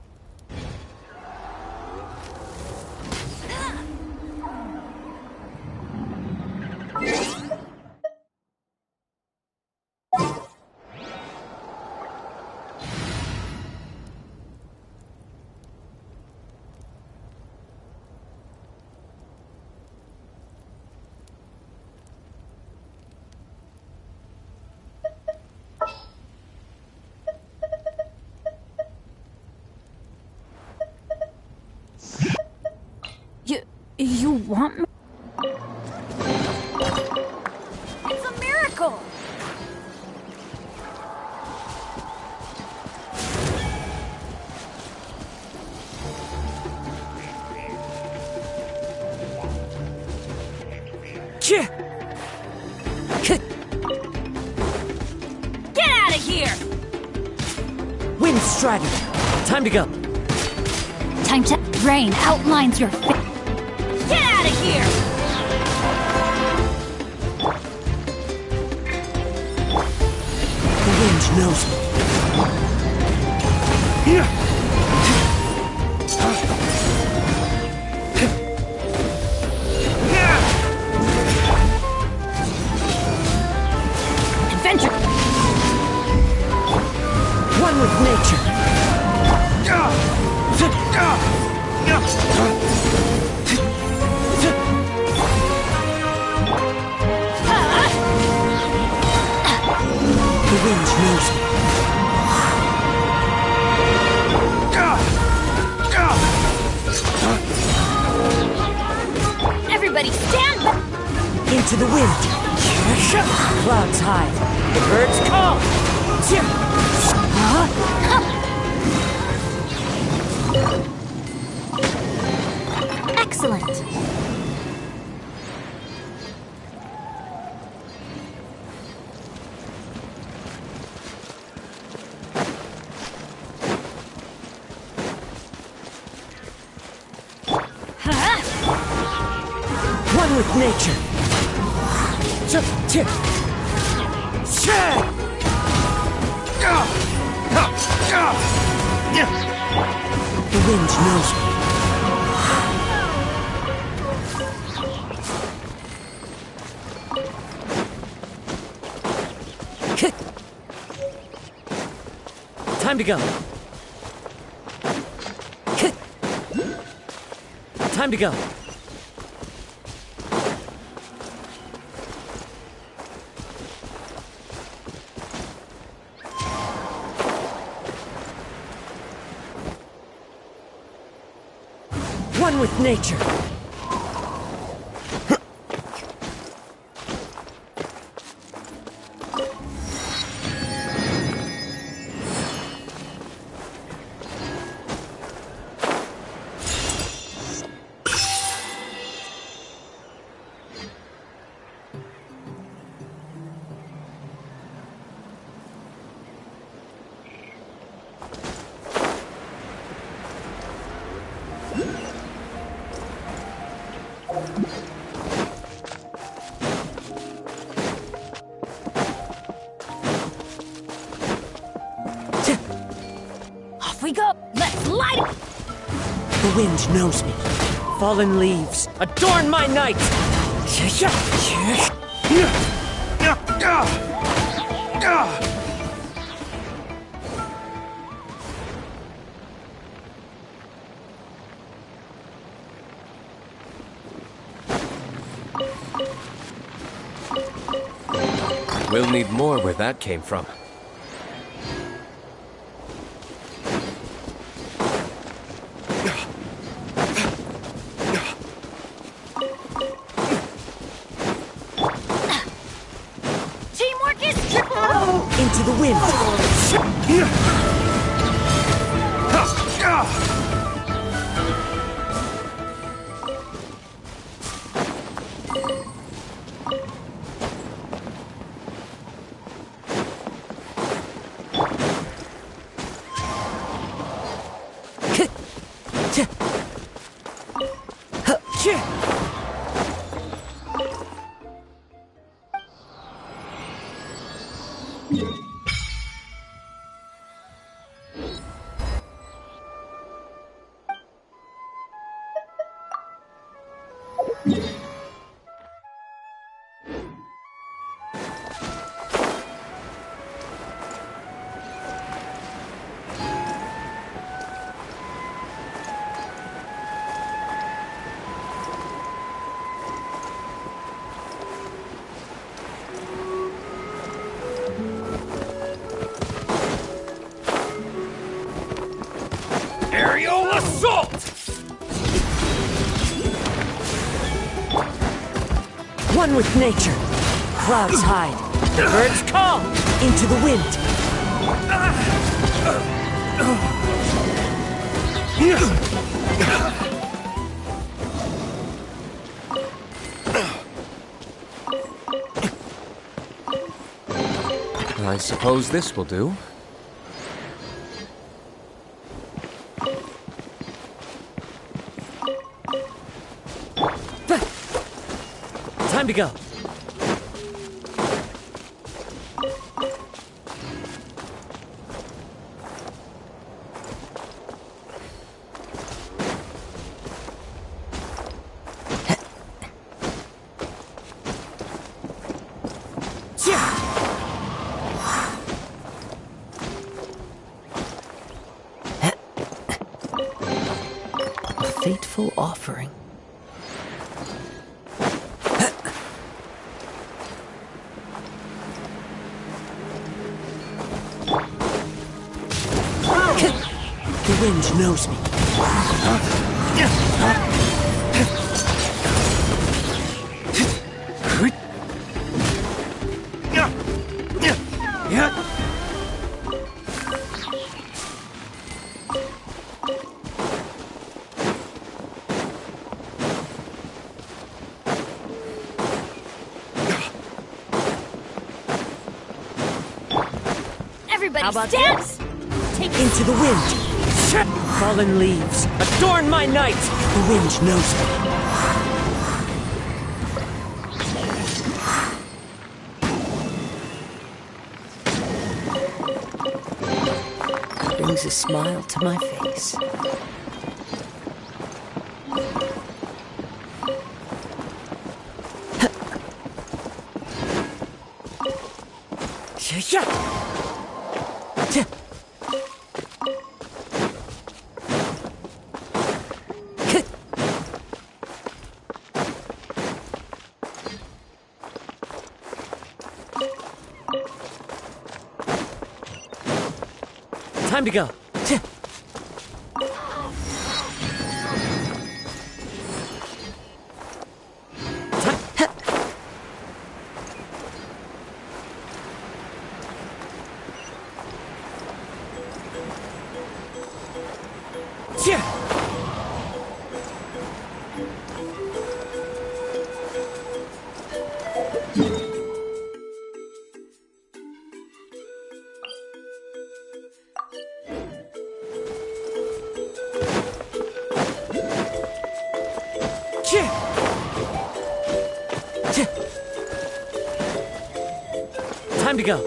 You want me? It's a miracle! Get out of here! Wind strategy. Time to go. Time to rain outlines your Get out of here! The wind knows me. adventure. One with nature. The wind knows me. Everybody stand back! Into the wind. Clouds high. The birds call. Excellent. One with nature. The wind knows me. Time to go. Time to go. One with nature. Off we go! Let's light it! The wind knows me. Fallen leaves, adorn my night! We'll need more where that came from. Teamwork is Into the wind! Aerial assault! One with nature. Clouds hide. The birds call. Into the wind. I suppose this will do. Time to go. A fateful offering. The wind knows me. Everybody about stance! Take Into the wind. Fallen leaves, adorn my night. The wind knows me. Brings a smile to my face. Time to go. Time to go.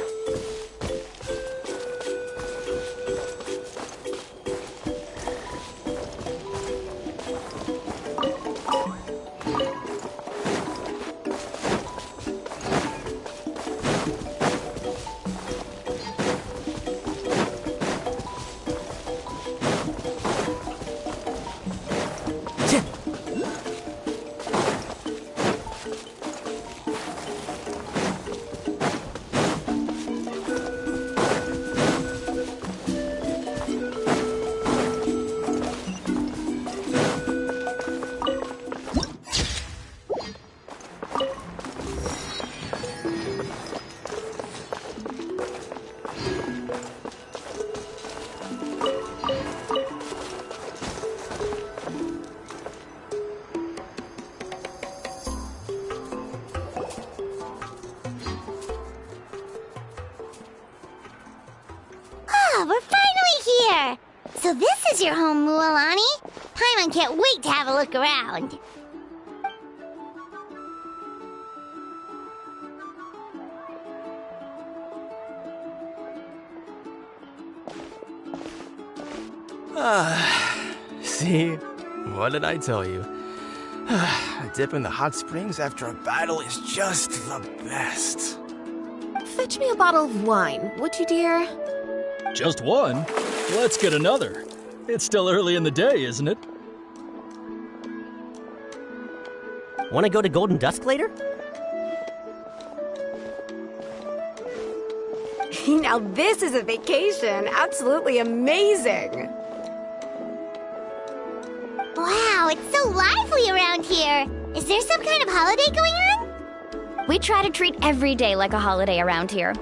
So this is your home, Mualani? Paimon can't wait to have a look around. See? What did I tell you? A dip in the hot springs after a battle is just the best. Fetch me a bottle of wine, would you, dear? Just one? Let's get another. It's still early in the day, isn't it? Want to go to Golden Dusk later? Now this is a vacation. Absolutely amazing. Wow, it's so lively around here. Is there some kind of holiday going on? We try to treat every day like a holiday around here.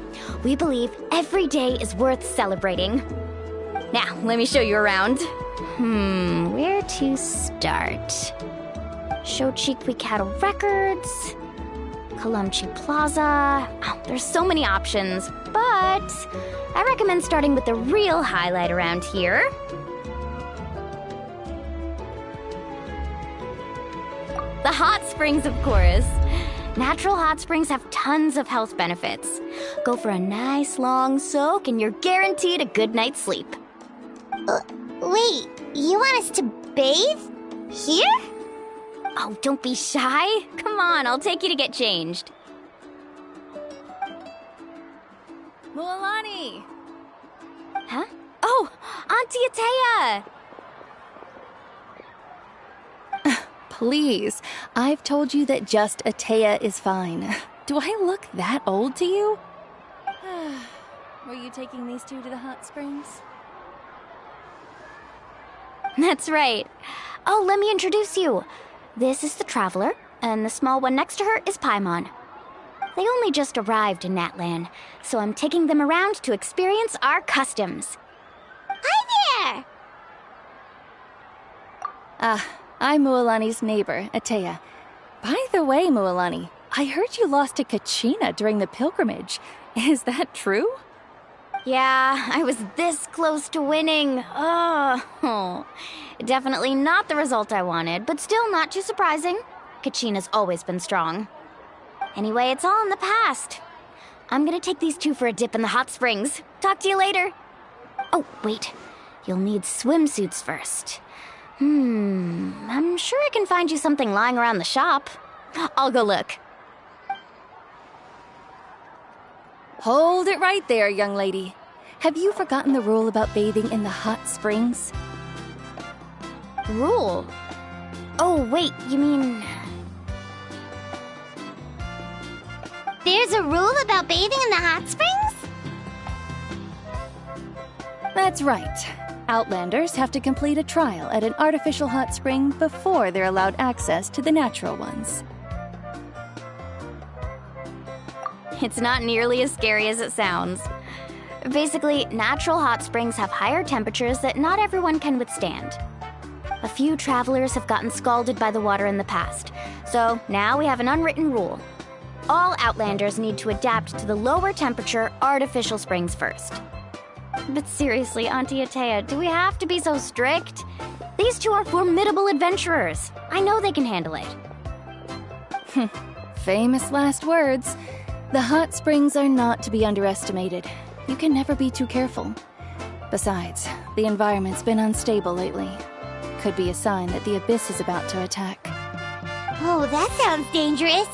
We believe every day is worth celebrating. Now, let me show you around. Where to start? Shochiqui Cattle Records, Kalumchi Plaza. Oh, there's so many options, but I recommend starting with the real highlight around here. The hot springs, of course. Natural hot springs have tons of health benefits. Go for a nice long soak and you're guaranteed a good night's sleep. Wait, you want us to bathe? Here? Oh, don't be shy. Come on, I'll take you to get changed. Mualani! Huh? Oh, Auntie Atea! Please, I've told you that just Atea is fine. Do I look that old to you? Were you taking these two to the hot springs? That's right. Oh, let me introduce you. This is the Traveler, and the small one next to her is Paimon. They only just arrived in Natlan, so I'm taking them around to experience our customs. Hi there! I'm Mualani's neighbor, Atea. By the way, Mualani, I heard you lost to Kachina during the pilgrimage. Is that true? Yeah, I was this close to winning. Oh, definitely not the result I wanted, but still not too surprising. Kachina's always been strong. Anyway, it's all in the past. I'm gonna take these two for a dip in the hot springs. Talk to you later. Oh, wait. You'll need swimsuits first. I'm sure I can find you something lying around the shop. I'll go look. Hold it right there, young lady. Have you forgotten the rule about bathing in the hot springs? Rule? Oh, wait, you mean... There's a rule about bathing in the hot springs? That's right. Outlanders have to complete a trial at an artificial hot spring before they're allowed access to the natural ones. It's not nearly as scary as it sounds. Basically, natural hot springs have higher temperatures that not everyone can withstand. A few travelers have gotten scalded by the water in the past, so now we have an unwritten rule. All Outlanders need to adapt to the lower temperature artificial springs first. But seriously, Auntie Atea, do we have to be so strict? These two are formidable adventurers. I know they can handle it. Famous last words. The hot springs are not to be underestimated. You can never be too careful. Besides, the environment's been unstable lately. Could be a sign that the Abyss is about to attack. Oh, that sounds dangerous.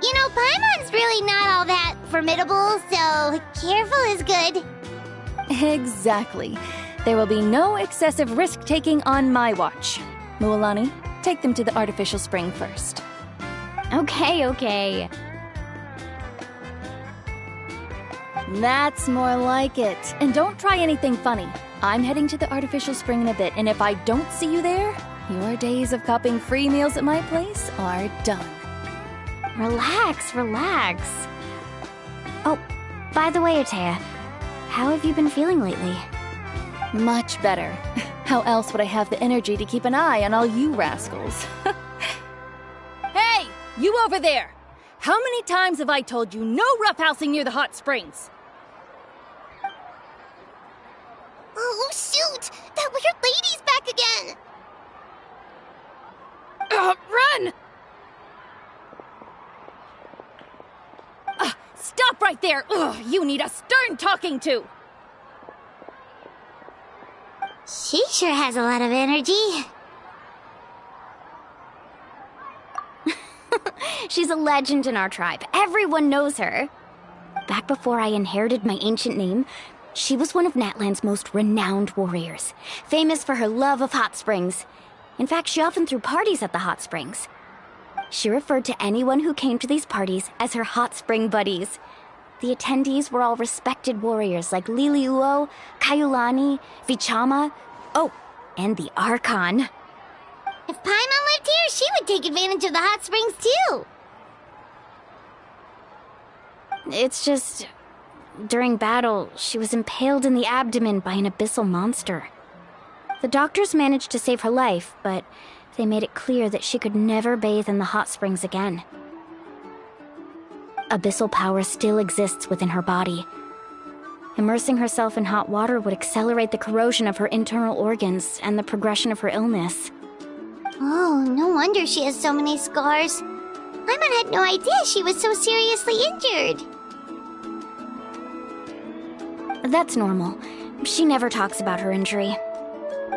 You know, Paimon's really not all that formidable, so careful is good. Exactly. There will be no excessive risk-taking on my watch. Mualani, take them to the artificial spring first. Okay. That's more like it. And don't try anything funny. I'm heading to the artificial spring in a bit, and if I don't see you there, your days of copping free meals at my place are done. Relax. Oh, by the way, Atea, how have you been feeling lately? Much better. How else would I have the energy to keep an eye on all you rascals? Hey, you over there! How many times have I told you no roughhousing near the hot springs? Oh, shoot! Shoot! That weird lady's back again! Run! Stop right there! Ugh, you need a stern talking to! She sure has a lot of energy. She's a legend in our tribe. Everyone knows her. Back before I inherited my ancient name, she was one of Natlan's most renowned warriors, famous for her love of hot springs. In fact, she often threw parties at the hot springs. She referred to anyone who came to these parties as her hot spring buddies. The attendees were all respected warriors like Liliuo, Kaiulani, Vichama, and the Archon. If Paimon lived here, she would take advantage of the hot springs too. It's just... during battle, she was impaled in the abdomen by an abyssal monster. The doctors managed to save her life, but they made it clear that she could never bathe in the hot springs again. Abyssal power still exists within her body. Immersing herself in hot water would accelerate the corrosion of her internal organs and the progression of her illness. Oh, no wonder she has so many scars. Paimon had no idea she was so seriously injured. That's normal. She never talks about her injury.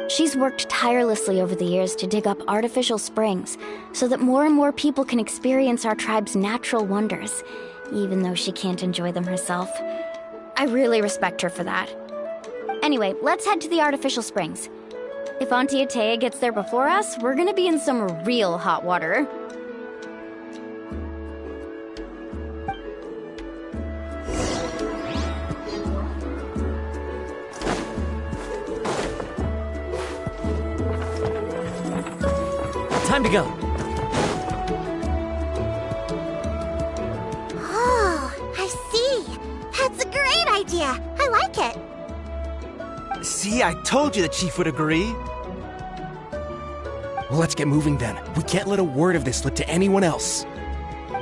She's worked tirelessly over the years to dig up artificial springs so that more and more people can experience our tribe's natural wonders, even though she can't enjoy them herself. I really respect her for that. Anyway, let's head to the artificial springs. If Auntie Atea gets there before us, we're gonna be in some real hot water. Time to go. Oh, I see. That's a great idea. I like it. See, I told you the chief would agree. Well, let's get moving then. We can't let a word of this slip to anyone else.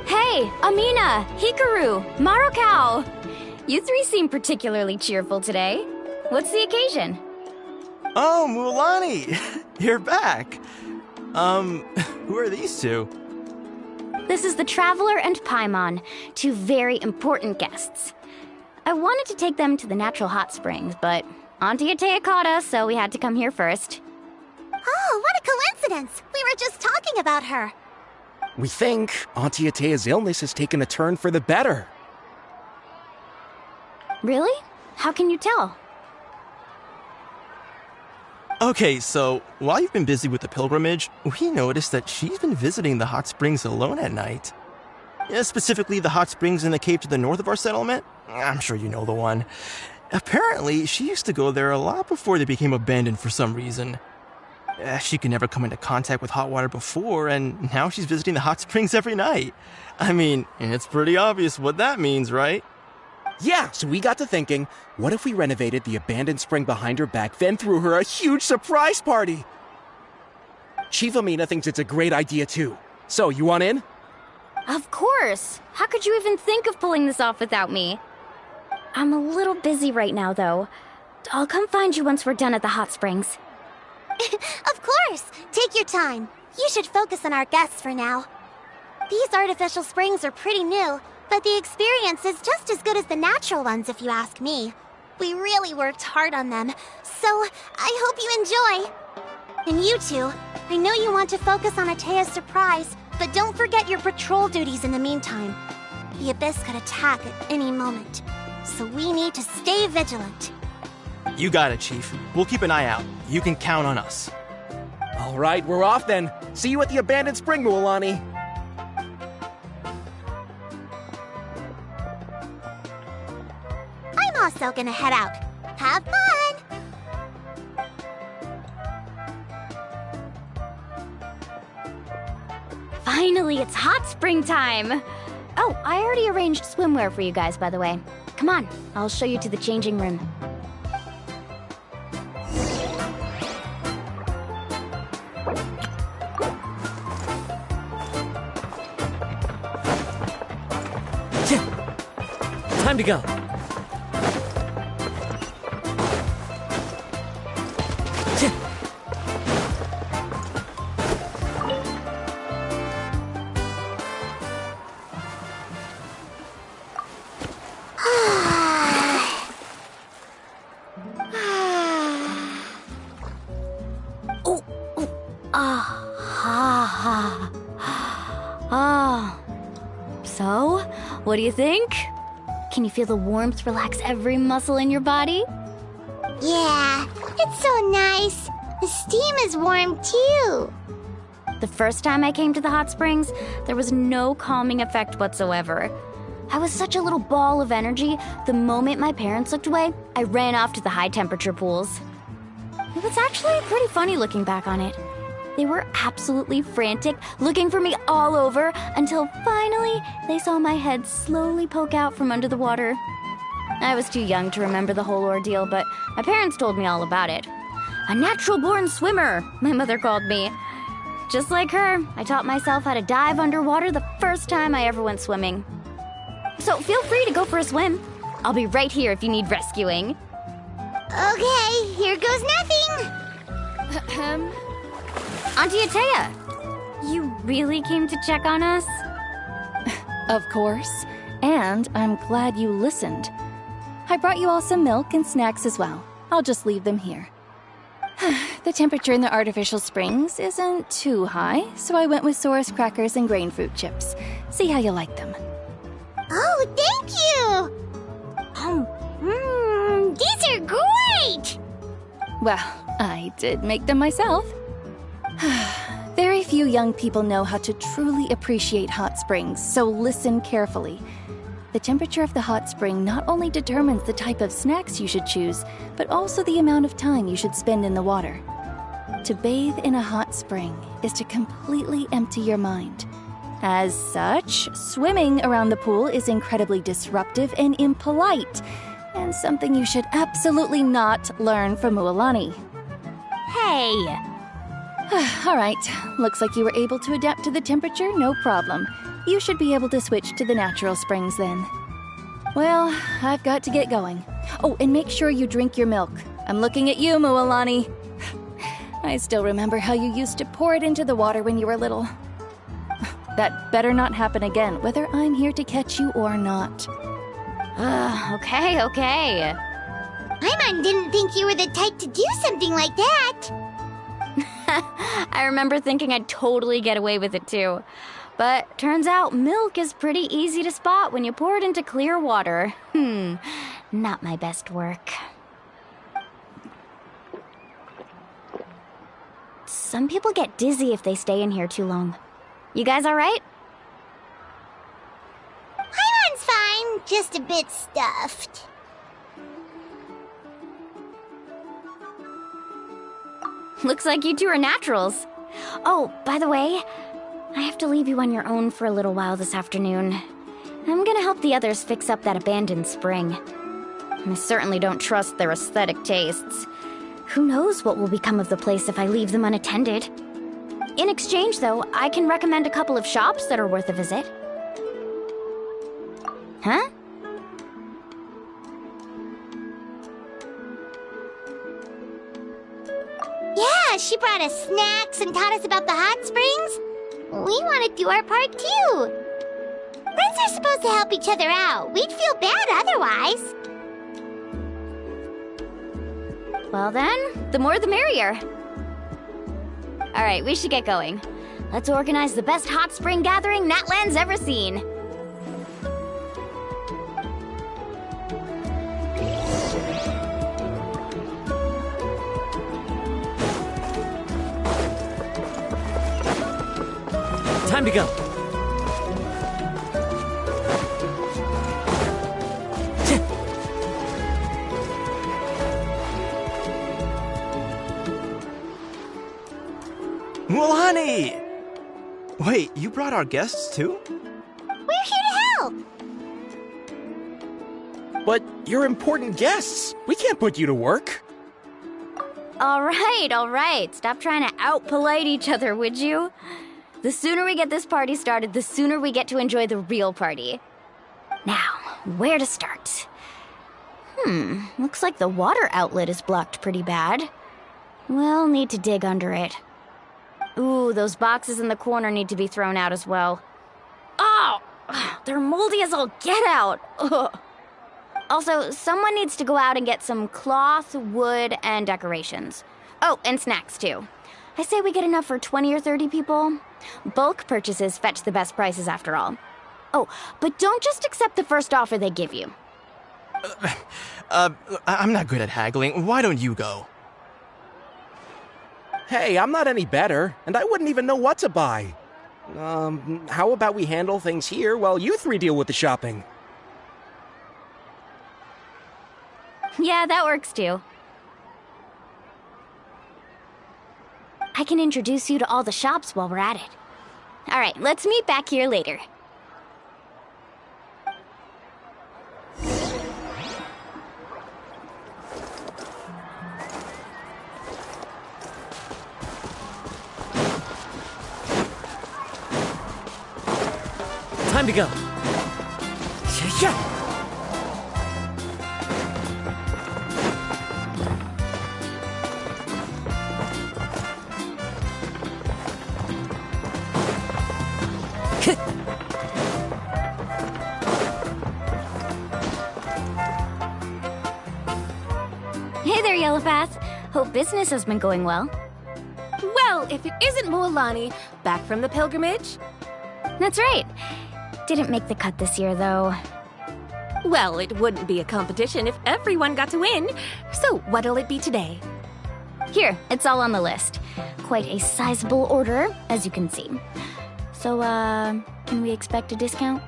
Hey, Amina, Hikaru, Marukao! You three seem particularly cheerful today. What's the occasion? Oh, Mualani! You're back. Who are these two? This is the Traveler and Paimon, two very important guests. I wanted to take them to the natural hot springs, but Auntie Atea caught us, so we had to come here first. Oh, what a coincidence! We were just talking about her. We think Auntie Atea's illness has taken a turn for the better. Really? How can you tell? Okay, so while you've been busy with the pilgrimage, we noticed that she's been visiting the hot springs alone at night. Yeah, specifically the hot springs in the cave to the north of our settlement. I'm sure you know the one. Apparently, she used to go there a lot before they became abandoned for some reason. She could never come into contact with hot water before, and now she's visiting the hot springs every night. I mean, it's pretty obvious what that means, right? Yeah, so we got to thinking, what if we renovated the abandoned spring behind her back, then threw her a huge surprise party? Chief Amina thinks it's a great idea too. So, you want in? Of course! How could you even think of pulling this off without me? I'm a little busy right now, though. I'll come find you once we're done at the hot springs. Of course! Take your time. You should focus on our guests for now. These artificial springs are pretty new, but the experience is just as good as the natural ones, if you ask me. We really worked hard on them, so I hope you enjoy. And you two, I know you want to focus on Atea's surprise, but don't forget your patrol duties in the meantime. The Abyss could attack at any moment, so we need to stay vigilant. You got it, Chief. We'll keep an eye out. You can count on us. All right, we're off then. See you at the abandoned spring, Mualani. I'm also gonna head out. Have fun! Finally, it's hot spring time! Oh, I already arranged swimwear for you guys, by the way. Come on, I'll show you to the changing room. Time to go. So, what do you think? Can you feel the warmth relax every muscle in your body? Yeah, it's so nice. The steam is warm too. The first time I came to the hot springs, there was no calming effect whatsoever. I was such a little ball of energy, the moment my parents looked away, I ran off to the high temperature pools. It was actually pretty funny looking back on it. They were absolutely frantic, looking for me all over, until finally they saw my head slowly poke out from under the water. I was too young to remember the whole ordeal, but my parents told me all about it. A natural-born swimmer, my mother called me. Just like her, I taught myself how to dive underwater the first time I ever went swimming. So feel free to go for a swim. I'll be right here if you need rescuing. Okay, here goes nothing. Auntie Atea, you really came to check on us? Of course. And I'm glad you listened. I brought you all some milk and snacks as well. I'll just leave them here. The temperature in the artificial springs isn't too high, so I went with Saurus crackers and grain fruit chips. See how you like them. Oh, thank you! These are great! Well, I did make them myself. Very few young people know how to truly appreciate hot springs, so listen carefully. The temperature of the hot spring not only determines the type of snacks you should choose, but also the amount of time you should spend in the water. To bathe in a hot spring is to completely empty your mind. As such, swimming around the pool is incredibly disruptive and impolite, and something you should absolutely not learn from Mualani. Hey! All right, looks like you were able to adapt to the temperature, no problem. You should be able to switch to the natural springs then. Well, I've got to get going. Oh, and make sure you drink your milk. I'm looking at you, Mualani. I still remember how you used to pour it into the water when you were little. That better not happen again, whether I'm here to catch you or not. Okay. Paimon didn't think you were the type to do something like that. I remember thinking I'd totally get away with it too. But turns out milk is pretty easy to spot when you pour it into clear water. Not my best work. Some people get dizzy if they stay in here too long. You guys all right? Paimon's fine, just a bit stuffed. Looks like you two are naturals. Oh, by the way, I have to leave you on your own for a little while this afternoon. I'm gonna help the others fix up that abandoned spring. I certainly don't trust their aesthetic tastes. Who knows what will become of the place if I leave them unattended? In exchange, though, I can recommend a couple of shops that are worth a visit. Huh? Yeah, she brought us snacks and taught us about the hot springs. We want to do our part too. Friends are supposed to help each other out. We'd feel bad otherwise. Well then, the more the merrier. Alright, we should get going. Let's organize the best hot spring gathering Natlan's ever seen. Time to go. Mualani! Wait, you brought our guests too? We're here to help. But you're important guests. We can't put you to work. All right. Stop trying to out-polite each other, would you? The sooner we get this party started, the sooner we get to enjoy the real party. Now, where to start? Looks like the water outlet is blocked pretty bad. We'll need to dig under it. Ooh, those boxes in the corner need to be thrown out as well. Oh! They're moldy as all get out! Ugh. Also, someone needs to go out and get some cloth, wood, and decorations. Oh, and snacks, too. I say we get enough for 20 or 30 people. Bulk purchases fetch the best prices after all. Oh, but don't just accept the first offer they give you. I'm not good at haggling. Why don't you go? Hey, I'm not any better, and I wouldn't even know what to buy. How about we handle things here while you three deal with the shopping? Yeah, that works too. I can introduce you to all the shops while we're at it. All right, let's meet back here later. Time to go. Yeah. Hey there, Yellowfath. Hope business has been going well. Well, if it isn't Mualani, back from the pilgrimage? That's right. Didn't make the cut this year, though. Well, it wouldn't be a competition if everyone got to win. So, what'll it be today? Here, it's all on the list. Quite a sizable order, as you can see. So, can we expect a discount?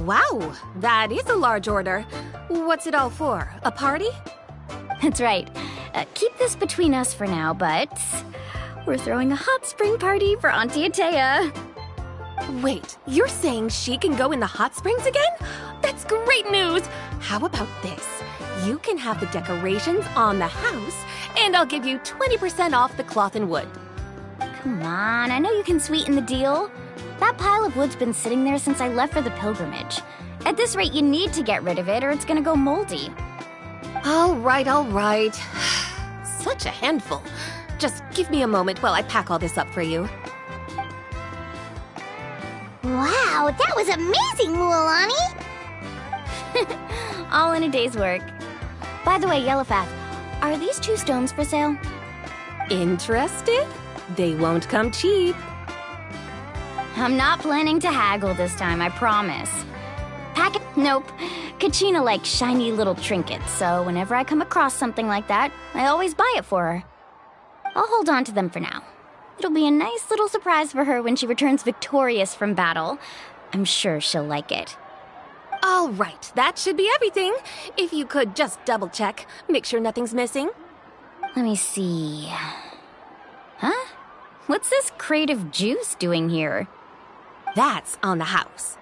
Wow, that is a large order. What's it all for? A party? That's right. Keep this between us for now, but we're throwing a hot spring party for Auntie Atea. Wait, you're saying she can go in the hot springs again? That's great news! How about this? You can have the decorations on the house, and I'll give you 20% off the cloth and wood. Come on, I know you can sweeten the deal. That pile of wood's been sitting there since I left for the pilgrimage. At this rate, you need to get rid of it or it's gonna go moldy. All right, all right. Such a handful. Just give me a moment while I pack all this up for you. Wow, that was amazing, Mualani! All in a day's work. By the way, Yellowfath, are these 2 stones for sale? Interested? They won't come cheap. I'm not planning to haggle this time, I promise. Nope. Kachina likes shiny little trinkets, so whenever I come across something like that, I always buy it for her. I'll hold on to them for now. It'll be a nice little surprise for her when she returns victorious from battle. I'm sure she'll like it. All right, that should be everything. If you could just double check, make sure nothing's missing. Let me see. Huh? What's this crate of juice doing here? That's on the house.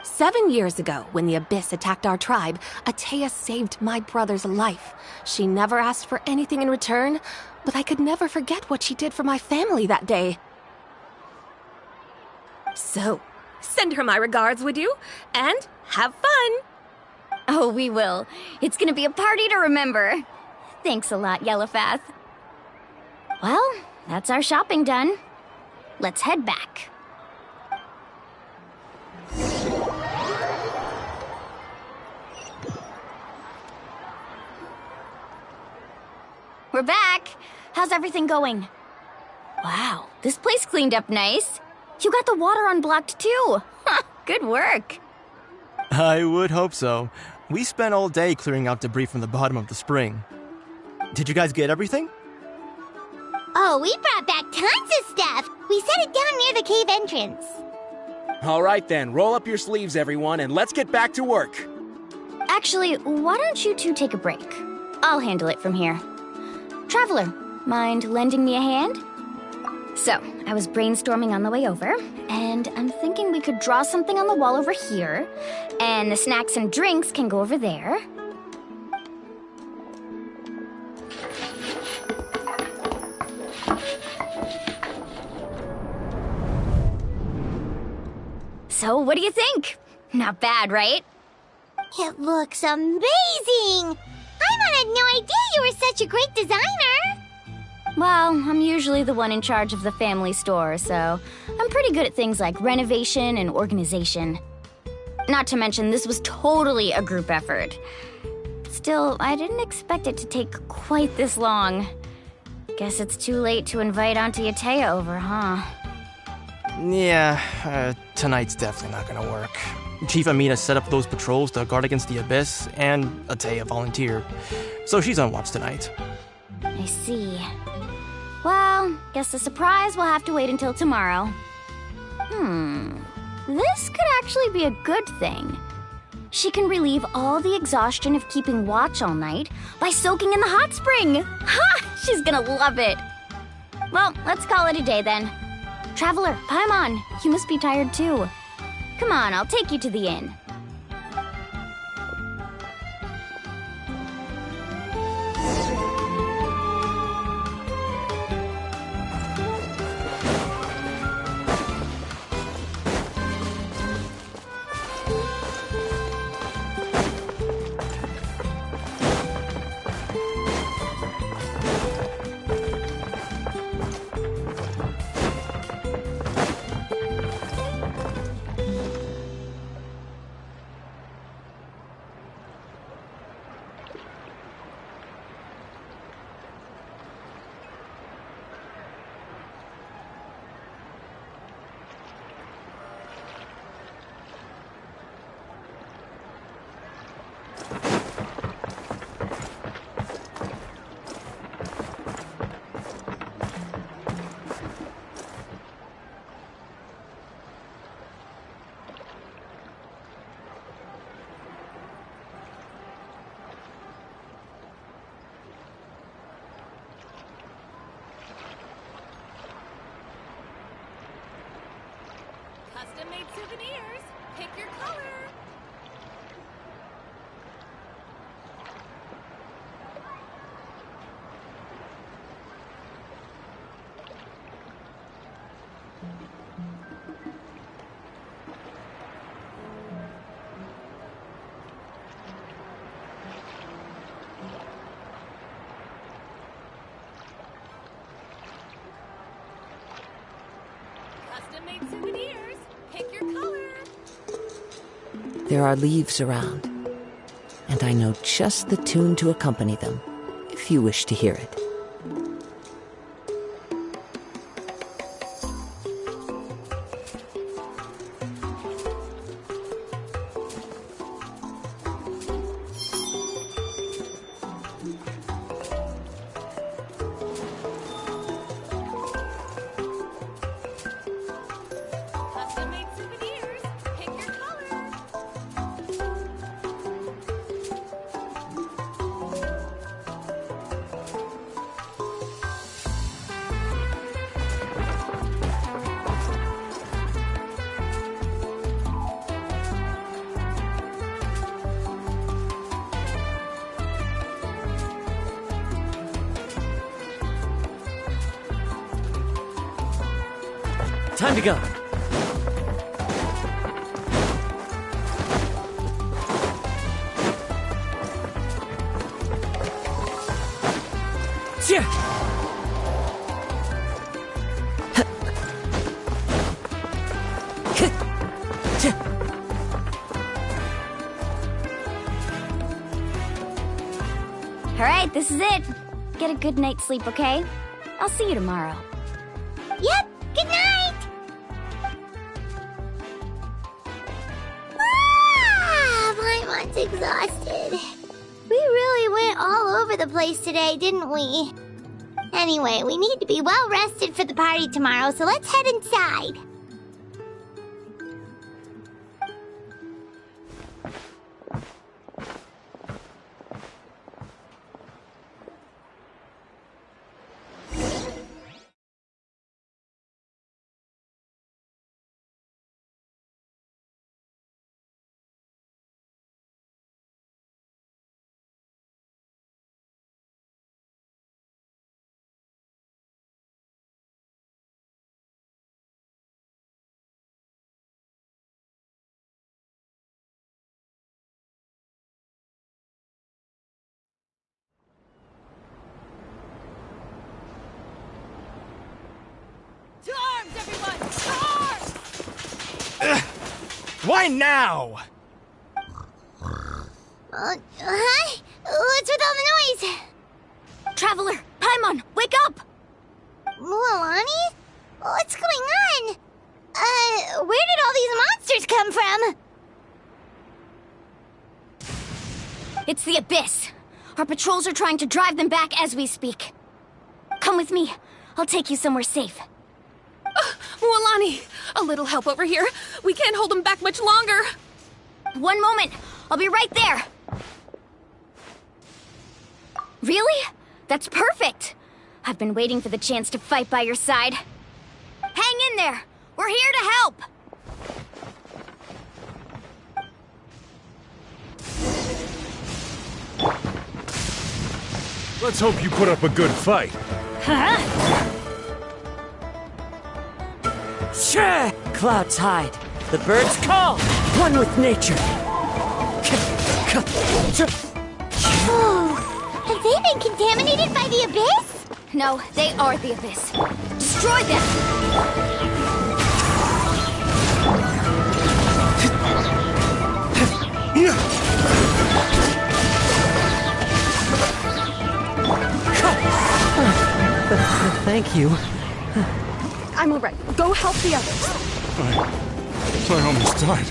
7 years ago, when the Abyss attacked our tribe, Atea saved my brother's life. She never asked for anything in return, but I could never forget what she did for my family that day. So, send her my regards, would you? And have fun! Oh, we will. It's gonna be a party to remember. Thanks a lot, Yellowfath. Well, that's our shopping done. Let's head back. We're back! How's everything going? Wow, this place cleaned up nice. You got the water unblocked too. Good work. I would hope so. We spent all day clearing out debris from the bottom of the spring. Did you guys get everything? Oh, we brought back tons of stuff. We set it down near the cave entrance. All right then, roll up your sleeves, everyone, and let's get back to work. Actually, why don't you two take a break? I'll handle it from here. Traveler, mind lending me a hand? So, I was brainstorming on the way over, and I'm thinking we could draw something on the wall over here, and the snacks and drinks can go over there. So, what do you think? Not bad, right? It looks amazing! I'm on had no idea you were such a great designer. Well, I'm usually the one in charge of the family store, so I'm pretty good at things like renovation and organization. Not to mention, this was totally a group effort. Still, I didn't expect it to take quite this long. Guess it's too late to invite Auntie Atea over, huh? Yeah, tonight's definitely not gonna work. Chief Amina set up those patrols to guard against the Abyss, and Atea volunteered. So she's on watch tonight. I see. Well, guess the surprise will have to wait until tomorrow. This could actually be a good thing. She can relieve all the exhaustion of keeping watch all night by soaking in the hot spring. Ha! She's gonna love it. Well, let's call it a day then. Traveler, Paimon, you must be tired too. Come on, I'll take you to the inn. Custom-made souvenirs. Pick your color. Custom-made souvenirs. Pick your color. There are leaves around, and I know just the tune to accompany them, if you wish to hear it. Custom-made souvenirs. Pick your color. Time to go. Tja! All right, this is it. Get a good night's sleep, okay? I'll see you tomorrow. Yep, good night! Paimon's exhausted. We really went all over the place today, didn't we? Anyway, we need to be well rested for the party tomorrow, so let's head inside. Why now? Huh? What's with all the noise? Traveler, Paimon, wake up! Mualani? What's going on? Where did all these monsters come from? It's the Abyss. Our patrols are trying to drive them back as we speak. Come with me. I'll take you somewhere safe. Mualani, a little help over here. We can't hold them back much longer. One moment. I'll be right there. Really? That's perfect. I've been waiting for the chance to fight by your side. Hang in there. We're here to help. Let's hope you put up a good fight. Huh? Sure! Clouds hide. The birds call. One with nature. Oh, have they been contaminated by the Abyss? No, they are the Abyss. Destroy them! Thank you. I'm all right. Go help the others. I almost died.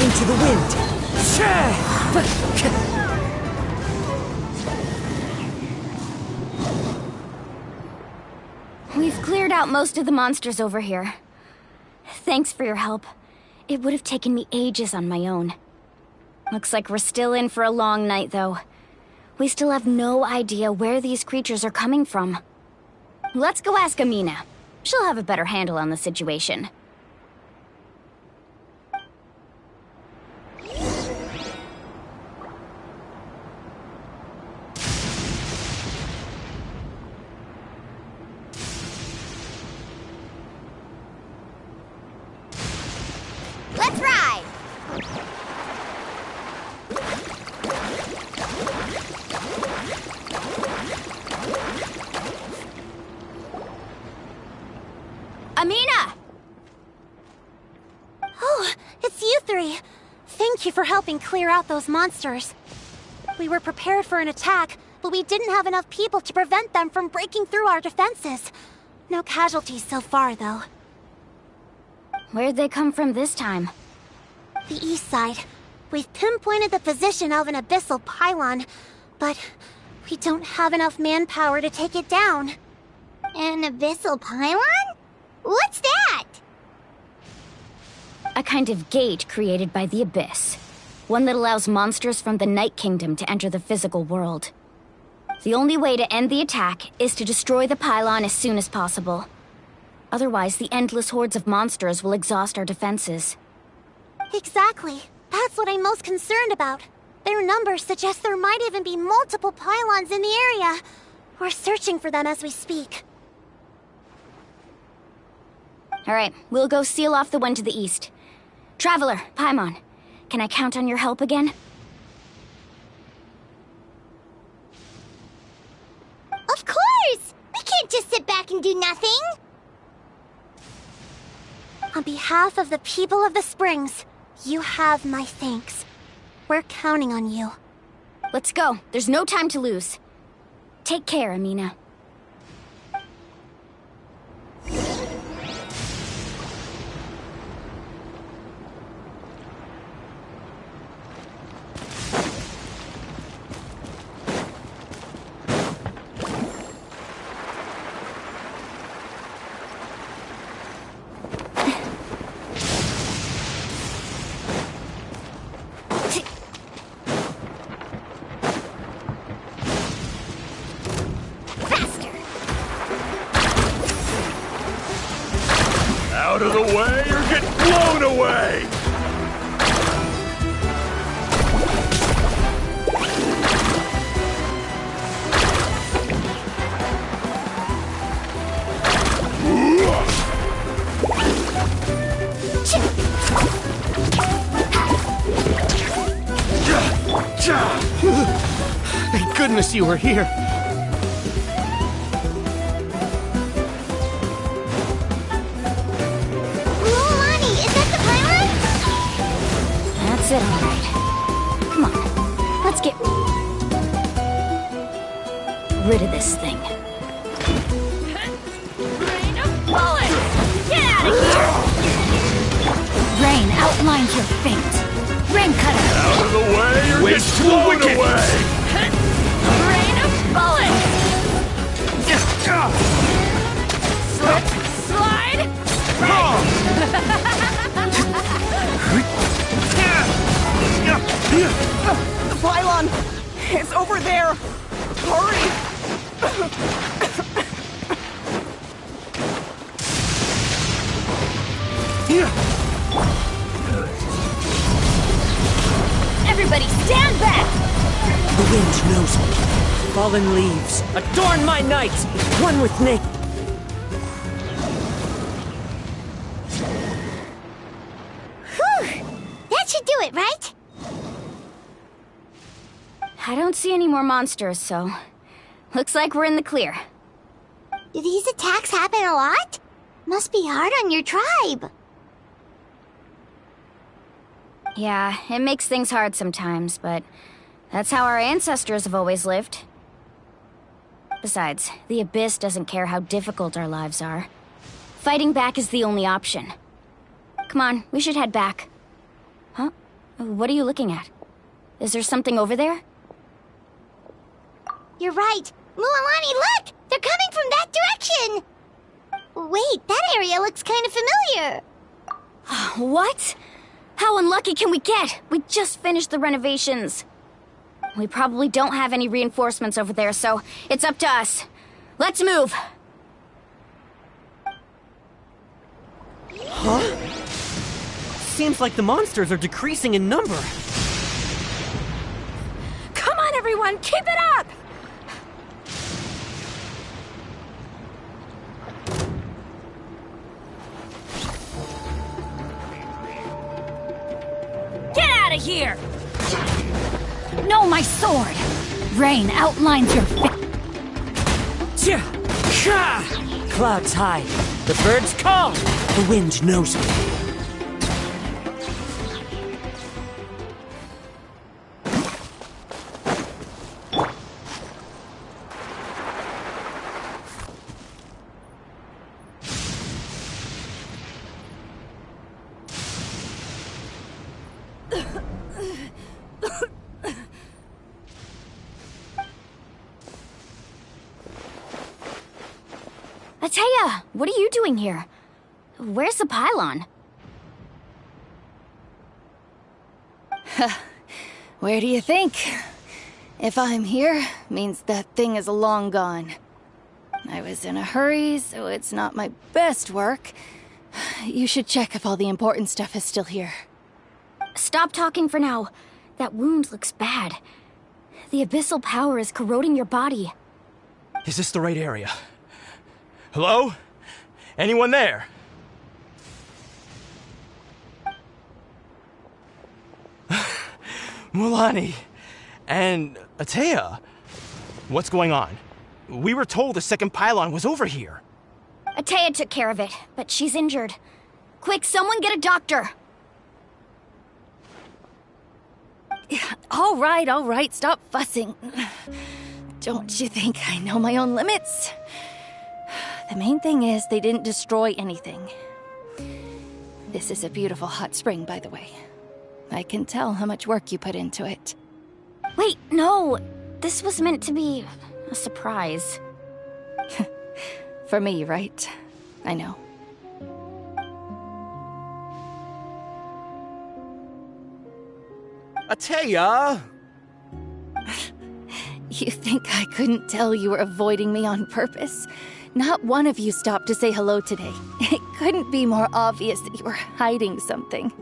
Into the wind. We've cleared out most of the monsters over here. Thanks for your help. It would have taken me ages on my own. Looks like we're still in for a long night, though. We still have no idea where these creatures are coming from. Let's go ask Amina. She'll have a better handle on the situation. Let's ride! Amina! Oh, it's you three. Thank you for helping clear out those monsters. We were prepared for an attack, but we didn't have enough people to prevent them from breaking through our defenses. No casualties so far, though. Where'd they come from this time? The east side. We've pinpointed the position of an abyssal pylon, but we don't have enough manpower to take it down. An abyssal pylon? What's that? A kind of gate created by the Abyss. One that allows monsters from the Night Kingdom to enter the physical world. The only way to end the attack is to destroy the pylon as soon as possible. Otherwise, the endless hordes of monsters will exhaust our defenses. Exactly. That's what I'm most concerned about. Their numbers suggest there might even be multiple pylons in the area. We're searching for them as we speak. Alright, we'll go seal off the one to the east. Traveler, Paimon, can I count on your help again? Of course! We can't just sit back and do nothing! On behalf of the people of the Springs, you have my thanks. We're counting on you. Let's go. There's no time to lose. Take care, Amina. Out of the way or get blown away! Thank goodness you were here. it all right. Come on, let's get rid of this thing. Rain of bullets! Get out of here! Rain outlines your fate. Rain cutter! Out of the way or get blown away! Rain of bullets! Slip, slide, The pylon! It's over there! Hurry! Everybody stand back! The wind knows me. Fallen leaves, adorn my night, one with nature. Whew! That should do it, right? I don't see any more monsters, so looks like we're in the clear. Do these attacks happen a lot? Must be hard on your tribe. Yeah, it makes things hard sometimes, but that's how our ancestors have always lived. Besides, the Abyss doesn't care how difficult our lives are. Fighting back is the only option. Come on, we should head back. Huh? What are you looking at? Is there something over there? You're right. Mualani, look! They're coming from that direction! Wait, that area looks kind of familiar. What? How unlucky can we get? We just finished the renovations. We probably don't have any reinforcements over there, so it's up to us. Let's move! Huh? Seems like the monsters are decreasing in number. Come on, everyone, keep it up! Get out of here! No, my sword! Rain outlines your fate. Clouds hide, the birds call, the wind knows me. Ateya, what are you doing here? Where's the pylon? Where do you think? If I'm here, means that thing is long gone. I was in a hurry, so it's not my best work. You should check if all the important stuff is still here. Stop talking for now. That wound looks bad. The abyssal power is corroding your body. Is this the right area? Hello? Anyone there? Mualani and Ateya. What's going on? We were told the second pylon was over here. Ateya took care of it, but she's injured. Quick, someone get a doctor! All right, stop fussing. Don't you think I know my own limits? The main thing is they didn't destroy anything. This is a beautiful hot spring, by the way. I can tell how much work you put into it. Wait, no! This was meant to be a surprise. For me, right? I know. Ateya! You think I couldn't tell you were avoiding me on purpose? Not one of you stopped to say hello today. It couldn't be more obvious that you were hiding something.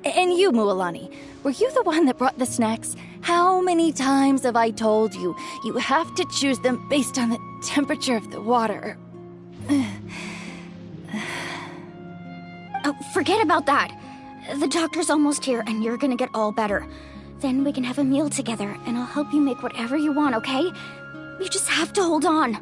And you, Mualani, were you the one that brought the snacks? How many times have I told you, you have to choose them based on the temperature of the water? Oh, forget about that. The doctor's almost here, and you're gonna get all better. Then we can have a meal together, and I'll help you make whatever you want, okay? You just have to hold on.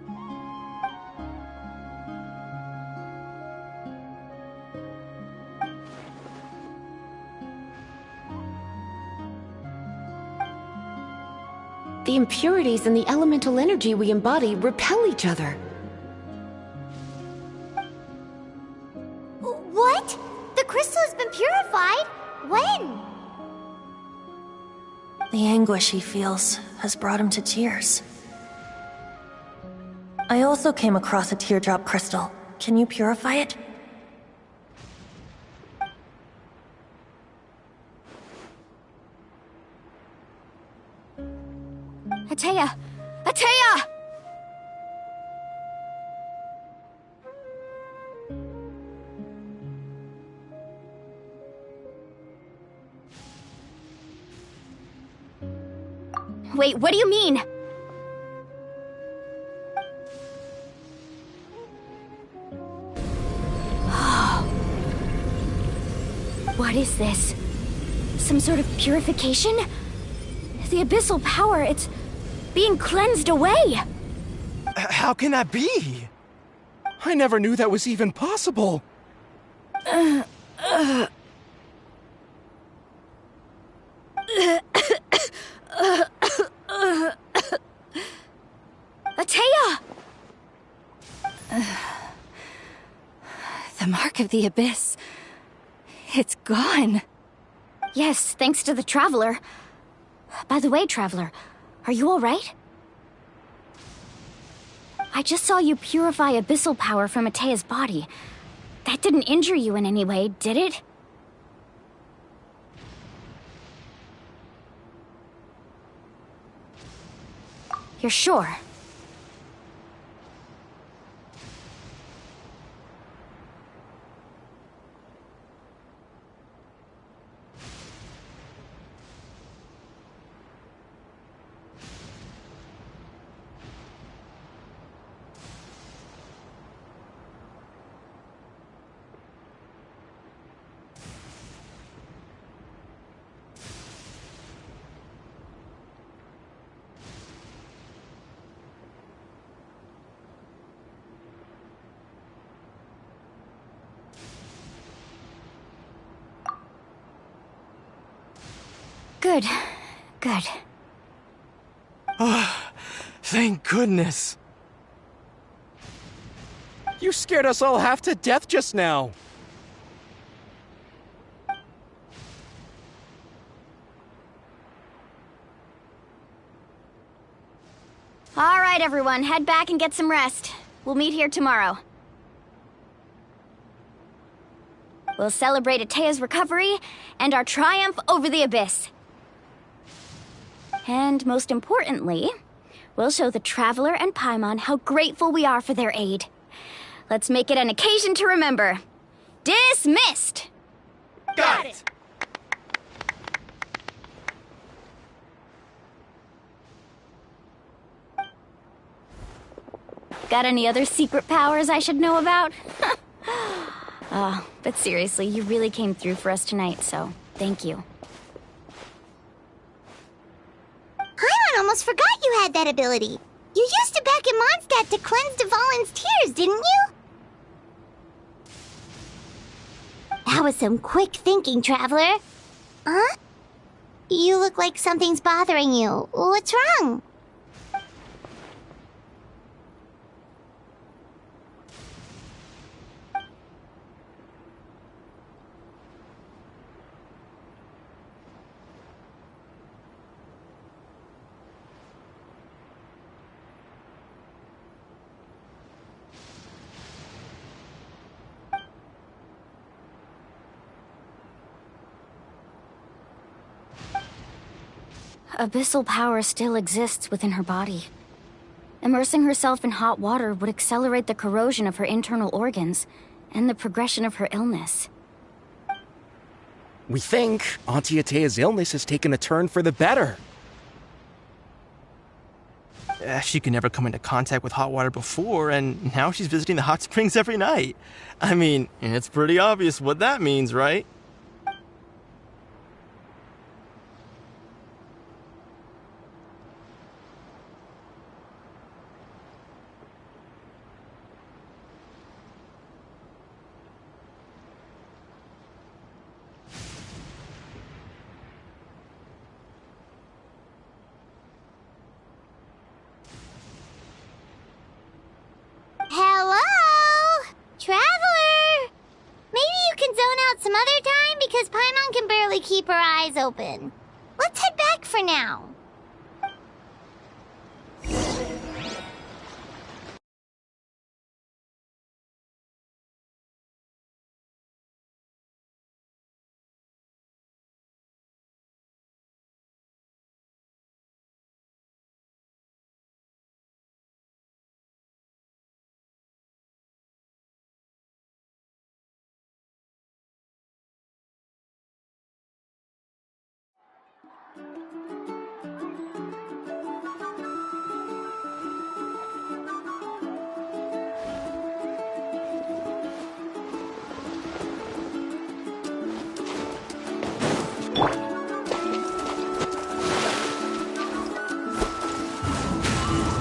The impurities and the elemental energy we embody repel each other. What? The crystal has been purified? When? The anguish he feels has brought him to tears. I also came across a teardrop crystal. Can you purify it? Ateya! Ateya! Wait, what do you mean? What is this? Some sort of purification? The abyssal power, it's being cleansed away! How can that be? I never knew that was even possible. Ateya! The mark of the abyss. It's gone. Yes, thanks to the Traveler. By the way, Traveler, are you alright? I just saw you purify abyssal power from Ateya's body. That didn't injure you in any way, did it? You're sure? Good. Good. Thank goodness. You scared us all half to death just now. All right, everyone, head back and get some rest. We'll meet here tomorrow. We'll celebrate Ateya's recovery and our triumph over the abyss. And most importantly, we'll show the Traveler and Paimon how grateful we are for their aid. Let's make it an occasion to remember. Dismissed! Got it! Got any other secret powers I should know about? But seriously, you really came through for us tonight, so thank you. Paimon almost forgot you had that ability. You used it back in Mondstadt to cleanse Dvalin's tears, didn't you? That was some quick thinking, Traveler. Huh? You look like something's bothering you. What's wrong? Abyssal power still exists within her body. Immersing herself in hot water would accelerate the corrosion of her internal organs and the progression of her illness. We think Auntie Ateya's illness has taken a turn for the better. She could never come into contact with hot water before, and now she's visiting the hot springs every night. I mean, it's pretty obvious what that means, right? other time because Paimon can barely keep her eyes open. Let's head back for now.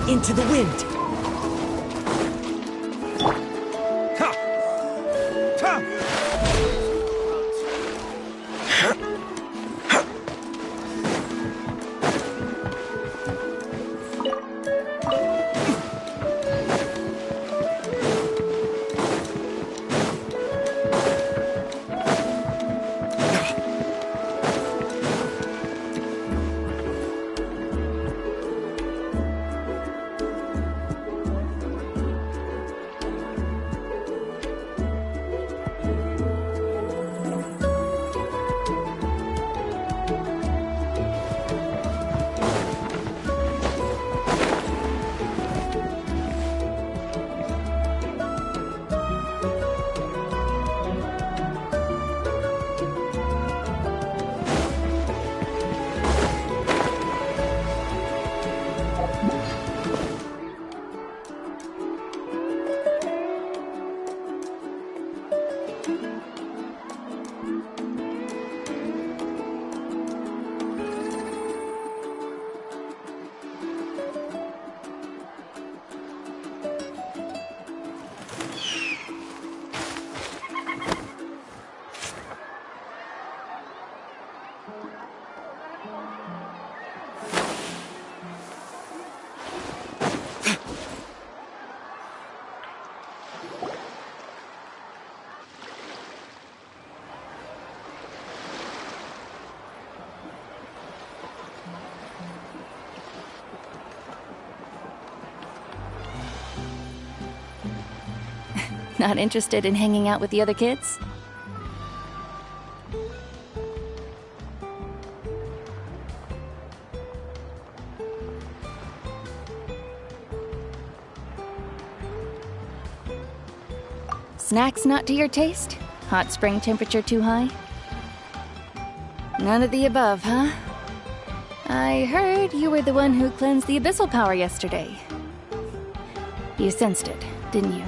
Into the wind! Not interested in hanging out with the other kids? Snacks not to your taste? Hot spring temperature too high? None of the above, huh? I heard you were the one who cleansed the abyssal power yesterday. You sensed it, didn't you?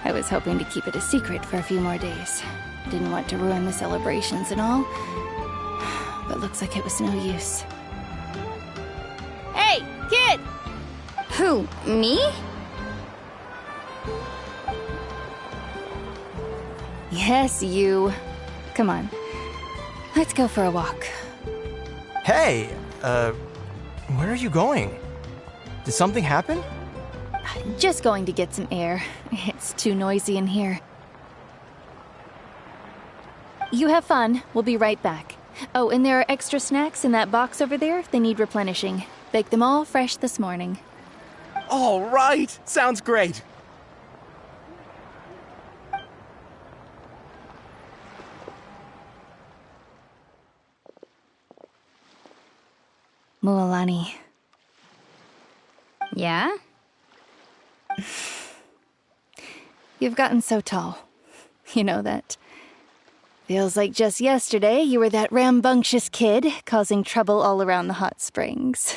I was hoping to keep it a secret for a few more days. Didn't want to ruin the celebrations and all. But looks like it was no use. Hey, kid! Who, me? Yes, you. Come on. Let's go for a walk. Hey, where are you going? Did something happen? Just going to get some air. It's too noisy in here. You have fun. We'll be right back. Oh, and there are extra snacks in that box over there if they need replenishing. Baked them all fresh this morning. All right! Sounds great! Mualani. Yeah? You've gotten so tall. You know that. Feels like just yesterday you were that rambunctious kid causing trouble all around the hot springs.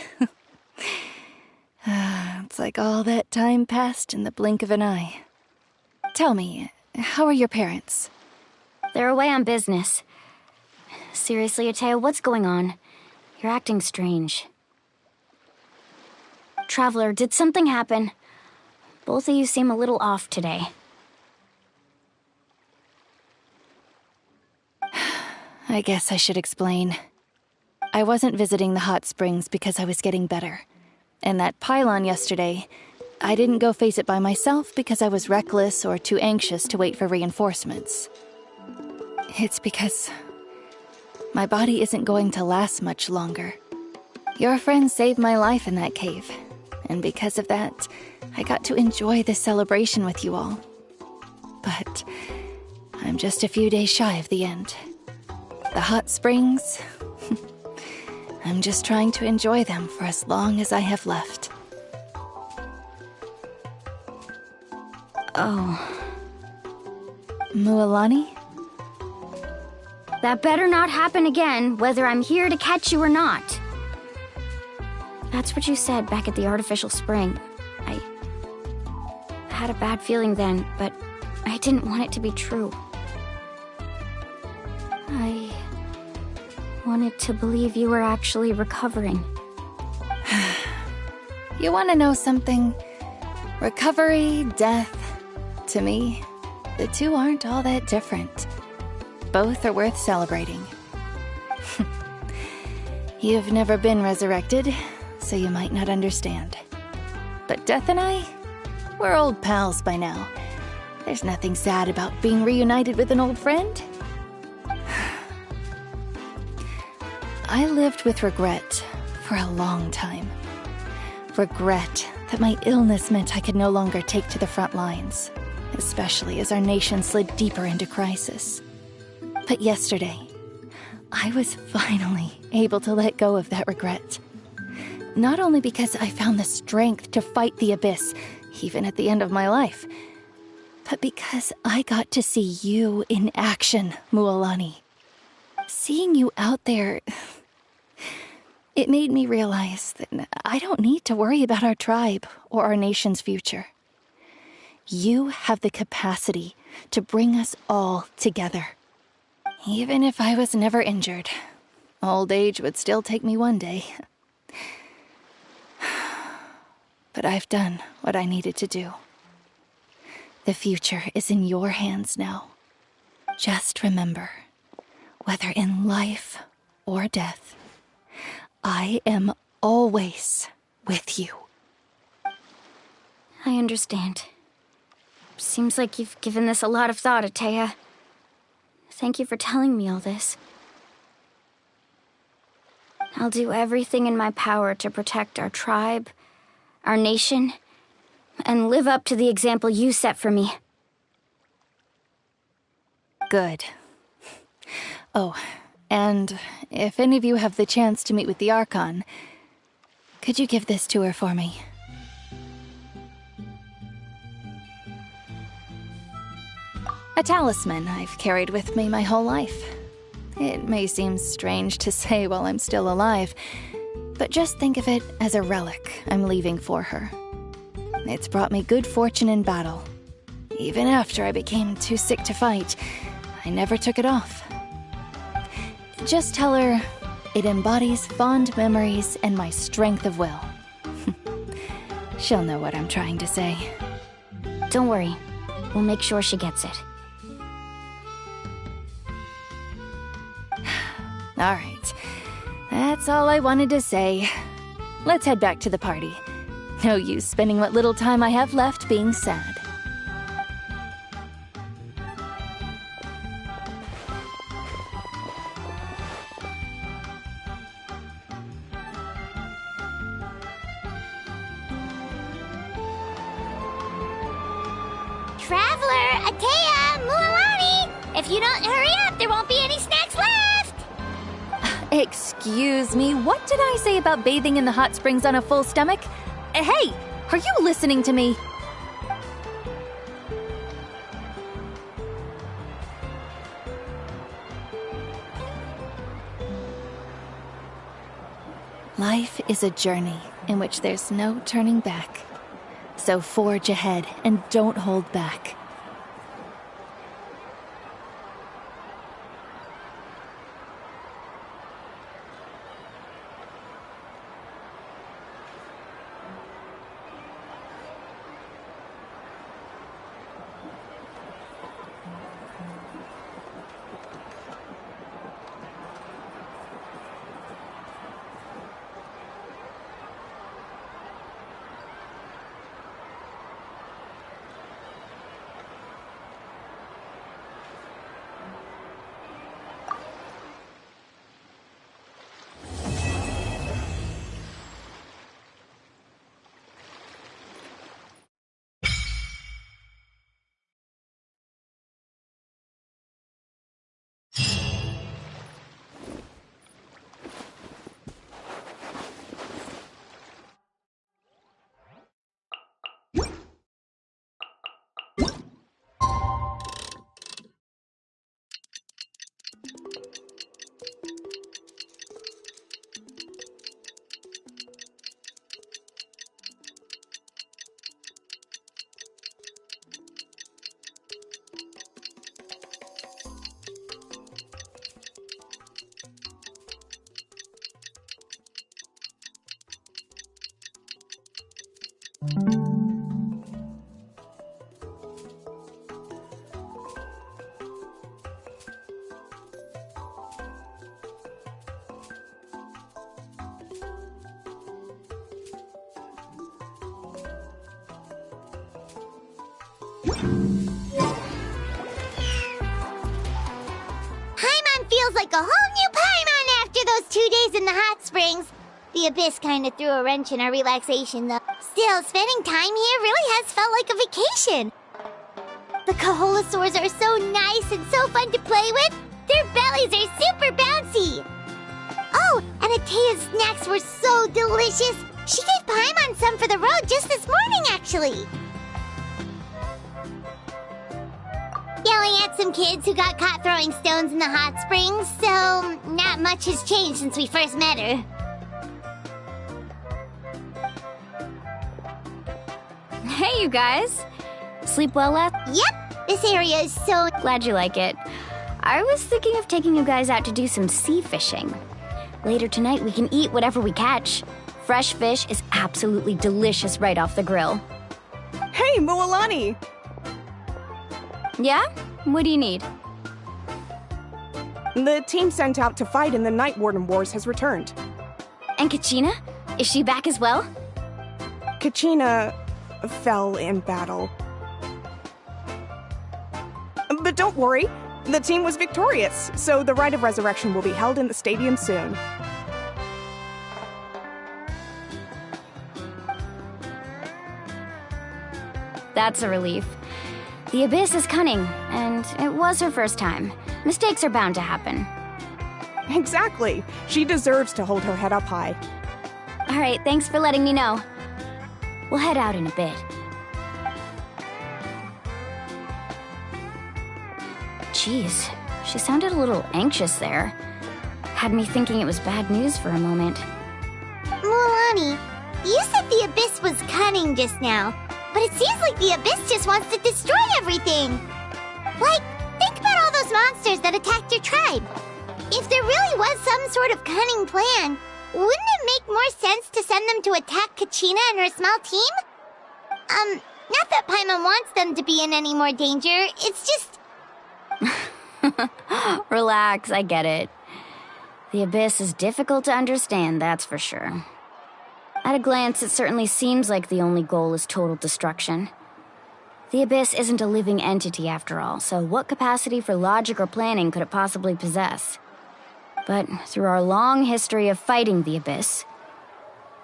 It's like all that time passed in the blink of an eye. Tell me, how are your parents? They're away on business. Seriously, Ateo, what's going on? You're acting strange. Traveler, did something happen? Both of you seem a little off today. I guess I should explain. I wasn't visiting the hot springs because I was getting better. And that pylon yesterday, I didn't go face it by myself because I was reckless or too anxious to wait for reinforcements. It's because my body isn't going to last much longer. Your friend saved my life in that cave, and because of that, I got to enjoy this celebration with you all. But I'm just a few days shy of the end. The hot springs, I'm just trying to enjoy them for as long as I have left. Oh. Mualani? That better not happen again, whether I'm here to catch you or not. That's what you said back at the artificial spring. I had a bad feeling then, but I didn't want it to be true. I wanted to believe you were actually recovering. You want to know something? Recovery, death, to me, the two aren't all that different. Both are worth celebrating. You've never been resurrected, so you might not understand. But Death and I, we're old pals by now. There's nothing sad about being reunited with an old friend. I lived with regret for a long time. Regret that my illness meant I could no longer take to the front lines, especially as our nation slid deeper into crisis. But yesterday, I was finally able to let go of that regret. Not only because I found the strength to fight the abyss, even at the end of my life, but because I got to see you in action, Mualani. Seeing you out there, it made me realize that I don't need to worry about our tribe or our nation's future. You have the capacity to bring us all together. Even if I was never injured, old age would still take me one day. But I've done what I needed to do. The future is in your hands now. Just remember, whether in life or death, I am always with you. I understand. Seems like you've given this a lot of thought, Atea. Thank you for telling me all this. I'll do everything in my power to protect our tribe, our nation, and live up to the example you set for me. Good. Oh, and if any of you have the chance to meet with the Archon, could you give this to her for me? A talisman I've carried with me my whole life. It may seem strange to say while I'm still alive, but just think of it as a relic I'm leaving for her. It's brought me good fortune in battle. Even after I became too sick to fight, I never took it off. Just tell her it embodies fond memories and my strength of will. She'll know what I'm trying to say. Don't worry. We'll make sure she gets it. All right. That's all I wanted to say. Let's head back to the party. No use spending what little time I have left being sad. Traveler, Atea, Mualani! If you don't hurry up, there won't be any snacks left! Excuse me, what did I say about bathing in the hot springs on a full stomach? Hey, are you listening to me? Life is a journey in which there's no turning back. So forge ahead and don't hold back. Paimon feels like a whole new Paimon after those 2 days in the hot springs. The Abyss kind of threw a wrench in our relaxation, though. Still, spending time here really has felt like a vacation. The Kaholasaurs are so nice and so fun to play with. Their bellies are super bouncy. Oh, and Atea's snacks were so delicious. She gave Paimon some for the road just this morning, actually. Yelling at some kids who got caught throwing stones in the hot springs, so not much has changed since we first met her. Hey, you guys. Sleep well last? Yep, this area is so... Glad you like it. I was thinking of taking you guys out to do some sea fishing. Later tonight, we can eat whatever we catch. Fresh fish is absolutely delicious right off the grill. Hey, Mualani! Yeah? What do you need? The team sent out to fight in the Night Warden Wars has returned. And Kachina? Is she back as well? Kachina fell in battle. But don't worry, the team was victorious, so the Rite of Resurrection will be held in the stadium soon. That's a relief. The Abyss is cunning, and it was her first time. Mistakes are bound to happen. Exactly. She deserves to hold her head up high. All right, thanks for letting me know. We'll head out in a bit. Jeez, she sounded a little anxious there. Had me thinking it was bad news for a moment. Mualani, you said the Abyss was cunning just now, but it seems like the Abyss just wants to destroy everything. Like, think about all those monsters that attacked your tribe. If there really was some sort of cunning plan, wouldn't it make more sense to send them to attack Kachina and her small team? Not that Paimon wants them to be in any more danger, it's just... Relax, I get it. The Abyss is difficult to understand, that's for sure. At a glance, it certainly seems like the only goal is total destruction. The Abyss isn't a living entity after all, so what capacity for logic or planning could it possibly possess? But through our long history of fighting the Abyss,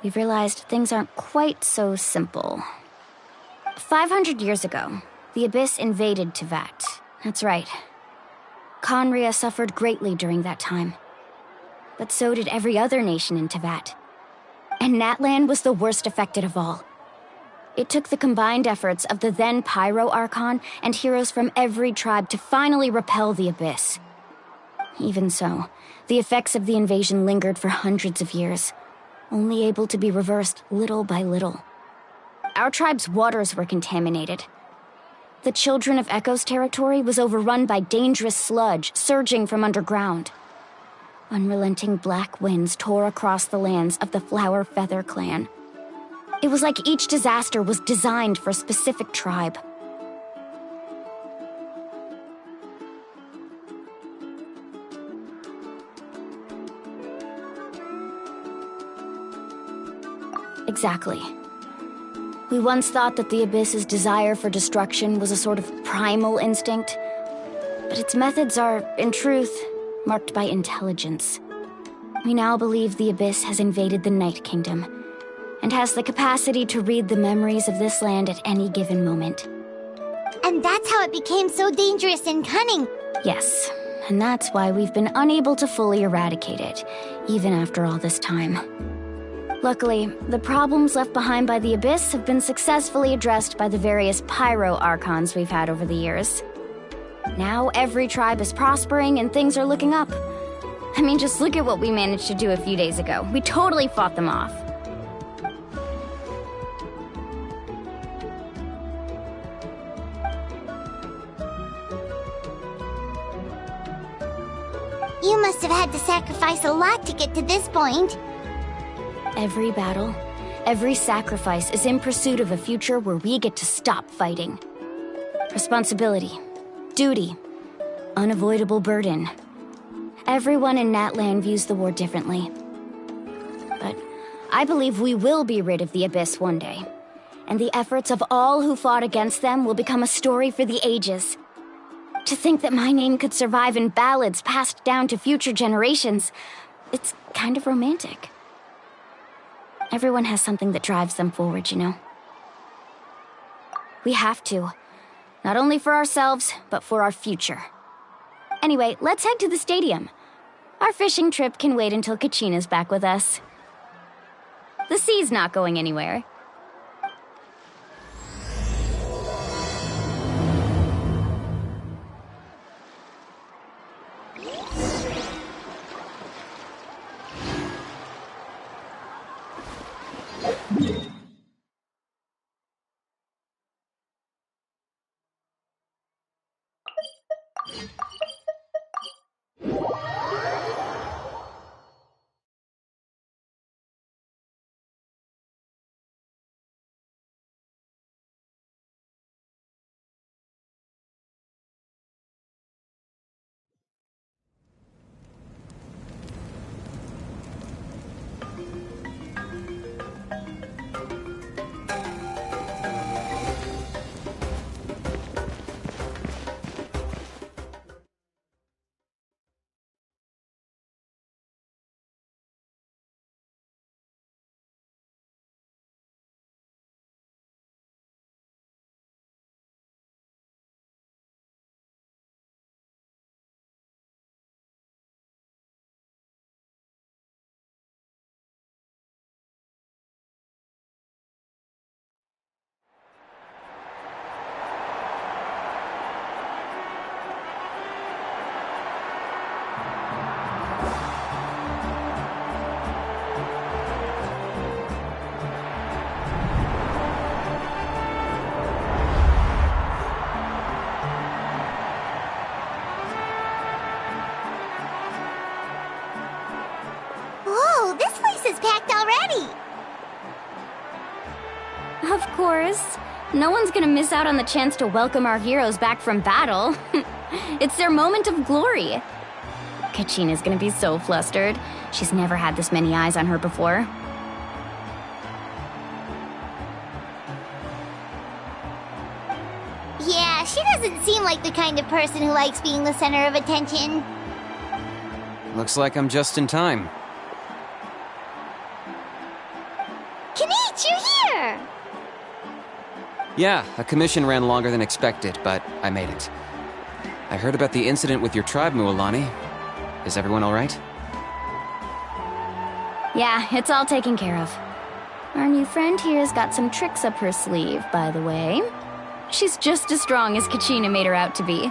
we've realized things aren't quite so simple. 500 years ago, the Abyss invaded Teyvat. That's right. Khaenri'ah suffered greatly during that time. But so did every other nation in Teyvat. And Natlan was the worst affected of all. It took the combined efforts of the then Pyro Archon and heroes from every tribe to finally repel the Abyss. Even so, the effects of the invasion lingered for hundreds of years, only able to be reversed little by little. Our tribe's waters were contaminated. The Children of Echo's territory was overrun by dangerous sludge surging from underground. Unrelenting black winds tore across the lands of the Flower Feather clan. It was like each disaster was designed for a specific tribe. Exactly. We once thought that the Abyss's desire for destruction was a sort of primal instinct, but its methods are, in truth, marked by intelligence. We now believe the Abyss has invaded the Night Kingdom, and has the capacity to read the memories of this land at any given moment. And that's how it became so dangerous and cunning. Yes, And that's why we've been unable to fully eradicate it, even after all this time. Luckily, the problems left behind by the Abyss have been successfully addressed by the various Pyro Archons we've had over the years. Now every tribe is prospering and things are looking up. I mean, just look at what we managed to do a few days ago. We totally fought them off. You must have had to sacrifice a lot to get to this point. Every battle, every sacrifice is in pursuit of a future where we get to stop fighting. Responsibility, duty, unavoidable burden. Everyone in Natlan views the war differently. But I believe we will be rid of the Abyss one day, and the efforts of all who fought against them will become a story for the ages. To think that my name could survive in ballads passed down to future generations, it's kind of romantic. Everyone has something that drives them forward, you know? We have to. Not only for ourselves, but for our future. Anyway, let's head to the stadium. Our fishing trip can wait until Kachina's back with us. The sea's not going anywhere. Of course. No one's gonna miss out on the chance to welcome our heroes back from battle. It's their moment of glory. Kachina's gonna be so flustered. She's never had this many eyes on her before. Yeah, she doesn't seem like the kind of person who likes being the center of attention. Looks like I'm just in time. Kinich, you're here! Yeah, a commission ran longer than expected, but I made it. I heard about the incident with your tribe, Mualani. Is everyone all right? Yeah, it's all taken care of. Our new friend here's got some tricks up her sleeve, by the way. She's just as strong as Kachina made her out to be.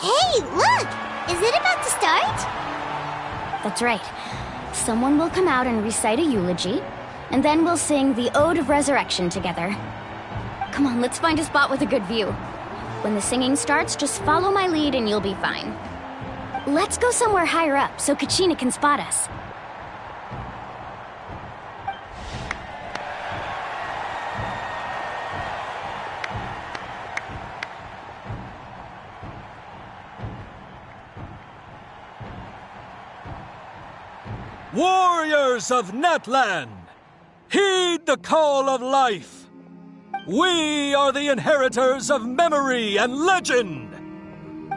Hey, look! Is it about to start? That's right. Someone will come out and recite a eulogy, and then we'll sing the Ode of Resurrection together. Come on, let's find a spot with a good view. When the singing starts, just follow my lead and you'll be fine. Let's go somewhere higher up so Kachina can spot us. Warriors of Natlan, heed the call of life. We are the inheritors of memory and legend.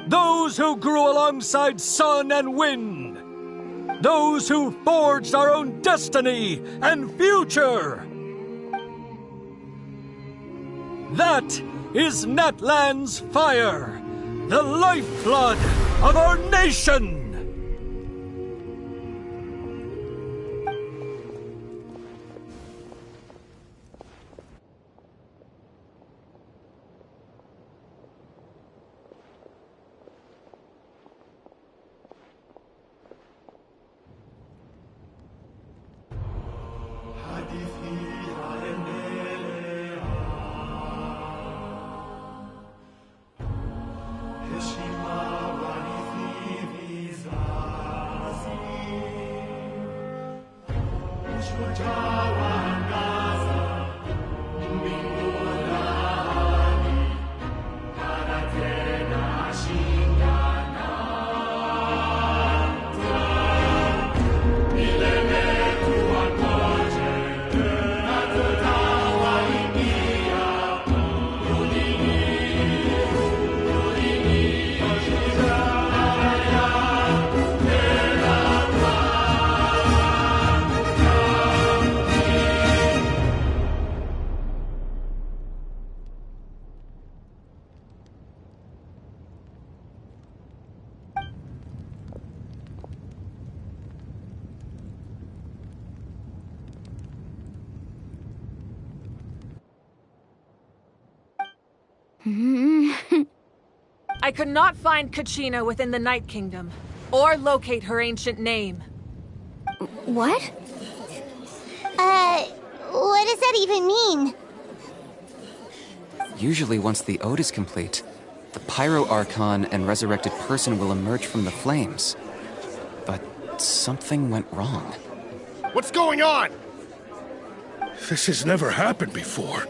Those who grew alongside sun and wind. Those who forged our own destiny and future. That is Natlan's fire. the lifeblood of our nation! I could not find Kachina within the Night Kingdom, or locate her ancient name. What? What does that even mean? Usually once the ode is complete, the Pyro Archon and resurrected person will emerge from the flames. But something went wrong. What's going on? This has never happened before.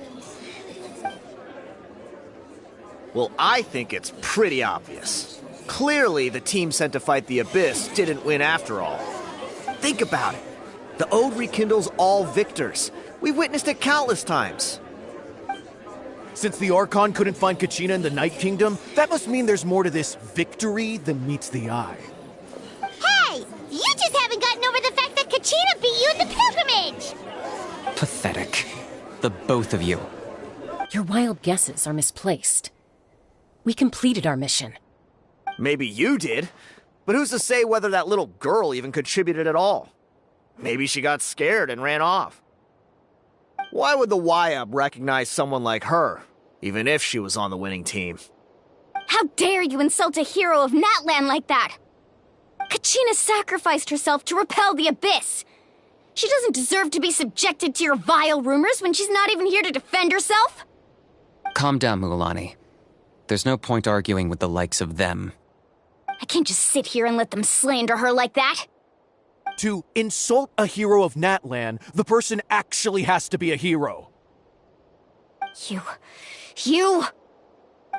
Well, I think it's pretty obvious. Clearly, the team sent to fight the Abyss didn't win after all. Think about it. The Ode rekindles all victors. We've witnessed it countless times. Since the Archon couldn't find Kachina in the Night Kingdom, that must mean there's more to this victory than meets the eye. Hey! You just haven't gotten over the fact that Kachina beat you in the pilgrimage! Pathetic. The both of you. Your wild guesses are misplaced. We completed our mission. Maybe you did, but who's to say whether that little girl even contributed at all? Maybe she got scared and ran off. Why would the YUB recognize someone like her, even if she was on the winning team? How dare you insult a hero of Natlan like that? Kachina sacrificed herself to repel the Abyss. She doesn't deserve to be subjected to your vile rumors when she's not even here to defend herself. Calm down, Mualani. There's no point arguing with the likes of them. I can't just sit here and let them slander her like that. To insult a hero of Natlan, the person actually has to be a hero. You...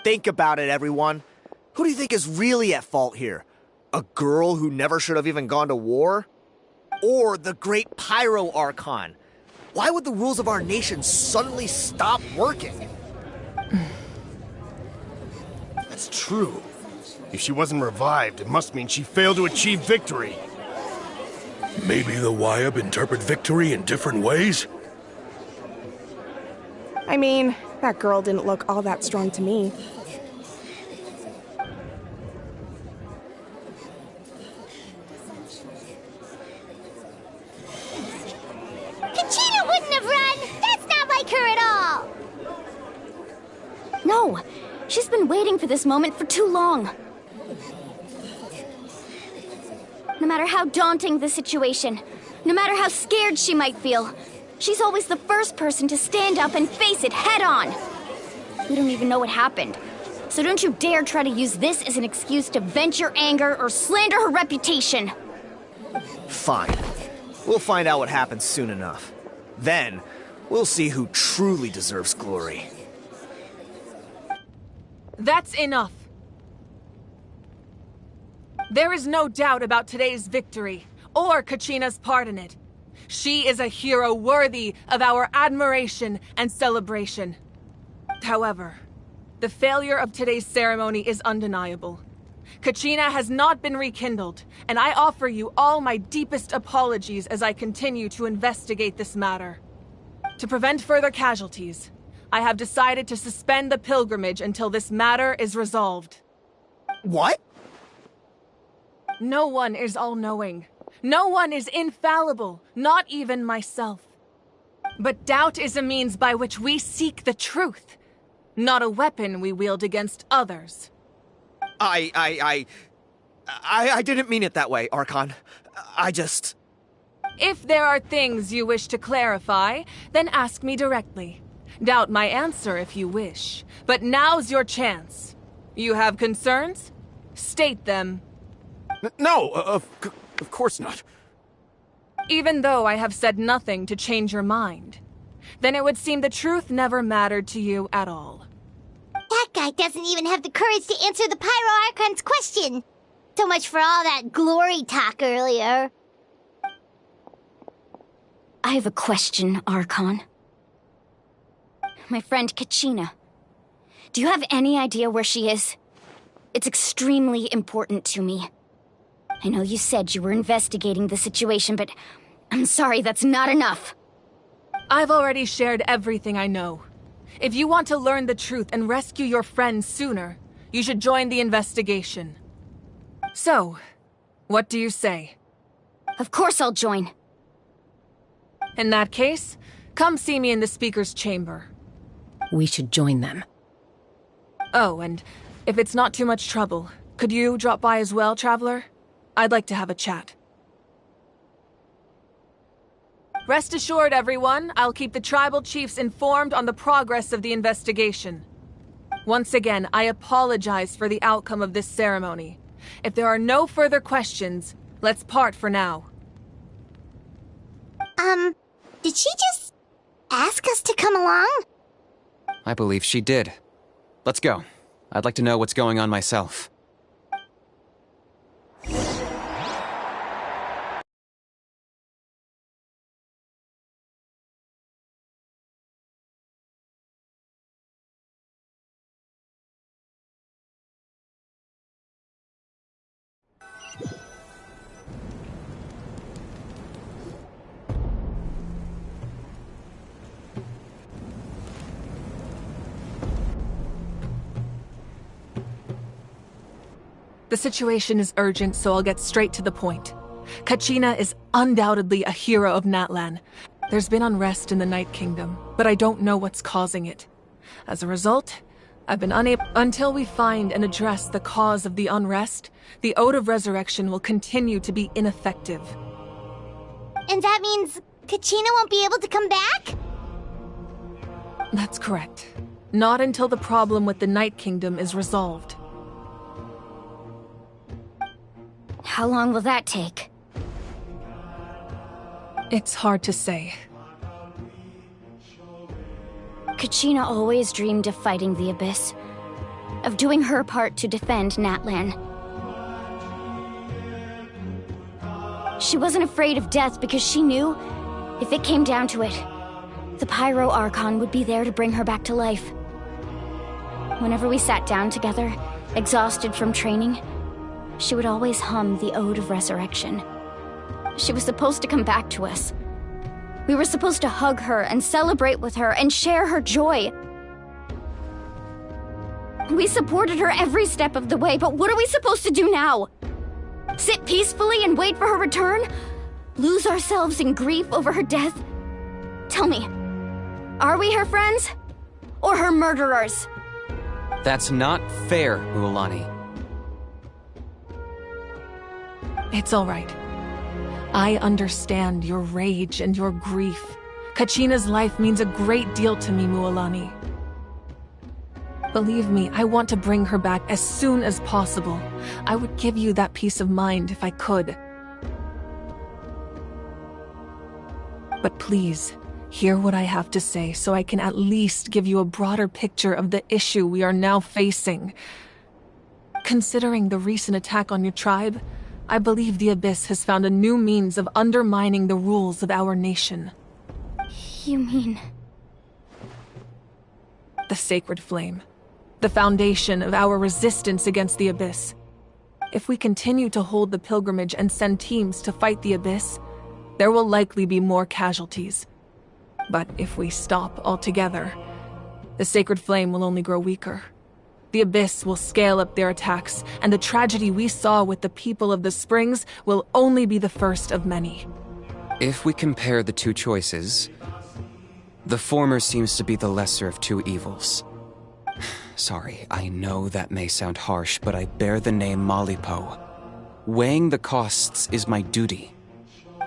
Think about it, everyone. Who do you think is really at fault here? A girl who never should have even gone to war? Or the great Pyro Archon? Why would the rules of our nation suddenly stop working? That's true. If she wasn't revived, it must mean she failed to achieve victory. Maybe the YUB interpret victory in different ways? I mean, that girl didn't look all that strong to me. Kachina wouldn't have run! That's not like her at all! No, she's been waiting for this moment for too long. No matter how daunting the situation, no matter how scared she might feel, she's always the first person to stand up and face it head on. We don't even know what happened, so don't you dare try to use this as an excuse to vent your anger or slander her reputation. Fine. We'll find out what happens soon enough. Then, we'll see who truly deserves glory. That's enough. There is no doubt about today's victory, or Kachina's part in it. She is a hero worthy of our admiration and celebration. However, the failure of today's ceremony is undeniable. Kachina has not been rekindled, and I offer you all my deepest apologies as I continue to investigate this matter. To prevent further casualties, I have decided to suspend the pilgrimage until this matter is resolved. What? No one is all-knowing. No one is infallible, not even myself. But doubt is a means by which we seek the truth, not a weapon we wield against others. I didn't mean it that way, Archon. I just... If there are things you wish to clarify, then ask me directly. Doubt my answer if you wish. But now's your chance. You have concerns? State them. No, of course not. Even though I have said nothing to change your mind, then it would seem the truth never mattered to you at all. That guy doesn't even have the courage to answer the Pyro Archon's question. So much for all that glory talk earlier. I have a question, Archon. My friend Kachina. Do you have any idea where she is? It's extremely important to me. I know you said you were investigating the situation, but I'm sorry, that's not enough. I've already shared everything I know. If you want to learn the truth and rescue your friend sooner, you should join the investigation. So, what do you say? Of course I'll join. In that case, come see me in the speaker's chamber. We should join them. Oh, and if it's not too much trouble, could you drop by as well, Traveler? I'd like to have a chat. Rest assured, everyone, I'll keep the tribal chiefs informed on the progress of the investigation. Once again, I apologize for the outcome of this ceremony. If there are no further questions, let's part for now. Did she just ask us to come along? I believe she did. Let's go. I'd like to know what's going on myself. The situation is urgent, so I'll get straight to the point. Kachina is undoubtedly a hero of Natlan. There's been unrest in the Night Kingdom, but I don't know what's causing it. As a result, I've been unable— Until we find and address the cause of the unrest, the Ode of Resurrection will continue to be ineffective. And that means Kachina won't be able to come back? That's correct. Not until the problem with the Night Kingdom is resolved. How long will that take? It's hard to say. Kachina always dreamed of fighting the Abyss, of doing her part to defend Natlan. She wasn't afraid of death because she knew, if it came down to it, the Pyro Archon would be there to bring her back to life. Whenever we sat down together, exhausted from training, she would always hum the Ode of Resurrection. She was supposed to come back to us. We were supposed to hug her and celebrate with her and share her joy. We supported her every step of the way, but what are we supposed to do now? Sit peacefully and wait for her return? Lose ourselves in grief over her death? Tell me, are we her friends? Or her murderers? That's not fair, Mualani. It's all right. I understand your rage and your grief. Kachina's life means a great deal to me, Mualani. Believe me, I want to bring her back as soon as possible. I would give you that peace of mind if I could. But please, hear what I have to say so I can at least give you a broader picture of the issue we are now facing. Considering the recent attack on your tribe, I believe the Abyss has found a new means of undermining the rules of our nation. You mean... The Sacred Flame. The foundation of our resistance against the Abyss. If we continue to hold the pilgrimage and send teams to fight the Abyss, there will likely be more casualties. But if we stop altogether, the Sacred Flame will only grow weaker. the Abyss will scale up their attacks, and the tragedy we saw with the people of the Springs will only be the first of many. If we compare the two choices, the former seems to be the lesser of two evils. Sorry, I know that may sound harsh, but I bear the name Malipo. Weighing the costs is my duty.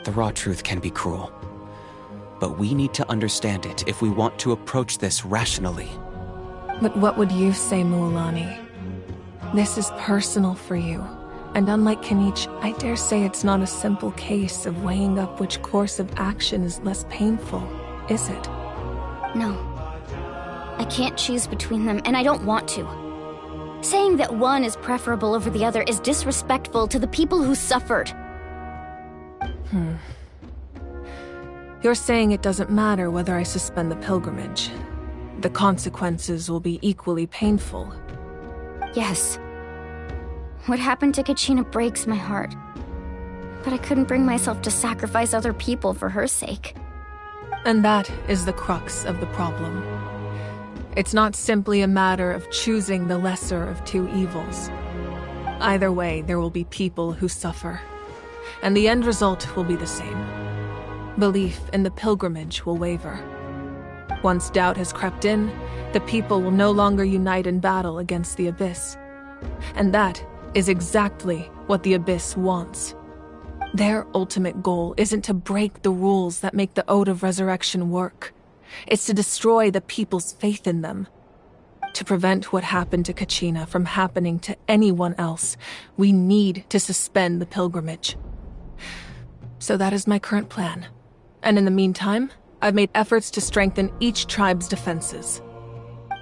The raw truth can be cruel, but we need to understand it if we want to approach this rationally. But what would you say, Mualani? This is personal for you, and unlike Kinich, I dare say it's not a simple case of weighing up which course of action is less painful, is it? No. I can't choose between them, and I don't want to. Saying that one is preferable over the other is disrespectful to the people who suffered. You're saying it doesn't matter whether I suspend the pilgrimage. The consequences will be equally painful. Yes. What happened to Kachina breaks my heart. But I couldn't bring myself to sacrifice other people for her sake. And that is the crux of the problem. It's not simply a matter of choosing the lesser of two evils. Either way, there will be people who suffer. And the end result will be the same. Belief in the pilgrimage will waver. Once doubt has crept in, the people will no longer unite in battle against the Abyss. And that is exactly what the Abyss wants. Their ultimate goal isn't to break the rules that make the Ode of Resurrection work. It's to destroy the people's faith in them. To prevent what happened to Kachina from happening to anyone else, we need to suspend the pilgrimage. So that is my current plan. And in the meantime, I've made efforts to strengthen each tribe's defenses.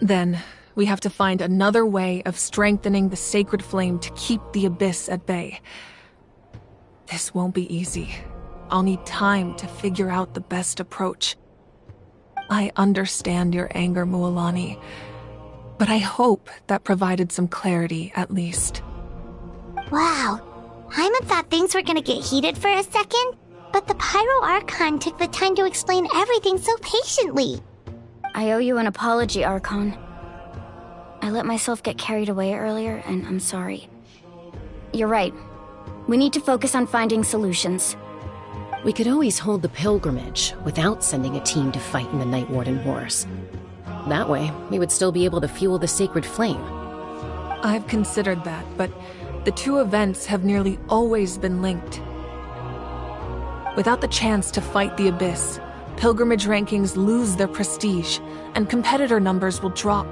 Then, we have to find another way of strengthening the sacred flame to keep the Abyss at bay. This won't be easy. I'll need time to figure out the best approach. I understand your anger, Mualani, but I hope that provided some clarity, at least. Wow. Hyman thought things were gonna get heated for a second, but the Pyro Archon took the time to explain everything so patiently. I owe you an apology, Archon. I let myself get carried away earlier, and I'm sorry. You're right. We need to focus on finding solutions. We could always hold the pilgrimage without sending a team to fight in the Night Warden Wars. That way, we would still be able to fuel the sacred flame. I've considered that, but the two events have nearly always been linked. Without the chance to fight the Abyss, pilgrimage rankings lose their prestige, and competitor numbers will drop.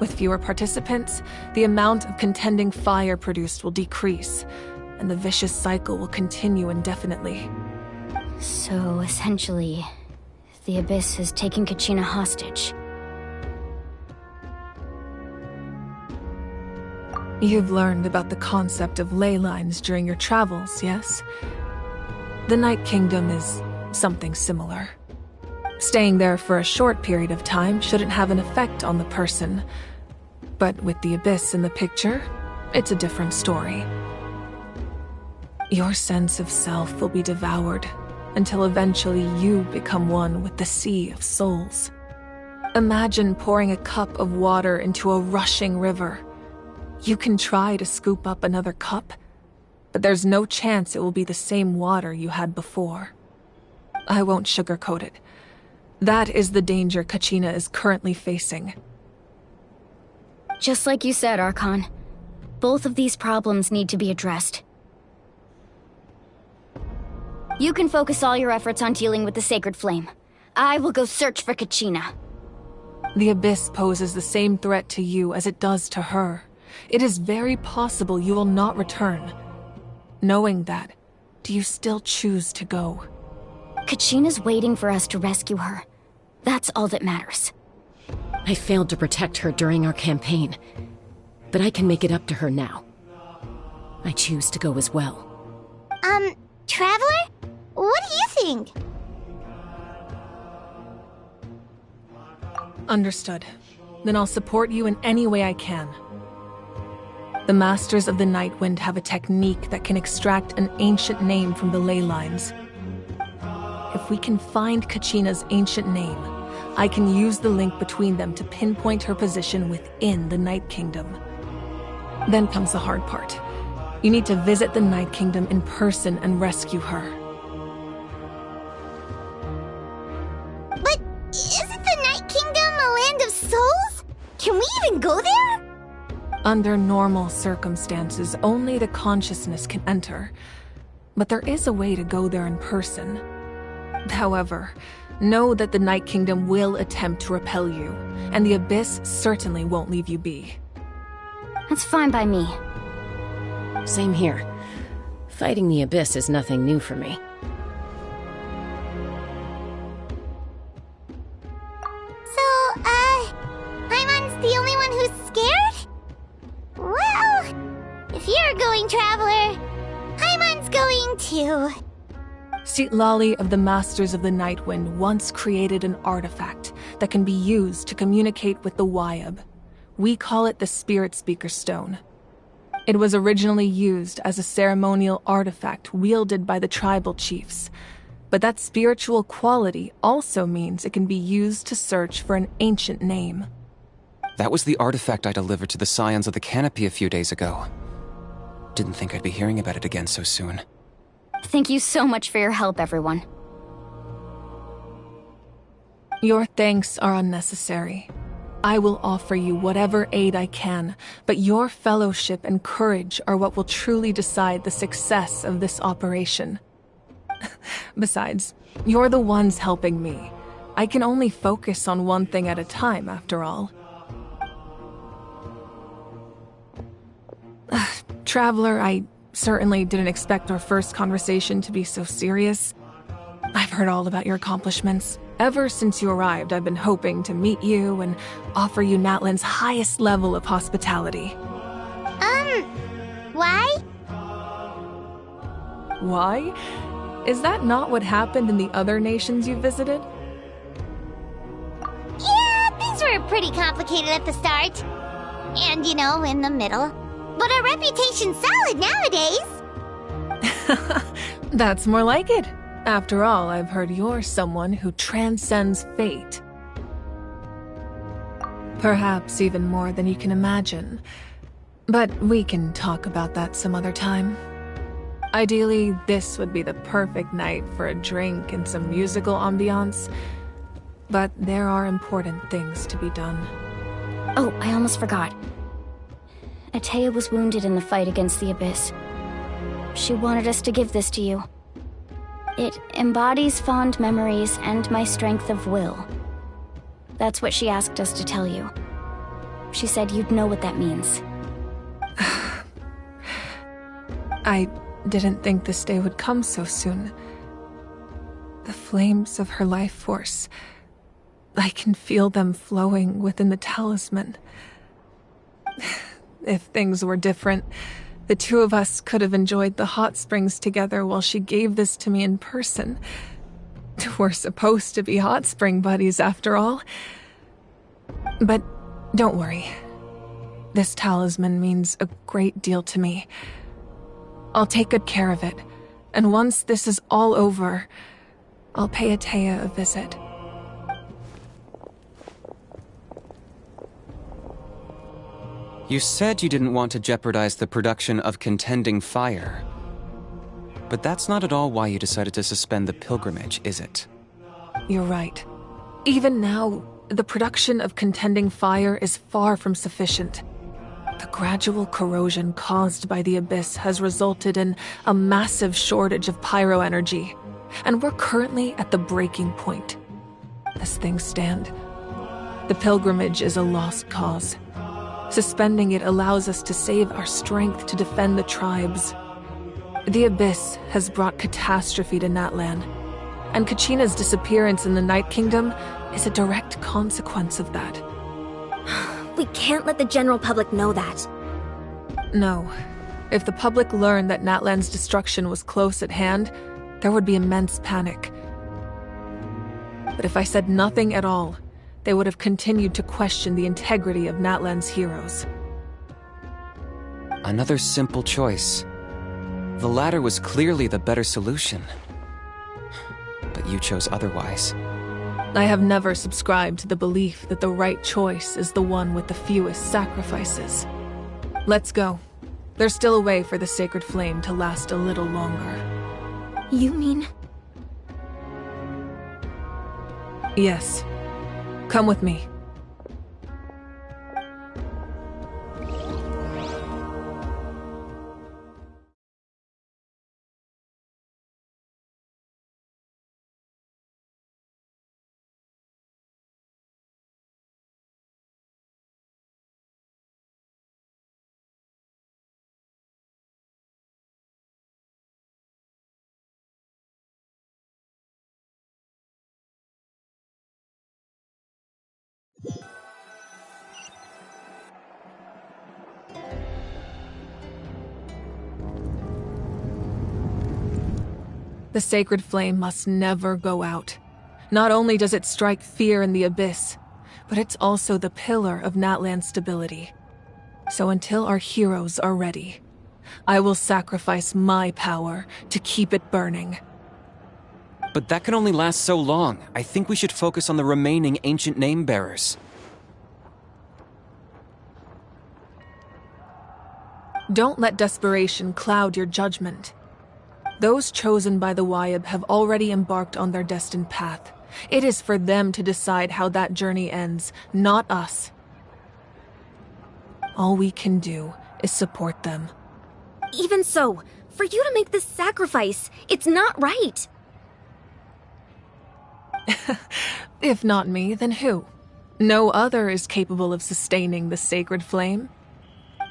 With fewer participants, the amount of contending fire produced will decrease, and the vicious cycle will continue indefinitely. So, essentially, the Abyss has taken Kachina hostage. You've learned about the concept of ley lines during your travels, yes? The Night Kingdom is something similar. Staying there for a short period of time shouldn't have an effect on the person. But with the Abyss in the picture, it's a different story. Your sense of self will be devoured until eventually you become one with the sea of souls. Imagine pouring a cup of water into a rushing river. You can try to scoop up another cup, but there's no chance it will be the same water you had before. I won't sugarcoat it. That is the danger Kachina is currently facing. Just like you said, Archon. Both of these problems need to be addressed. You can focus all your efforts on dealing with the Sacred Flame. I will go search for Kachina. The Abyss poses the same threat to you as it does to her. It is very possible you will not return. Knowing that, do you still choose to go? Kachina's waiting for us to rescue her. That's all that matters. I failed to protect her during our campaign, but I can make it up to her now. I choose to go as well. Traveler? What do you think? Understood. Then I'll support you in any way I can. The Masters of the Nightwind have a technique that can extract an ancient name from the ley lines. If we can find Kachina's ancient name, I can use the link between them to pinpoint her position within the Night Kingdom. Then comes the hard part. You need to visit the Night Kingdom in person and rescue her. But isn't the Night Kingdom a land of souls? Can we even go there? Under normal circumstances, only the consciousness can enter. But there is a way to go there in person. However, know that the Night Kingdom will attempt to repel you, and the Abyss certainly won't leave you be. That's fine by me. Same here. Fighting the Abyss is nothing new for me. So, Paimon's the only one who's scared? Well, if you're going, Traveler, Paimon's going too. Citlali of the Masters of the Nightwind once created an artifact that can be used to communicate with the Wyab. We call it the Spirit Speaker Stone. It was originally used as a ceremonial artifact wielded by the tribal chiefs, but that spiritual quality also means it can be used to search for an ancient name. That was the artifact I delivered to the Scions of the Canopy a few days ago. Didn't think I'd be hearing about it again so soon. Thank you so much for your help, everyone. Your thanks are unnecessary. I will offer you whatever aid I can, but your fellowship and courage are what will truly decide the success of this operation. Besides, you're the ones helping me. I can only focus on one thing at a time, after all. Traveler, I certainly didn't expect our first conversation to be so serious. I've heard all about your accomplishments. Ever since you arrived, I've been hoping to meet you and offer you Natlan's highest level of hospitality. Why? Why? Is that not what happened in the other nations you visited? Yeah, things were pretty complicated at the start. And, in the middle. But our reputation's solid nowadays. That's more like it. After all, I've heard you're someone who transcends fate. Perhaps even more than you can imagine. But we can talk about that some other time. Ideally, this would be the perfect night for a drink and some musical ambiance. But there are important things to be done. Oh, I almost forgot. Atea was wounded in the fight against the Abyss. She wanted us to give this to you. It embodies fond memories and my strength of will. That's what she asked us to tell you. She said you'd know what that means. I didn't think this day would come so soon. The flames of her life force. I can feel them flowing within the talisman. If things were different, the two of us could have enjoyed the hot springs together while she gave this to me in person. We're supposed to be hot spring buddies, after all. But don't worry. This talisman means a great deal to me. I'll take good care of it, and once this is all over, I'll pay Atea a visit. You said you didn't want to jeopardize the production of Contending Fire. But that's not at all why you decided to suspend the pilgrimage, is it? You're right. Even now, the production of Contending Fire is far from sufficient. The gradual corrosion caused by the Abyss has resulted in a massive shortage of pyro energy, and we're currently at the breaking point. As things stand, the pilgrimage is a lost cause. Suspending it allows us to save our strength to defend the tribes. The Abyss has brought catastrophe to Natlan, and Kachina's disappearance in the Night Kingdom is a direct consequence of that. We can't let the general public know that. No. If the public learned that Natlan's destruction was close at hand, there would be immense panic. But if I said nothing at all, they would have continued to question the integrity of Natlan's heroes. Another simple choice. The latter was clearly the better solution. But you chose otherwise. I have never subscribed to the belief that the right choice is the one with the fewest sacrifices. Let's go. There's still a way for the sacred flame to last a little longer. You mean? Yes. Come with me. The sacred flame must never go out. Not only does it strike fear in the abyss, but it's also the pillar of Natlan's stability. So until our heroes are ready, I will sacrifice my power to keep it burning. But that can only last so long. I think we should focus on the remaining ancient name-bearers. Don't let desperation cloud your judgment. Those chosen by the Wyeb have already embarked on their destined path. It is for them to decide how that journey ends, not us. All we can do is support them. Even so, for you to make this sacrifice, it's not right. If not me, then who? No other is capable of sustaining the sacred flame.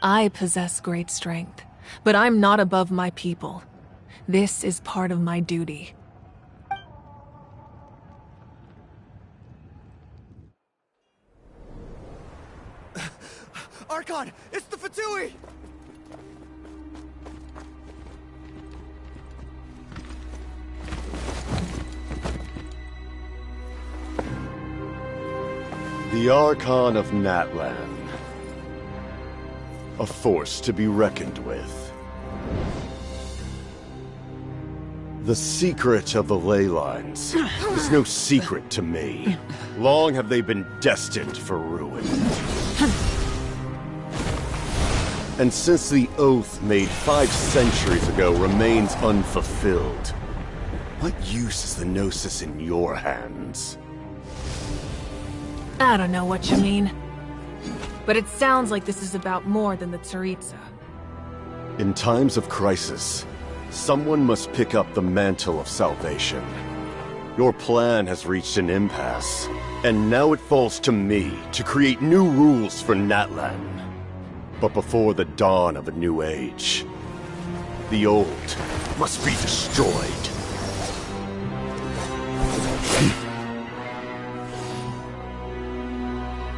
I possess great strength, but I'm not above my people. This is part of my duty. Archon, it's the Fatui! The Archon of Natlan. A force to be reckoned with. The secret of the ley lines is no secret to me. Long have they been destined for ruin. And since the oath made 5 centuries ago remains unfulfilled, what use is the Gnosis in your hands? I don't know what you mean. But it sounds like this is about more than the Tsaritsa. In times of crisis, someone must pick up the mantle of salvation. Your plan has reached an impasse, and now it falls to me to create new rules for Natlan. But before the dawn of a new age, the old must be destroyed.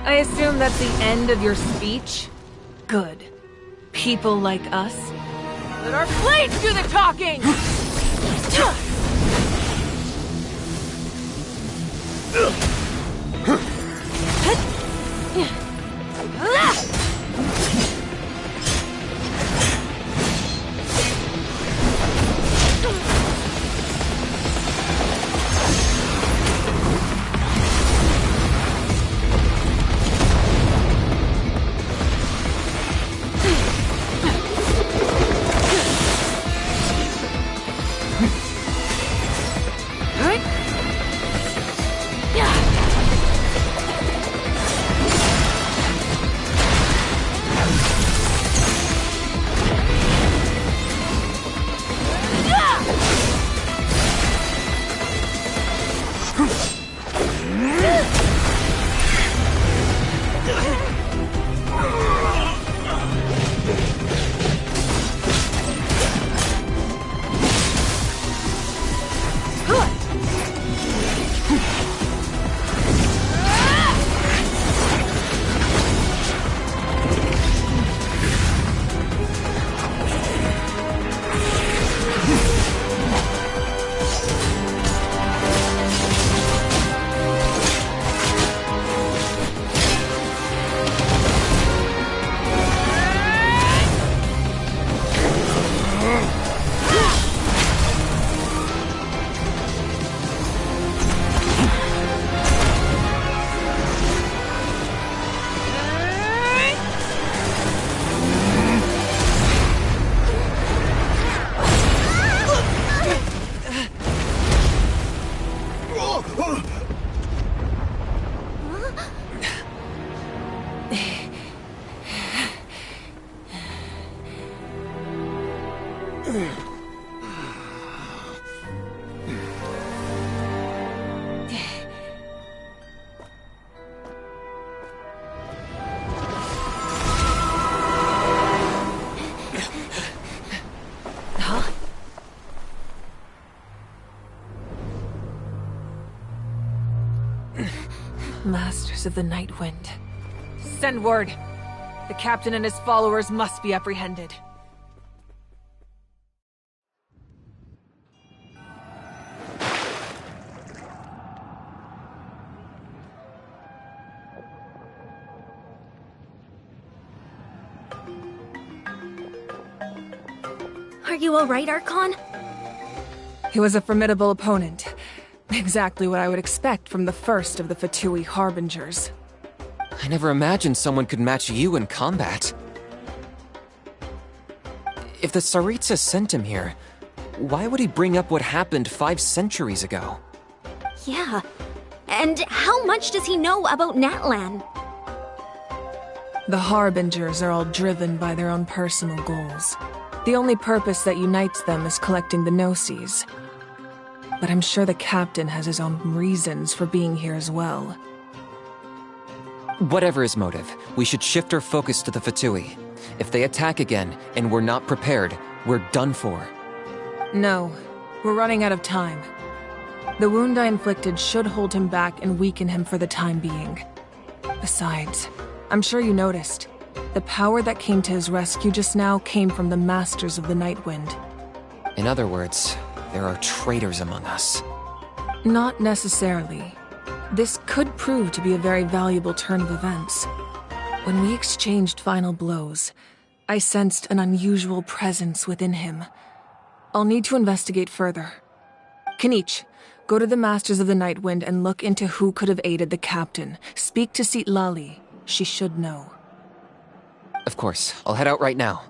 I assume that's the end of your speech? Good. People like us. Let our blades do the talking! Masters of the Night Wind. Send word. The captain and his followers must be apprehended. Are you alright, Archon? He was a formidable opponent. Exactly what I would expect from the first of the Fatui Harbingers. I never imagined someone could match you in combat. If the Tsaritsa sent him here, why would he bring up what happened 5 centuries ago? Yeah. And how much does he know about Natlan? The Harbingers are all driven by their own personal goals. The only purpose that unites them is collecting the Gnosis. But I'm sure the captain has his own reasons for being here as well. Whatever his motive, we should shift our focus to the Fatui. If they attack again, and we're not prepared, we're done for. No, we're running out of time. The wound I inflicted should hold him back and weaken him for the time being. Besides, I'm sure you noticed, the power that came to his rescue just now came from the Masters of the Night Wind. In other words, there are traitors among us. Not necessarily. This could prove to be a very valuable turn of events. When we exchanged final blows, I sensed an unusual presence within him. I'll need to investigate further. Kinich, go to the Masters of the Night Wind and look into who could have aided the captain. Speak to Citlali. She should know. Of course, I'll head out right now.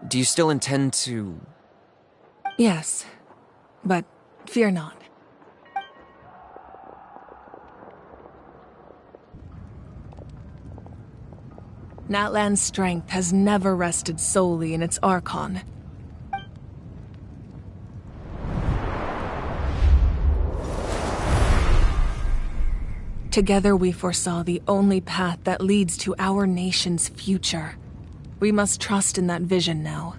Do you still intend to... Yes, but fear not. Natlan's strength has never rested solely in its Archon. Together we foresaw the only path that leads to our nation's future. We must trust in that vision now.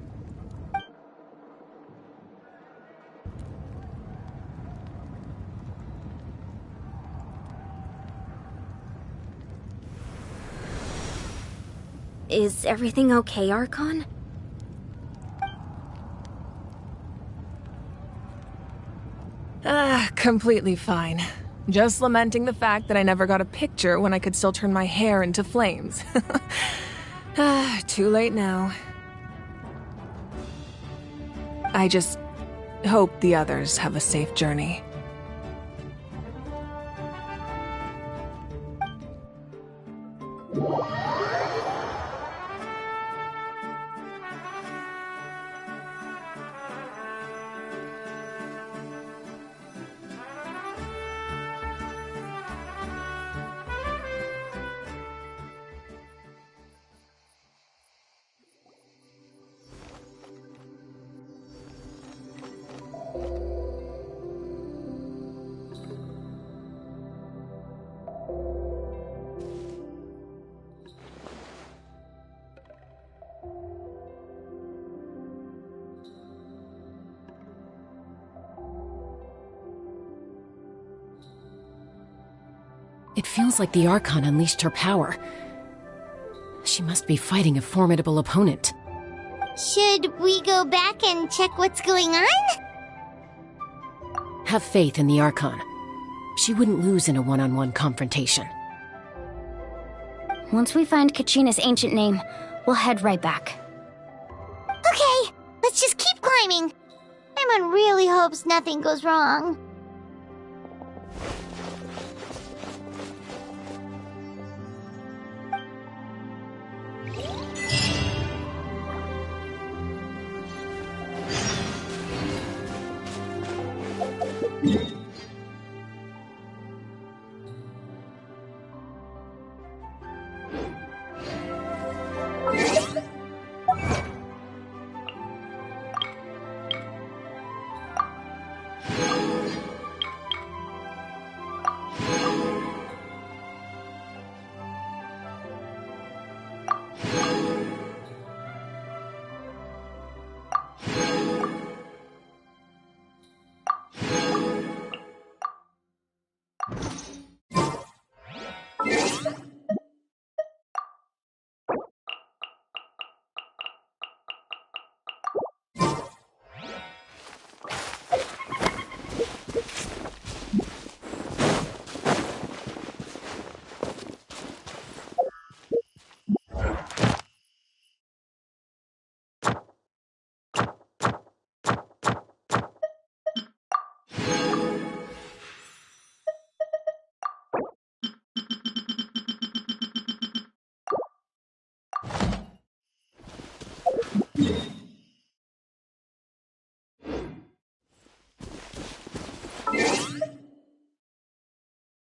Is everything okay, Archon? Completely fine. Just lamenting the fact that I never got a picture when I could still turn my hair into flames. Too late now. I just hope the others have a safe journey. It feels like the Archon unleashed her power. She must be fighting a formidable opponent. Should we go back and check what's going on? Have faith in the Archon. She wouldn't lose in a one-on-one confrontation. Once we find Kachina's ancient name, we'll head right back. Okay, let's just keep climbing. Paimon really hopes nothing goes wrong. Yeah.